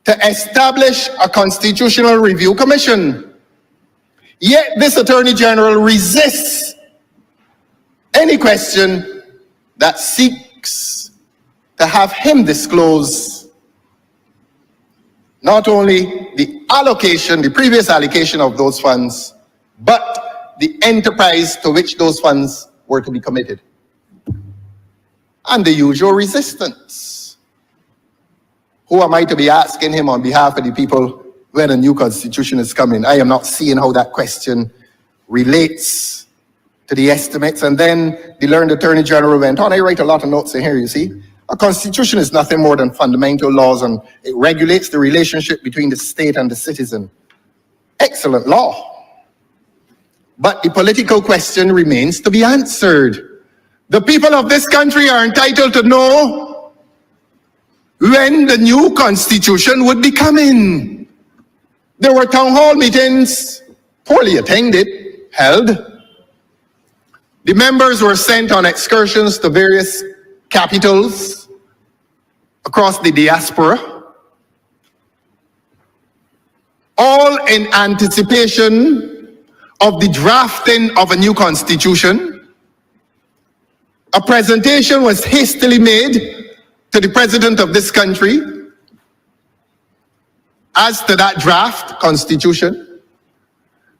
to establish a constitutional review commission. Yet this Attorney General resists any question that seeks to have him disclose not only the allocation, the previous allocation of those funds, but the enterprise to which those funds were to be committed. And the usual resistance. Who am I to be asking him on behalf of the people when a new constitution is coming? I am not seeing how that question relates to the estimates. And then the learned Attorney General went on. I write a lot of notes in here, you see. A constitution is nothing more than fundamental laws, and it regulates the relationship between the state and the citizen. Excellent law. But the political question remains to be answered. The people of this country are entitled to know when the new constitution would be coming. There were town hall meetings, poorly attended, held. The members were sent on excursions to various capitals across the diaspora, all in anticipation of the drafting of a new constitution. A presentation was hastily made to the president of this country as to that draft constitution.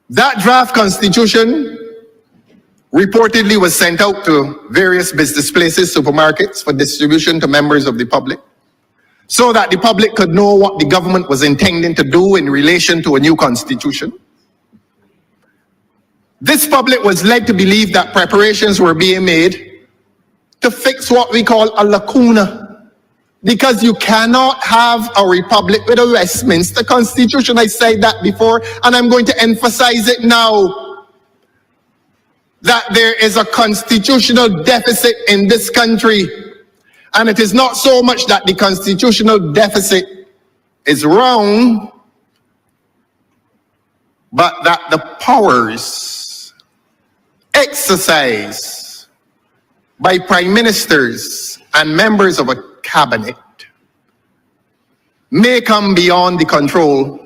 That draft constitution reportedly was sent out to various business places, supermarkets, for distribution to members of the public, so that the public could know what the government was intending to do in relation to a new constitution. This public was led to believe that preparations were being made to fix what we call a lacuna, because you cannot have a republic with a Westminster Constitution. I said that before, and I'm going to emphasize it now, that there is a constitutional deficit in this country. And it is not so much that the constitutional deficit is wrong, but that the powers exercised by prime ministers and members of a cabinet may come beyond the control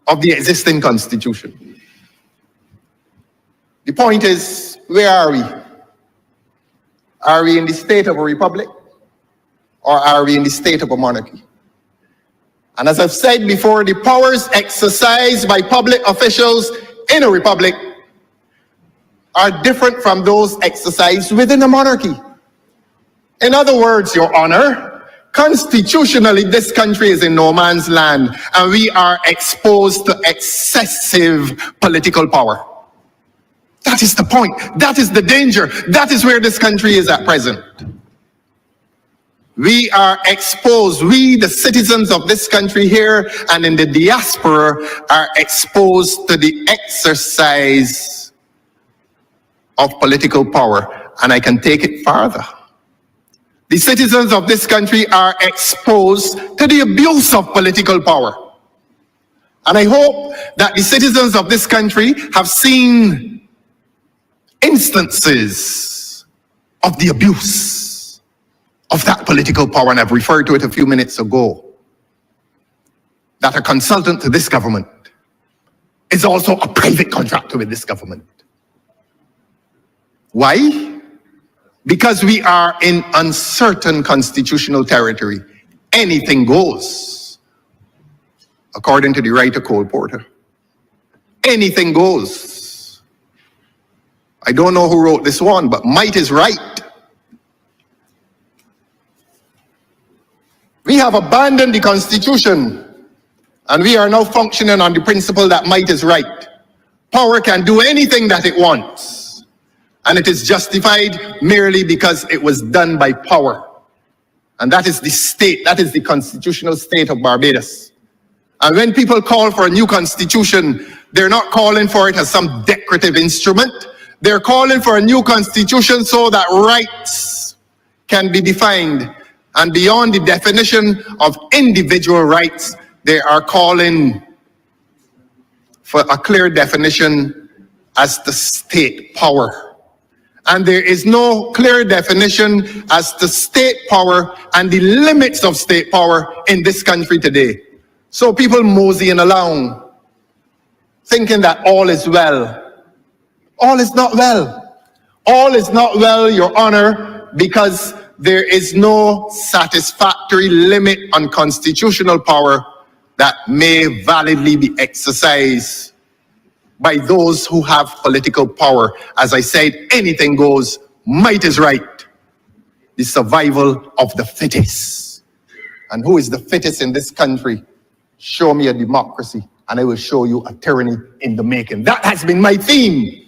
of the existing constitution. The point is, where are we? Are we in the state of a republic? or are we in the state of a monarchy? And as I've said before, the powers exercised by public officials in a republic are different from those exercised within a monarchy. In other words, Your Honor, constitutionally, this country is in no man's land, and we are exposed to excessive political power. That is the point. That is the danger. That is where this country is at present. We are exposed, we, the citizens of this country here and in the diaspora, are exposed to the exercise of political power. And I can take it farther. The citizens of this country are exposed to the abuse of political power. And I hope that the citizens of this country have seen instances of the abuse of that political power, and I've referred to it a few minutes ago, that a consultant to this government is also a private contractor with this government. Why? Because we are in uncertain constitutional territory. Anything goes, according to the writer Cole Porter. Anything goes. I don't know who wrote this one, but might is right. We have abandoned the Constitution, and we are now functioning on the principle that might is right. Power can do anything that it wants, and it is justified merely because it was done by power. And that is the state, that is the constitutional state of Barbados. And when people call for a new constitution, they're not calling for it as some decorative instrument. They're calling for a new constitution so that rights can be defined. And beyond the definition of individual rights, they are calling for a clear definition as to state power. And there is no clear definition as to state power and the limits of state power in this country today. So people moseying along, thinking that all is well. All is not well. All is not well, Your Honor, because there is no satisfactory limit on constitutional power that may validly be exercised by those who have political power. As I said, anything goes, might is right. The survival of the fittest. And who is the fittest in this country? Show me a democracy, and I will show you a tyranny in the making. That has been my theme.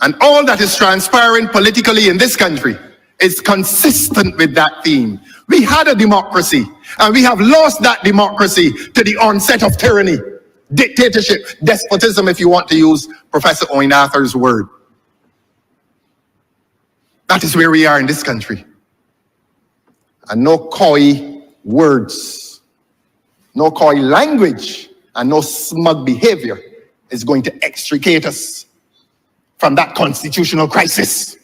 And all that is transpiring politically in this country is consistent with that theme. We had a democracy, and we have lost that democracy to the onset of tyranny, dictatorship, despotism, if you want to use Professor Oinathar's word. That is where we are in this country. And no coy words, no coy language, and no smug behavior is going to extricate us from that constitutional crisis.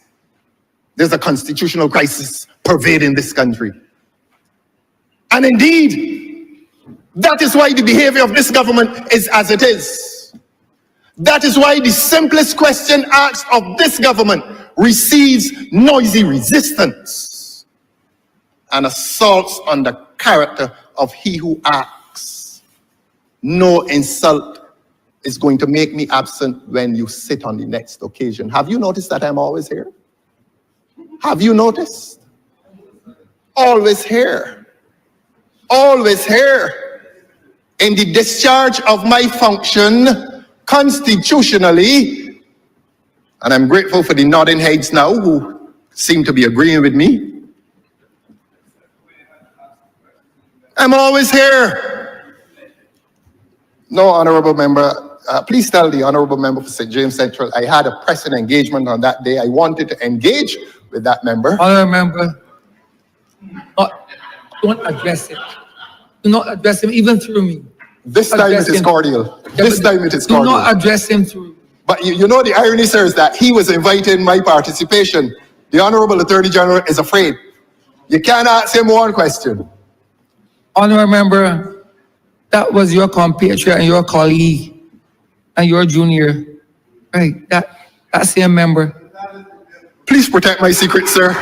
There's a constitutional crisis pervading this country. And indeed, that is why the behavior of this government is as it is. That is why the simplest question asked of this government receives noisy resistance and assaults on the character of he who acts. No insult is going to make me absent when you sit on the next occasion. Have you noticed that I'm always here? Have you noticed? Always here. Always here. In the discharge of my function constitutionally, and I'm grateful for the nodding heads now who seem to be agreeing with me. I'm always here. No, honorable member. Please tell the honorable member for St. James Central, I had a pressing engagement on that day. I wanted to engage with that member. Honorable member, don't address it. Do not address him, even through me. This time it is cordial. This time it is cordial. Do not address him through. But you know the irony, sir, is that he was inviting my participation. The Honorable Attorney General is afraid. You can't ask him one question. Honorable member, that was your compatriot and your colleague and your junior. Right, that same member. Please protect my secret, sir.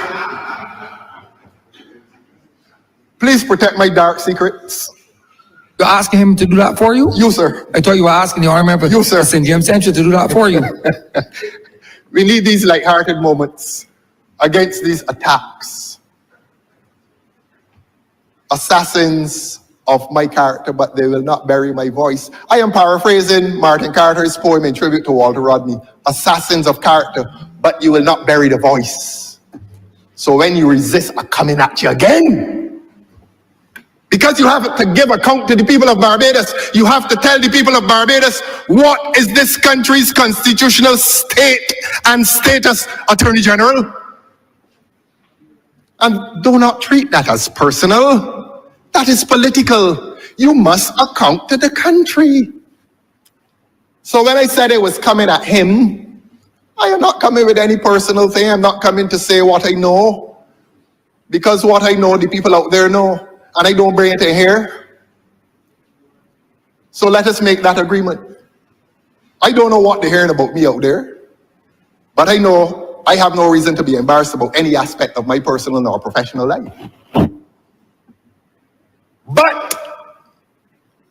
Please protect my dark secrets. You're asking him to do that for you? You, sir. I thought you were asking the Army member You, sir. St. James Central to do that for you. We need these light-hearted moments against these attacks. Assassins of my character, but they will not bury my voice. I am paraphrasing Martin Carter's poem in tribute to Walter Rodney. Assassins of character, but you will not bury the voice. So when you resist, I'm coming at you again. Because you have to give account to the people of Barbados. You have to tell the people of Barbados what is this country's constitutional state and status, Attorney General. And do not treat that as personal. That is political. You must account to the country. So when I said it was coming at him, I am not coming with any personal thing. I'm not coming to say what I know. Because what I know, the people out there know. And I don't bring it in here. So let us make that agreement. I don't know what they're hearing about me out there. But I know I have no reason to be embarrassed about any aspect of my personal or professional life. But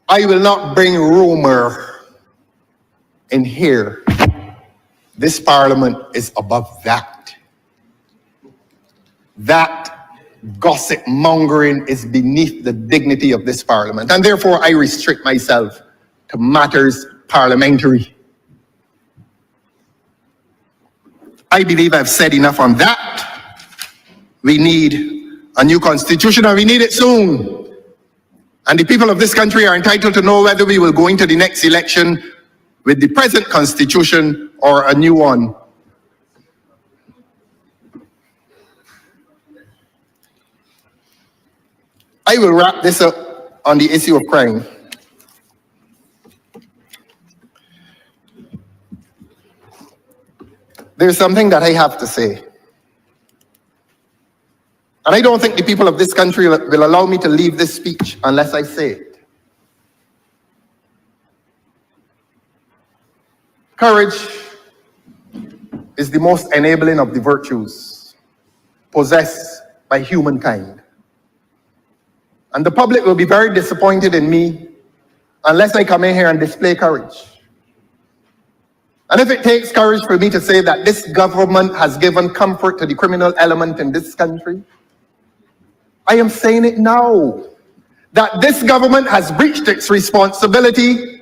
I will not bring rumor in here. This parliament is above that. That gossip mongering is beneath the dignity of this parliament, and therefore I restrict myself to matters parliamentary. I believe I've said enough on that. We need a new constitution, and we need it soon. And the people of this country are entitled to know whether we will go into the next election with the present constitution or a new one. I will wrap this up on the issue of crime. There's something that I have to say. And I don't think the people of this country will allow me to leave this speech unless I say it. Courage is the most enabling of the virtues possessed by humankind. And the public will be very disappointed in me unless I come in here and display courage. And if it takes courage for me to say that this government has given comfort to the criminal element in this country, I am saying it now, that this government has breached its responsibility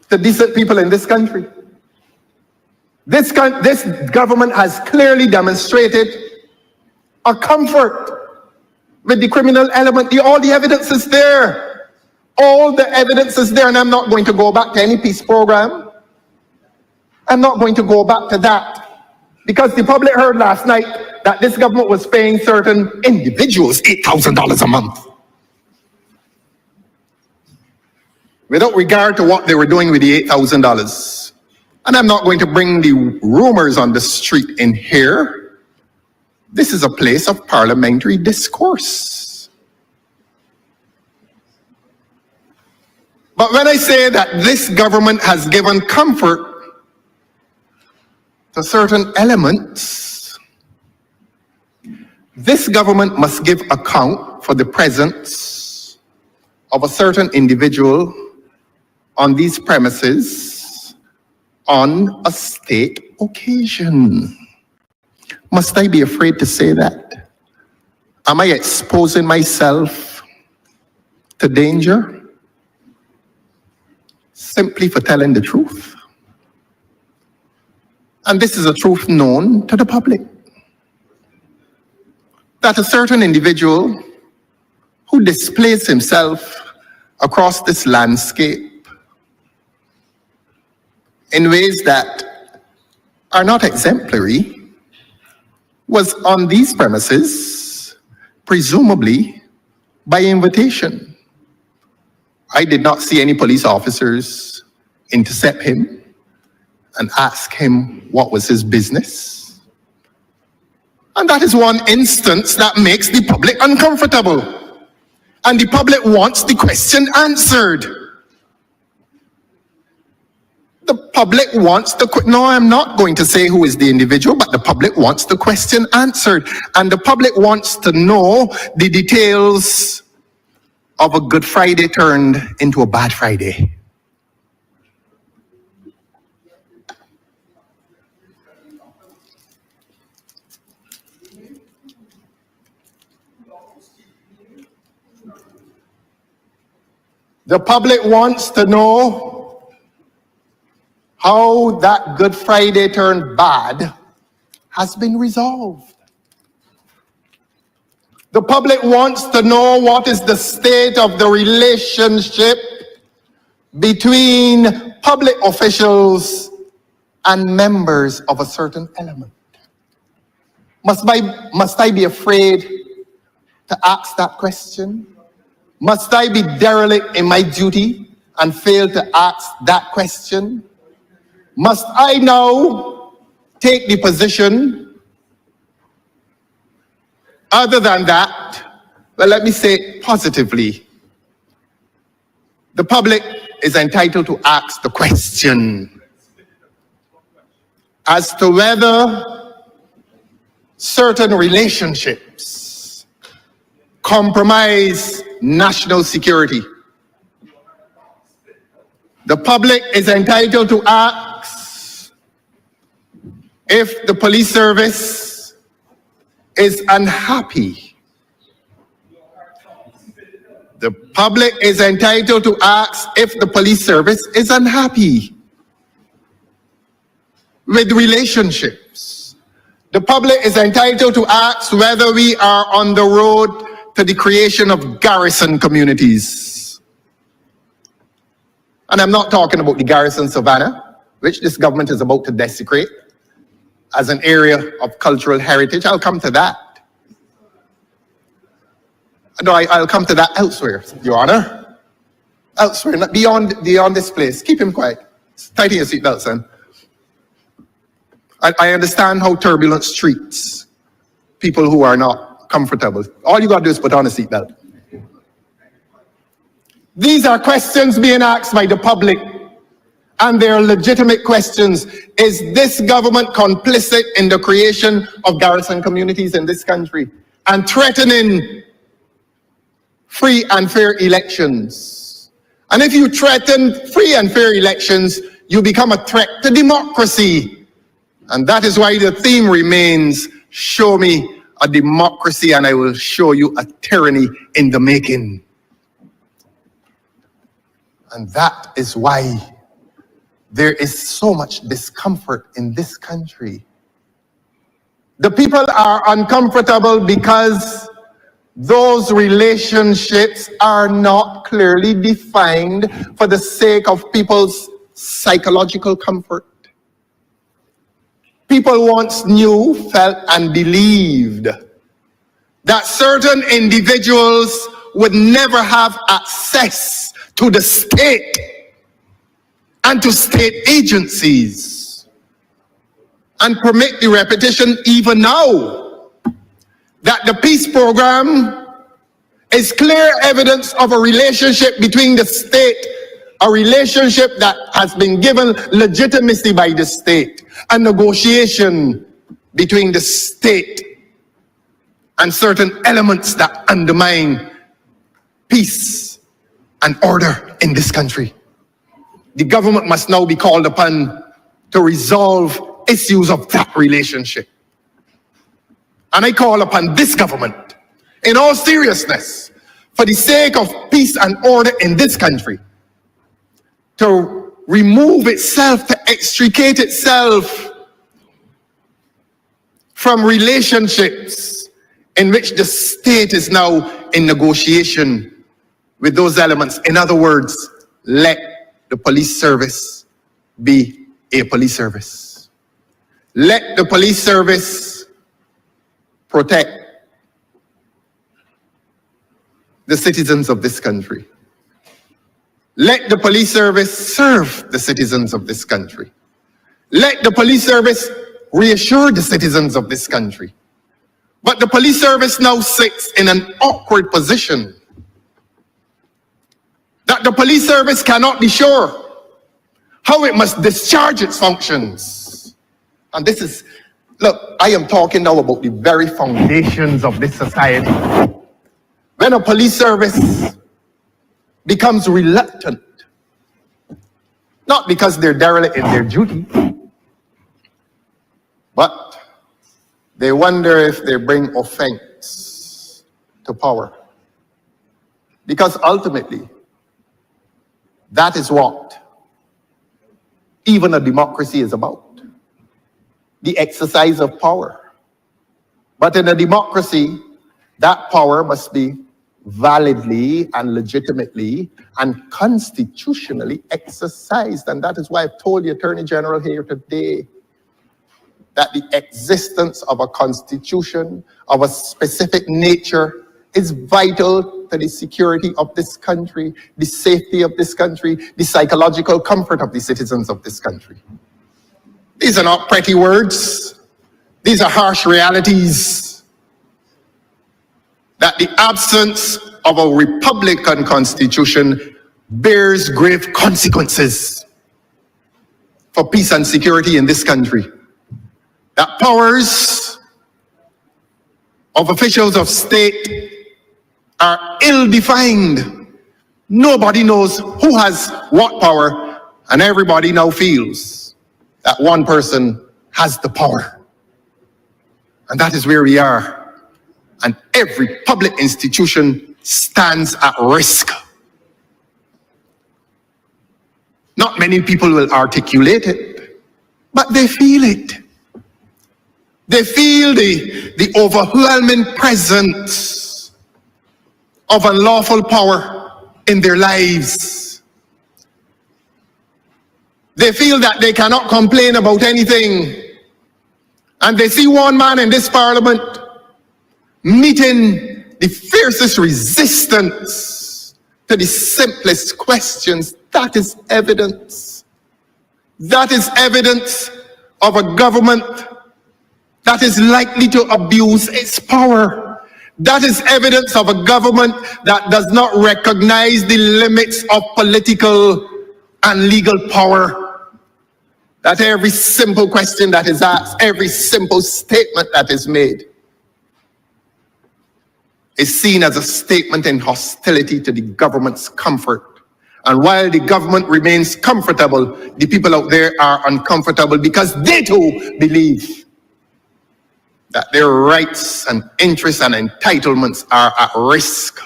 to decent people in this country. This government has clearly demonstrated a comfort with the criminal element. All the evidence is there. All the evidence is there, and I'm not going to go back to any peace program. I'm not going to go back to that. Because the public heard last night that this government was paying certain individuals $8,000 a month, without regard to what they were doing with the $8,000. And I'm not going to bring the rumors on the street in here. This is a place of parliamentary discourse. But when I say that this government has given comfort to certain elements, this government must give account for the presence of a certain individual on these premises on a state occasion. Must I be afraid to say that? Am I exposing myself to danger simply for telling the truth? And this is a truth known to the public, that a certain individual who displays himself across this landscape in ways that are not exemplary was on these premises, presumably by invitation. I did not see any police officers intercept him and ask him what was his business. And that is one instance that makes the public uncomfortable. And the public wants the question answered. The public wants the, no, I'm not going to say who is the individual, but the public wants the question answered. And the public wants to know the details of a Good Friday turned into a Bad Friday. The public wants to know how that Good Friday turned bad has been resolved. The public wants to know what is the state of the relationship between public officials and members of a certain element. Must I be afraid to ask that question? Must I be derelict in my duty and fail to ask that question? Must I now take the position? Other than that, well, let me say positively, the public is entitled to ask the question as to whether certain relationships compromise national security. The public is entitled to ask if the police service is unhappy. The public is entitled to ask if the police service is unhappy with relationships. The public is entitled to ask whether we are on the road to the creation of garrison communities. And I'm not talking about the garrison Savannah, which this government is about to desecrate as an area of cultural heritage. I'll come to that. No, I'll come to that elsewhere, Your Honor. Elsewhere, not beyond this place. Keep him quiet. Tighten your seatbelt, son. I understand how turbulence treats people who are not comfortable. All you got to do is put on a seatbelt. These are questions being asked by the public, and they're legitimate questions. Is this government complicit in the creation of garrison communities in this country and threatening free and fair elections? And if you threaten free and fair elections, you become a threat to democracy. And that is why the theme remains, show me a democracy and I will show you a tyranny in the making. And that is why there is so much discomfort in this country. The people are uncomfortable because those relationships are not clearly defined for the sake of people's psychological comfort. People once knew, felt, and believed that certain individuals would never have access to the state and to state agencies. And permit the repetition even now that the peace program is clear evidence of a relationship between the state, a relationship that has been given legitimacy by the state, a negotiation between the state and certain elements that undermine peace and order in this country. The government must now be called upon to resolve issues of that relationship. And I call upon this government, in all seriousness, for the sake of peace and order in this country, to remove itself, to extricate itself from relationships in which the state is now in negotiation with those elements. In other words, let the police service be a police service. Let the police service protect the citizens of this country. Let the police service serve the citizens of this country. Let the police service reassure the citizens of this country. But the police service now sits in an awkward position that the police service cannot be sure how it must discharge its functions. And this is, look, I am talking now about the very foundations of this society. When a police service becomes reluctant, not because they're derelict in their duty, but they wonder if they bring offense to power. Because ultimately, that is what even a democracy is about. The exercise of power. But in a democracy, that power must be validly and legitimately and constitutionally exercised. And that is why I've told the Attorney General here today that the existence of a constitution of a specific nature is vital to the security of this country, the safety of this country, the psychological comfort of the citizens of this country. These are not pretty words. These are harsh realities. That the absence of a republican constitution bears grave consequences for peace and security in this country. That powers of officials of state are ill-defined. Nobody knows who has what power, and everybody now feels that one person has the power. And that is where we are. And every public institution stands at risk. Not many people will articulate it, but they feel it. They feel the overwhelming presence of unlawful power in their lives. They feel that they cannot complain about anything. And they see one man in this parliament meeting the fiercest resistance to the simplest questions. That is evidence. That is evidence of a government that is likely to abuse its power. That is evidence of a government that does not recognize the limits of political and legal power. That every simple question that is asked, every simple statement that is made is seen as a statement in hostility to the government's comfort. And while the government remains comfortable, the people out there are uncomfortable because they too believe that their rights and interests and entitlements are at risk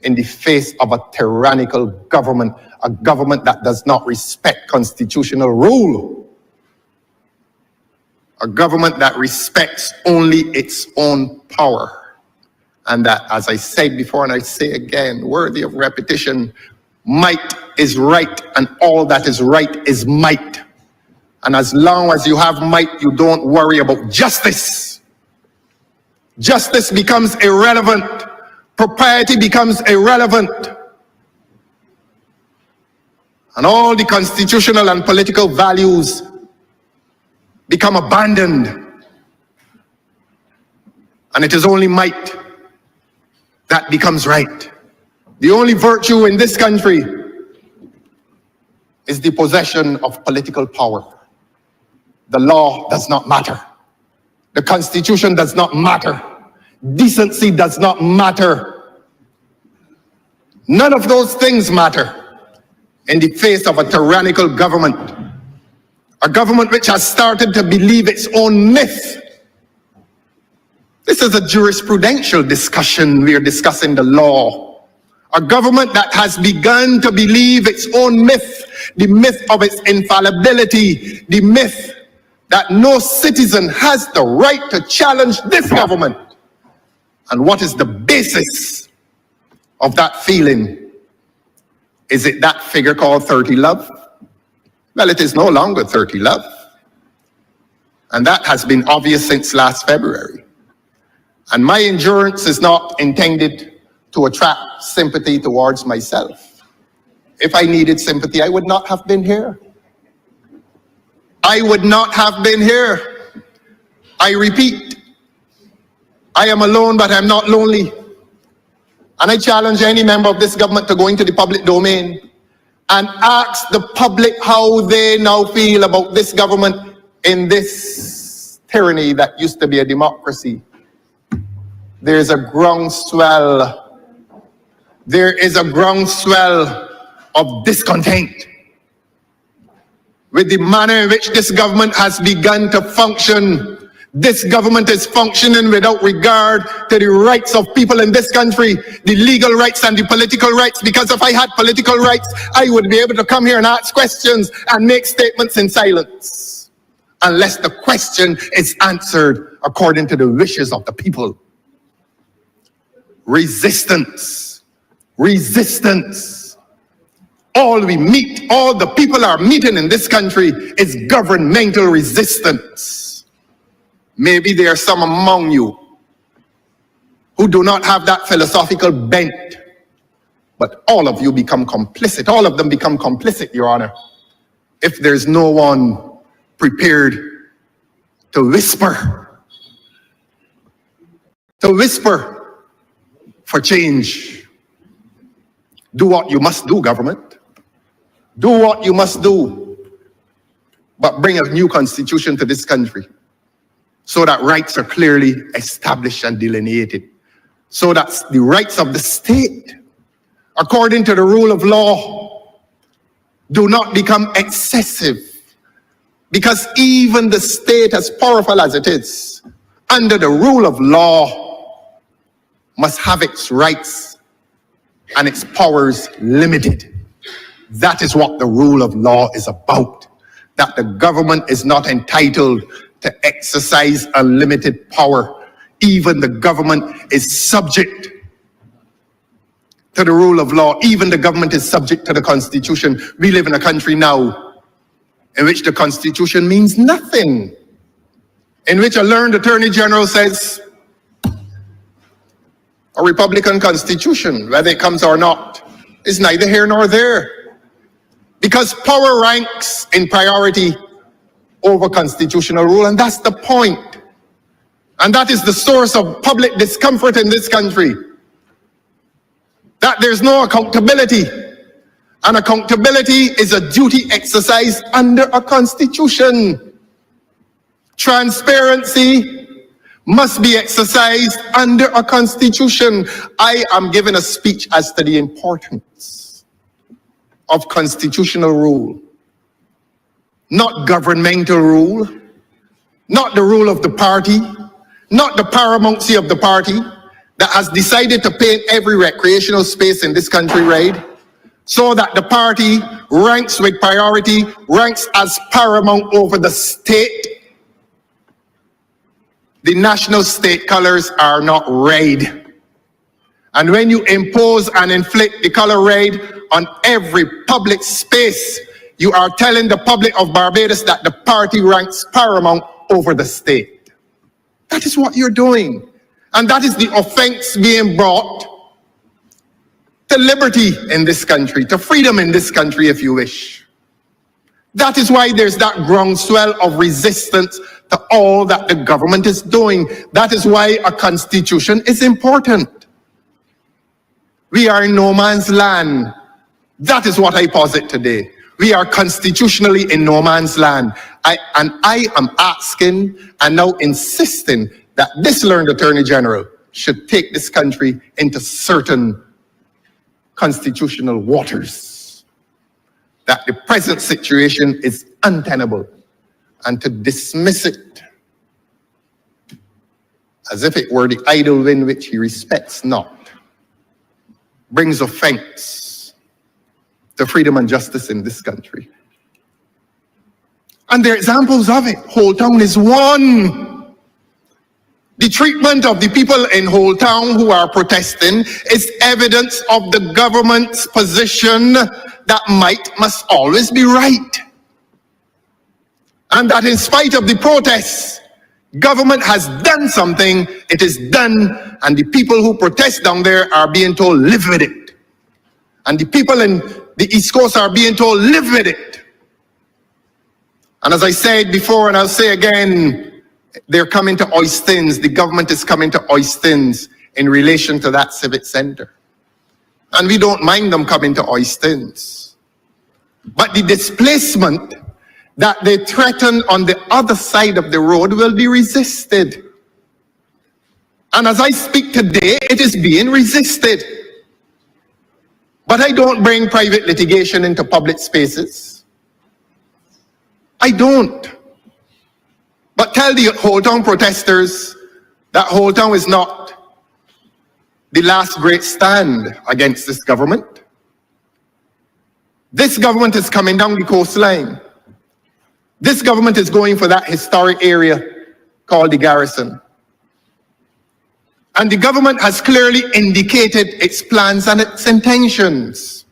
in the face of a tyrannical government, a government that does not respect constitutional rule, a government that respects only its own power. And that, as I said before and I say again, worthy of repetition, might is right and all that is right is might. And as long as you have might, you don't worry about justice. Justice becomes irrelevant. Propriety becomes irrelevant. And all the constitutional and political values become abandoned. And it is only might that becomes right. The only virtue in this country is the possession of political power. The law does not matter. The Constitution does not matter. Decency does not matter. None of those things matter in the face of a tyrannical government. A government which has started to believe its own myth. This is a jurisprudential discussion. We are discussing the law. A government that has begun to believe its own myth, the myth of its infallibility, the myth that no citizen has the right to challenge this government. And what is the basis of that feeling? Is it that figure called 30 love? Well, it is no longer 30 love. And that has been obvious since last February. And my endurance is not intended to attract sympathy towards myself. If I needed sympathy, I would not have been here. I would not have been here. I repeat, I am alone, but I'm not lonely. And I challenge any member of this government to go into the public domain and ask the public how they now feel about this government in this tyranny that used to be a democracy, there's a groundswell. There is a groundswell of discontent with the manner in which this government has begun to function. This government is functioning without regard to the rights of people in this country, the legal rights and the political rights, because if I had political rights, I would be able to come here and ask questions and make statements in silence, unless the question is answered according to the wishes of the people. Resistance. Resistance. All the people are meeting in this country is governmental resistance. Maybe there are some among you who do not have that philosophical bent, but all of you become complicit. All of them become complicit, Your Honor, if there's no one prepared to whisper for change. Do what you must do, government. Do what you must do, but bring a new constitution to this country, so that rights are clearly established and delineated, so that the rights of the state, according to the rule of law, do not become excessive. Because even the state, as powerful as it is, under the rule of law, must have its rights and its powers limited. That is what the rule of law is about. That the government is not entitled to exercise unlimited power. Even the government is subject to the rule of law. Even the government is subject to the Constitution. We live in a country now in which the Constitution means nothing, in which a learned Attorney General says a Republican Constitution, whether it comes or not, is neither here nor there, because power ranks in priority over constitutional rule, and that's the point. And that is the source of public discomfort in this country, that there's no accountability. And accountability is a duty exercised under a constitution. Transparency must be exercised under a constitution. I am giving a speech as to the importance of constitutional rule. Not governmental rule, not the rule of the party, not the paramountcy of the party that has decided to paint every recreational space in this country red, so that the party ranks with priority, ranks as paramount over the state. The national state colors are not red. And when you impose and inflict the color red on every public space, you are telling the public of Barbados that the party ranks paramount over the state. That is what you're doing. And that is the offense being brought to liberty in this country, to freedom in this country, if you wish. That is why there's that groundswell of resistance to all that the government is doing. That is why a constitution is important. We are in no man's land. That is what I posit today. We are constitutionally in no man's land. I am asking and now insisting that this learned Attorney General should take this country into certain constitutional waters. That the present situation is untenable, and to dismiss it as if it were the idle wind which he respects not brings offense to freedom and justice in this country. And there are examples of it. Whole Town is one. The treatment of the people in Whole Town who are protesting is evidence of the government's position that might must always be right. And that in spite of the protests, government has done something, it is done, and the people who protest down there are being told, live with it. And the people in the East Coast are being told, live with it. And as I said before, and I'll say again, they're coming to Oistins. The government is coming to Oistins in relation to that civic center. And we don't mind them coming to Oistins. But the displacement that they threaten on the other side of the road will be resisted. And as I speak today, it is being resisted. But I don't bring private litigation into public spaces. I don't. But tell the Whole Town protesters that Whole Town is not the last great stand against this government. This government is coming down the coastline. This government is going for that historic area called the Garrison. And the government has clearly indicated its plans and its intentions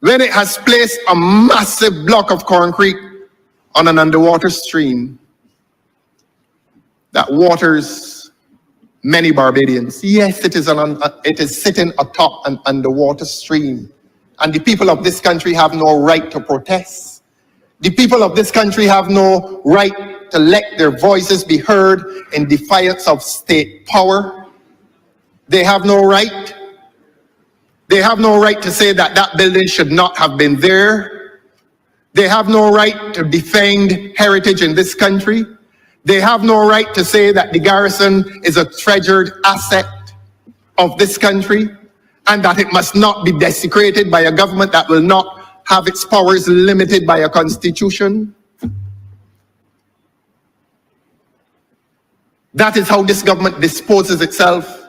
when it has placed a massive block of concrete on an underwater stream that waters many Barbadians. Yes, it is sitting atop an underwater stream. And the people of this country have no right to protest. The people of this country have no right to let their voices be heard in defiance of state power. They have no right. They have no right to say that that building should not have been there. They have no right to defend heritage in this country. They have no right to say that the Garrison is a treasured asset of this country and that it must not be desecrated by a government that will not have its powers limited by a constitution. That is how this government disposes itself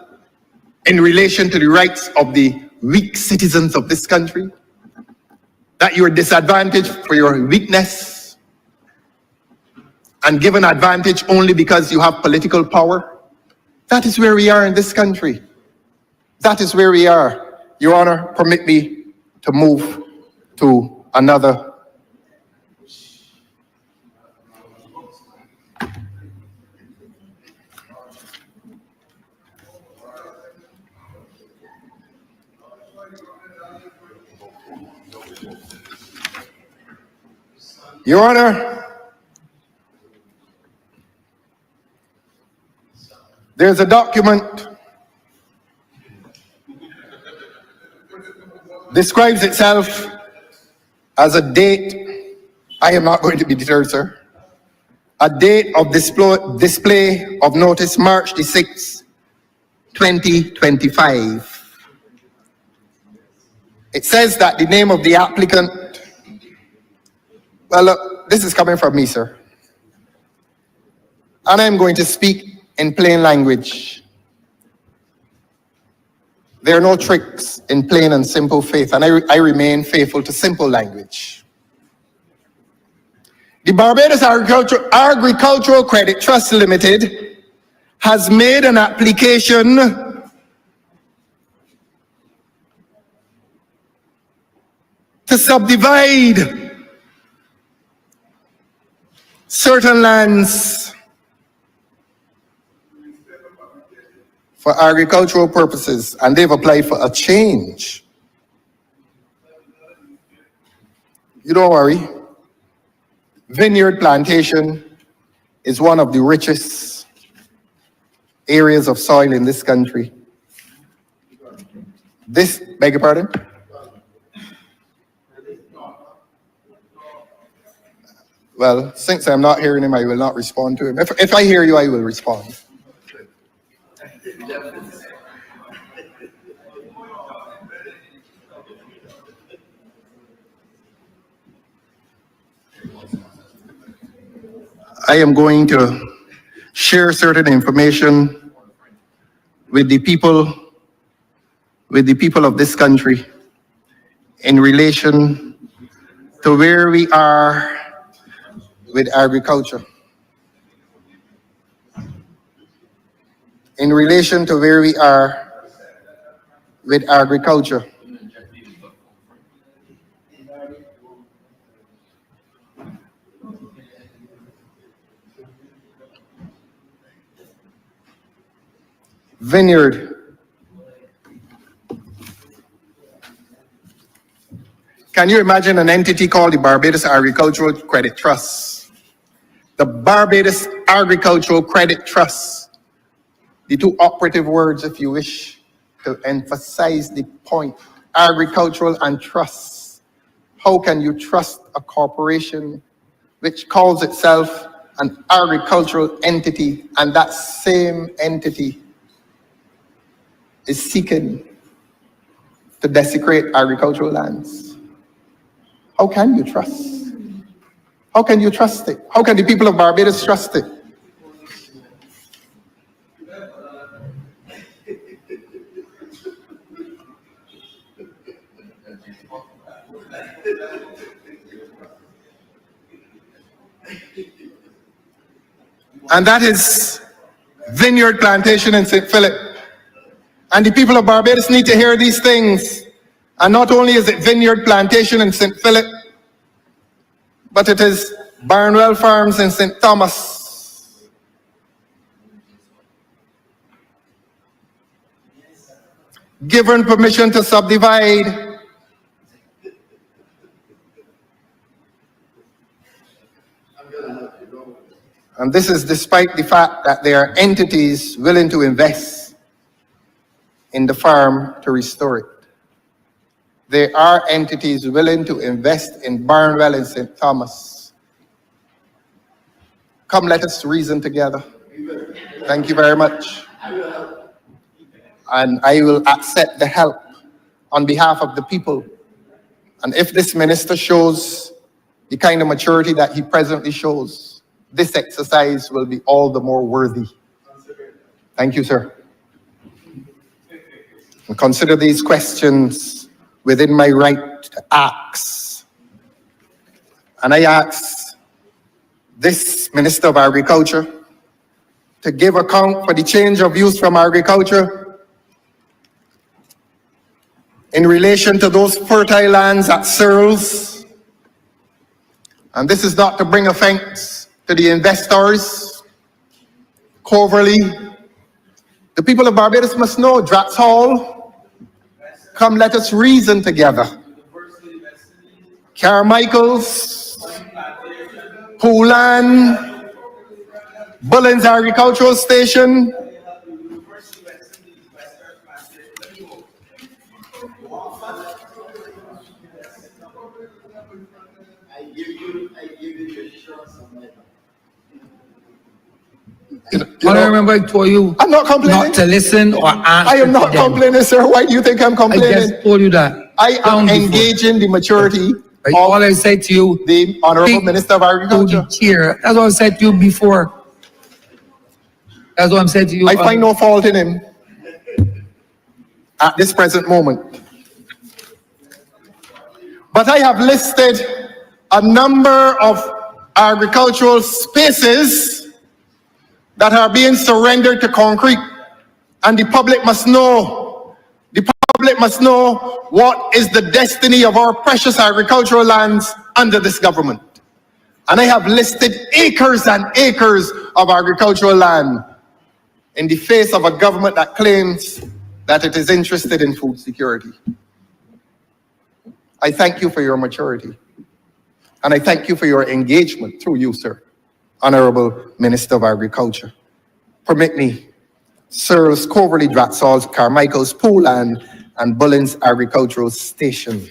in relation to the rights of the weak citizens of this country. That you are disadvantaged for your weakness and given advantage only because you have political power. That is where we are in this country. That is where we are. Your Honor, permit me to move to another. Your Honor, there's a document describes itself as a date. I am not going to be deterred, sir. A date of display of notice, March the 6th, 2025. It says that the name of the applicant. Well, look, this is coming from me, sir. And I'm going to speak in plain language. There are no tricks in plain and simple faith, and I remain faithful to simple language. The Barbados Agricultural Credit Trust Limited has made an application to subdivide certain lands for agricultural purposes, and they've applied for a change. You don't worry. Vineyard plantation is one of the richest areas of soil in this country. Beg your pardon? Well, since I'm not hearing him, I will not respond to him. If I hear you, I will respond. I am going to share certain information with the people of this country in relation to where we are with agriculture. In relation to where we are with agriculture. Vineyard. Can you imagine an entity called the Barbados Agricultural Credit Trust? The Barbados Agricultural Credit Trust. The two operative words, if you wish to emphasize the point, agricultural and trust. How can you trust a corporation which calls itself an agricultural entity, and that same entity is seeking to desecrate agricultural lands? How can you trust? How can you trust it? How can the people of Barbados trust it? And that is Vineyard Plantation in St. Philip. And the people of Barbados need to hear these things. And not only is it Vineyard Plantation in St. Philip, but it is Barnwell Farms in St. Thomas. Given permission to subdivide. And this is despite the fact that there are entities willing to invest in the farm to restore it. There are entities willing to invest in Barnwell and St. Thomas. Come, let us reason together. Thank you very much. And I will accept the help on behalf of the people. And if this minister shows the kind of maturity that he presently shows, this exercise will be all the more worthy. Thank you, sir. And consider these questions within my right to ask. And I ask this Minister of Agriculture to give account for the change of use from agriculture in relation to those fertile lands at Searles. And this is not to bring offense to the investors, Coverley. The people of Barbados must know, Drax Hall, come let us reason together. Carmichael's, Poulan, Bullens Agricultural Station, I remember I told you I'm not complaining. Not to listen or answer. I am not complaining, sir. Why do you think I'm complaining? I just told you that. I am engaging the maturity of all I said to you, the Honorable Minister of Agriculture. Chair. That's what I said to you before. That's what I'm saying to you. I find no fault in him at this present moment. But I have listed a number of agricultural spaces that are being surrendered to concrete, and the public must know. The public must know what is the destiny of our precious agricultural lands under this government. And I have listed acres and acres of agricultural land in the face of a government that claims that it is interested in food security. I thank you for your maturity. And I thank you for your engagement through you, sir, Honorable Minister of Agriculture. Permit me, Searles, Coverley, Draxall, Carmichael's, Poulan, and Bullens Agricultural Station.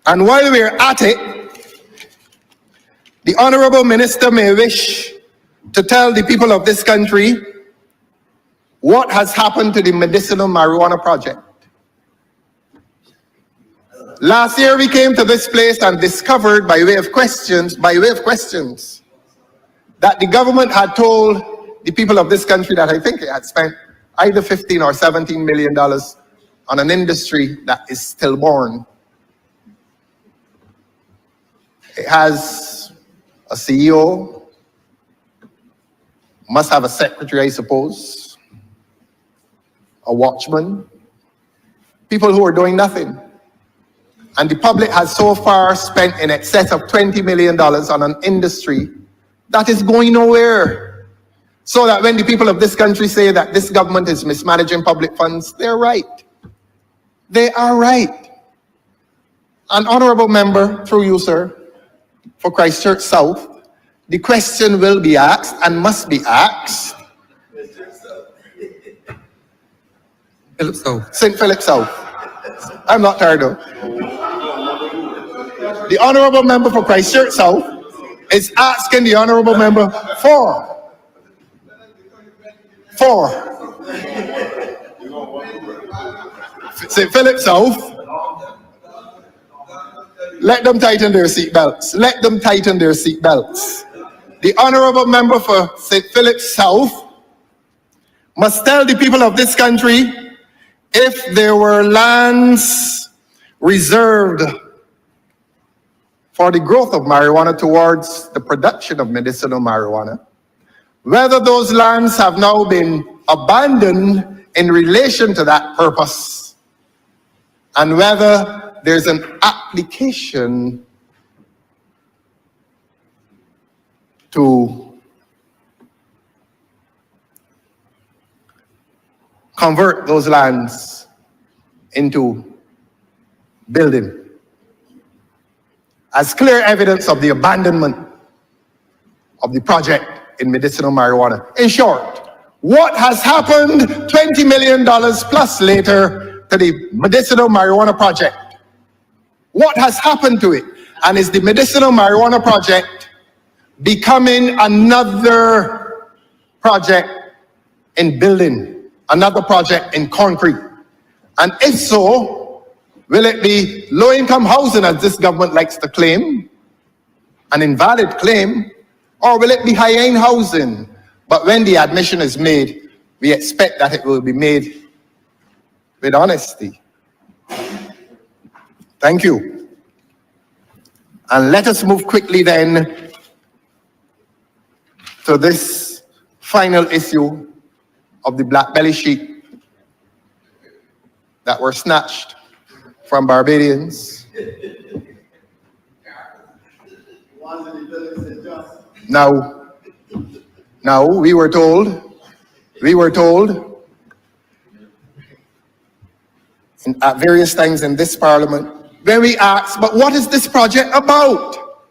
And while we're at it, the Honorable Minister may wish to tell the people of this country what has happened to the medicinal marijuana project. Last year we came to this place and discovered by way of questions, that the government had told the people of this country that I think it had spent either $15 or $17 million on an industry that is stillborn. It has a CEO, must have a secretary, I suppose, a watchman, people who are doing nothing. And the public has so far spent in excess of $20 million on an industry that is going nowhere. So that when the people of this country say that this government is mismanaging public funds, they're right. They are right. An honorable member, through you, sir, for Christchurch South, the question will be asked and must be asked. Philip South. St. Philip South. I'm not tired of. the honorable member for Christchurch South is asking the honorable member for St. Philip South. Let them tighten their seatbelts. Let them tighten their seatbelts. The honorable member for St. Philip South must tell the people of this country if there were lands reserved for the growth of marijuana towards the production of medicinal marijuana, whether those lands have now been abandoned in relation to that purpose, and whether there's an application to convert those lands into building as clear evidence of the abandonment of the project in medicinal marijuana. In short, what has happened $20 million plus later to the medicinal marijuana project? What has happened to it? And is the medicinal marijuana project becoming another project in building, another project in concrete? And if so, will it be low-income housing, as this government likes to claim, an invalid claim, or will it be high-end housing? But when the admission is made, we expect that it will be made with honesty. Thank you. And let us move quickly then to this final issue of the black belly sheep that were snatched from Barbadians. Now we were told at various times in this parliament, when we asked, but what is this project about?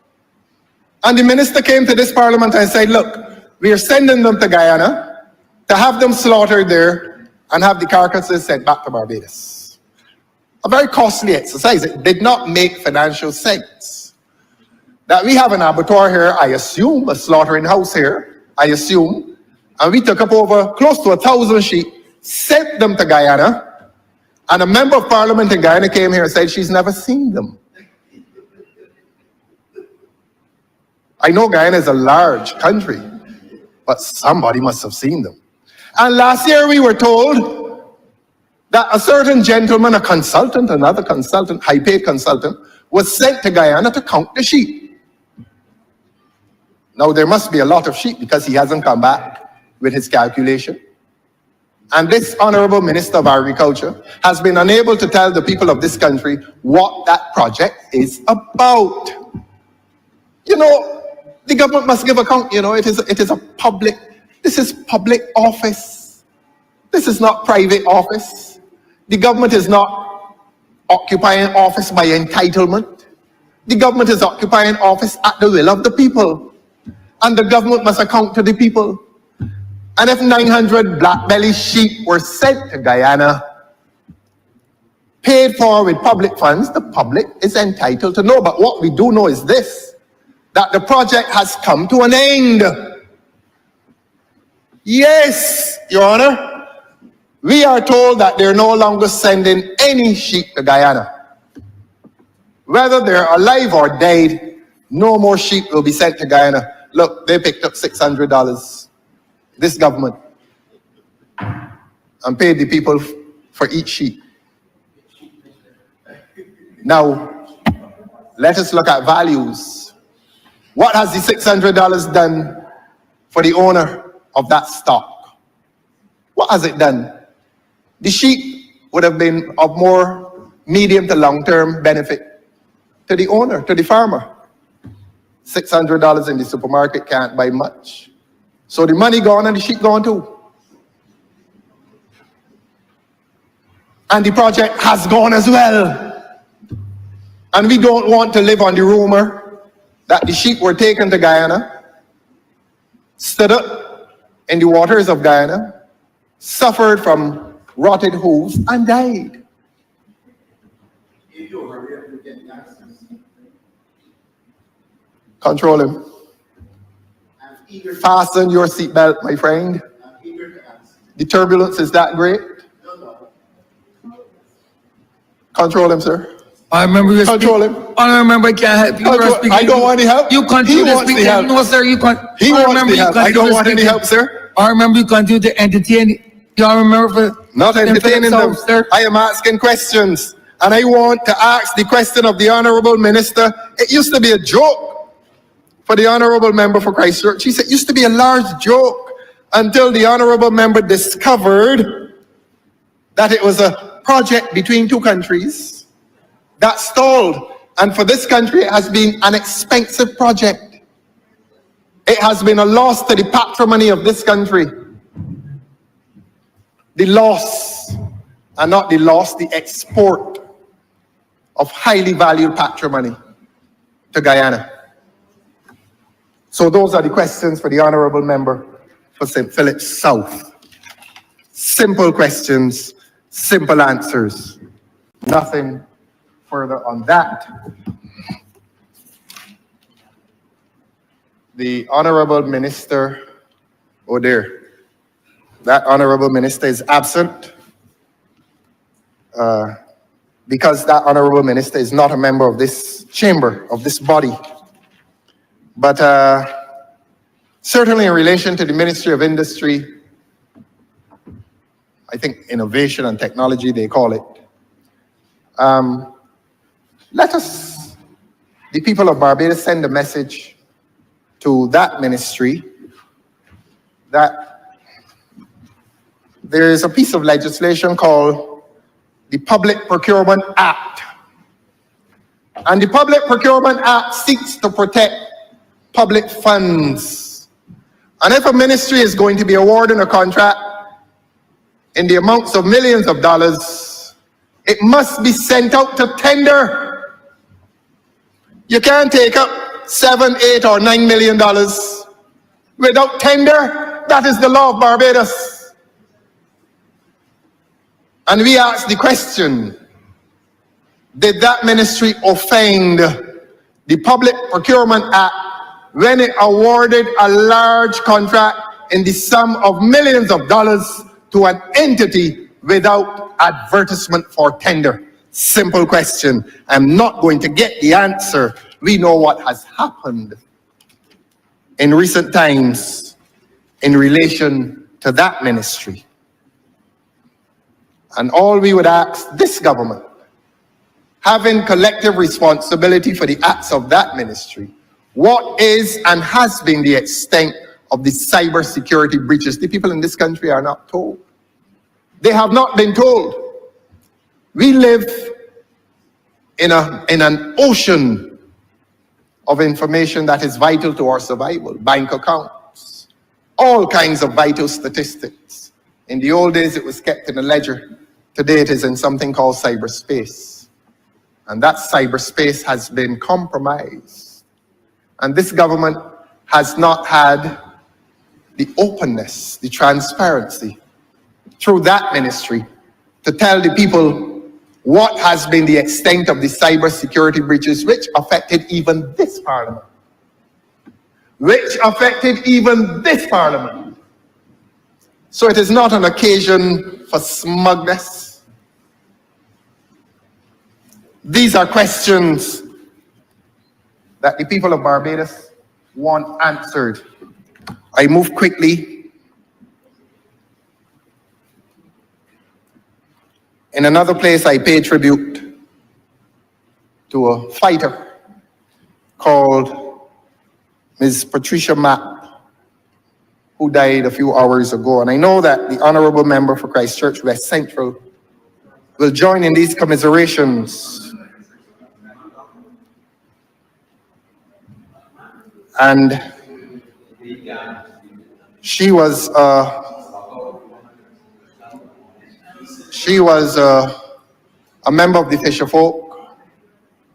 And the minister came to this parliament and said, look, we are sending them to Guyana to have them slaughtered there and have the carcasses sent back to Barbados. A very costly exercise. It did not make financial sense. That we have an abattoir here, I assume, a slaughtering house here, I assume, and we took up over close to 1,000 sheep, sent them to Guyana, and a member of parliament in Guyana came here and said she's never seen them. I know Guyana is a large country, but somebody must have seen them. And last year we were told that a certain gentleman, a consultant, another consultant, high-paid consultant, was sent to Guyana to count the sheep. Now there must be a lot of sheep because he hasn't come back with his calculation. And this Honorable Minister of Agriculture has been unable to tell the people of this country what that project is about. You know, the government must give account. You know, it is a public, this is public office. This is not private office. The government is not occupying office by entitlement. The government is occupying office at the will of the people. And the government must account to the people. And if 900 black belly sheep were sent to Guyana, paid for with public funds, the public is entitled to know. But what we do know is this, that the project has come to an end. Yes, Your Honor, we are told that they're no longer sending any sheep to Guyana. Whether they're alive or dead, no more sheep will be sent to Guyana. Look, they picked up $600. This government, and paid the people for each sheep. Now, let us look at values. What has the $600 done for the owner of that stock? What has it done? The sheep would have been of more medium to long-term benefit to the owner, to the farmer. $600 in the supermarket can't buy much. So the money gone and the sheep gone too. And the project has gone as well. And we don't want to live on the rumor that the sheep were taken to Guyana, stood up in the waters of Guyana, suffered from rotted hooves, and died. Control him. Fasten your seatbelt, my friend. The turbulence is that great. Control him, sir. I remember you Control him. I remember I can't help you. I don't want any help. You continue He to wants speak. the help. No, sir, you can't. He wants the help. I don't want any help, sir. I remember you continue to entertain. Y'all remember for not entertaining them, sir. I am asking questions, and I want to ask the question of the honorable minister. It used to be a joke for the honorable member for Christchurch. He said it used to be a large joke until the honorable member discovered that it was a project between two countries that stalled. And for this country, it has been an expensive project. It has been a loss to the patrimony of this country. The loss, and not the loss, the export of highly valued patrimony to Guyana. So those are the questions for the honorable member for St. Philip South. Simple questions, simple answers. Nothing further on that. The honorable minister, oh dear, that honorable minister is absent because that honorable minister is not a member of this chamber, of this body. But certainly in relation to the Ministry of Industry, I think innovation and technology, they call it. Let us, the people of Barbados, send a message to that ministry that there is a piece of legislation called the Public Procurement Act. And the Public Procurement Act seeks to protect public funds. And if a ministry is going to be awarding a contract in the amounts of millions of dollars, it must be sent out to tender. You can't take up $7, $8, or $9 million without tender. That is the law of Barbados. And we ask the question, did that ministry offend the Public Procurement Act when it awarded a large contract in the sum of millions of dollars to an entity without advertisement for tender? Simple question. I'm not going to get the answer. We know what has happened in recent times in relation to that ministry. And all we would ask this government, having collective responsibility for the acts of that ministry, what is and has been the extent of the cybersecurity breaches? The people in this country are not told. They have not been told. We live in an ocean of information that is vital to our survival. Bank accounts, all kinds of vital statistics. In the old days, it was kept in a ledger. Today, it is in something called cyberspace. And that cyberspace has been compromised. And this government has not had the openness, the transparency through that ministry to tell the people what has been the extent of the cybersecurity breaches which affected even this parliament. Which affected even this parliament. So it is not an occasion for smugness. These are questions that the people of Barbados want answered. I move quickly. In another place, I pay tribute to a fighter called Ms. Patricia Mapp, who died a few hours ago. And I know that the honorable member for Christchurch West Central will join in these commiserations. And she was a member of the fisher folk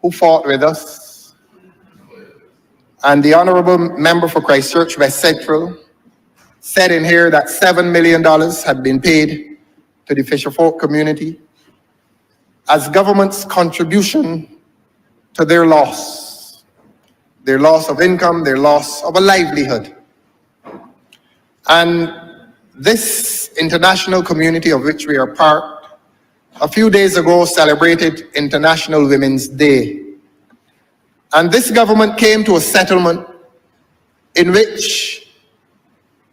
who fought with us. And the honorable member for Christchurch West Central said in here that $7 million had been paid to the fisher folk community as government's contribution to their loss. their loss of income, their loss of a livelihood. And this international community of which we are part, a few days ago celebrated International Women's Day. And this government came to a settlement in which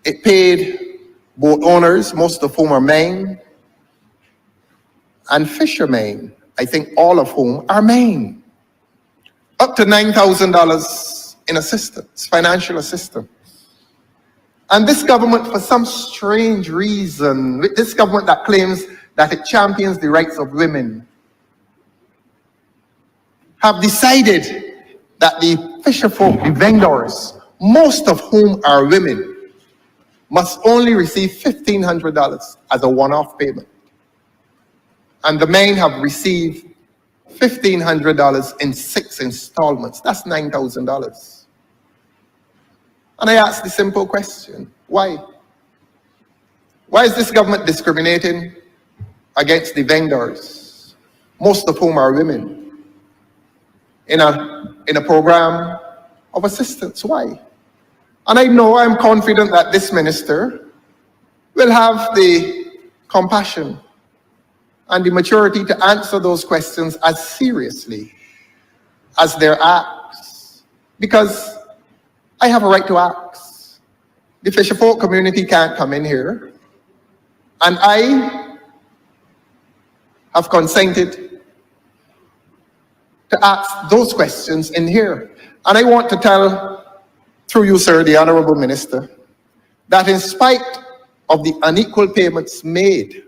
it paid boat owners, most of whom are men, and fishermen, I think all of whom are men, up to $9,000 in assistance, financial assistance. And this government, for some strange reason, this government that claims that it champions the rights of women, have decided that the fisherfolk, the vendors, most of whom are women, must only receive $1,500 as a one-off payment. And the men have received $1,500 in 6 installments. That's $9,000. And I ask the simple question, why? Why is this government discriminating against the vendors, most of whom are women, in a program of assistance? Why? And I know, I'm confident that this minister will have the compassion and the maturity to answer those questions as seriously as their acts, because I have a right to ask. The fisherfolk community can't come in here, and I have consented to ask those questions in here. And I want to tell, through you, sir, the Honorable Minister, that in spite of the unequal payments made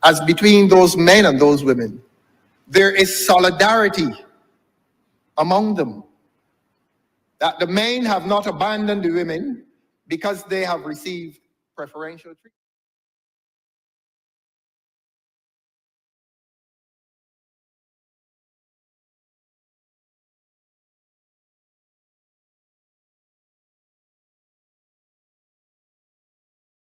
as between those men and those women, there is solidarity among them. That the men have not abandoned the women because they have received preferential treatment.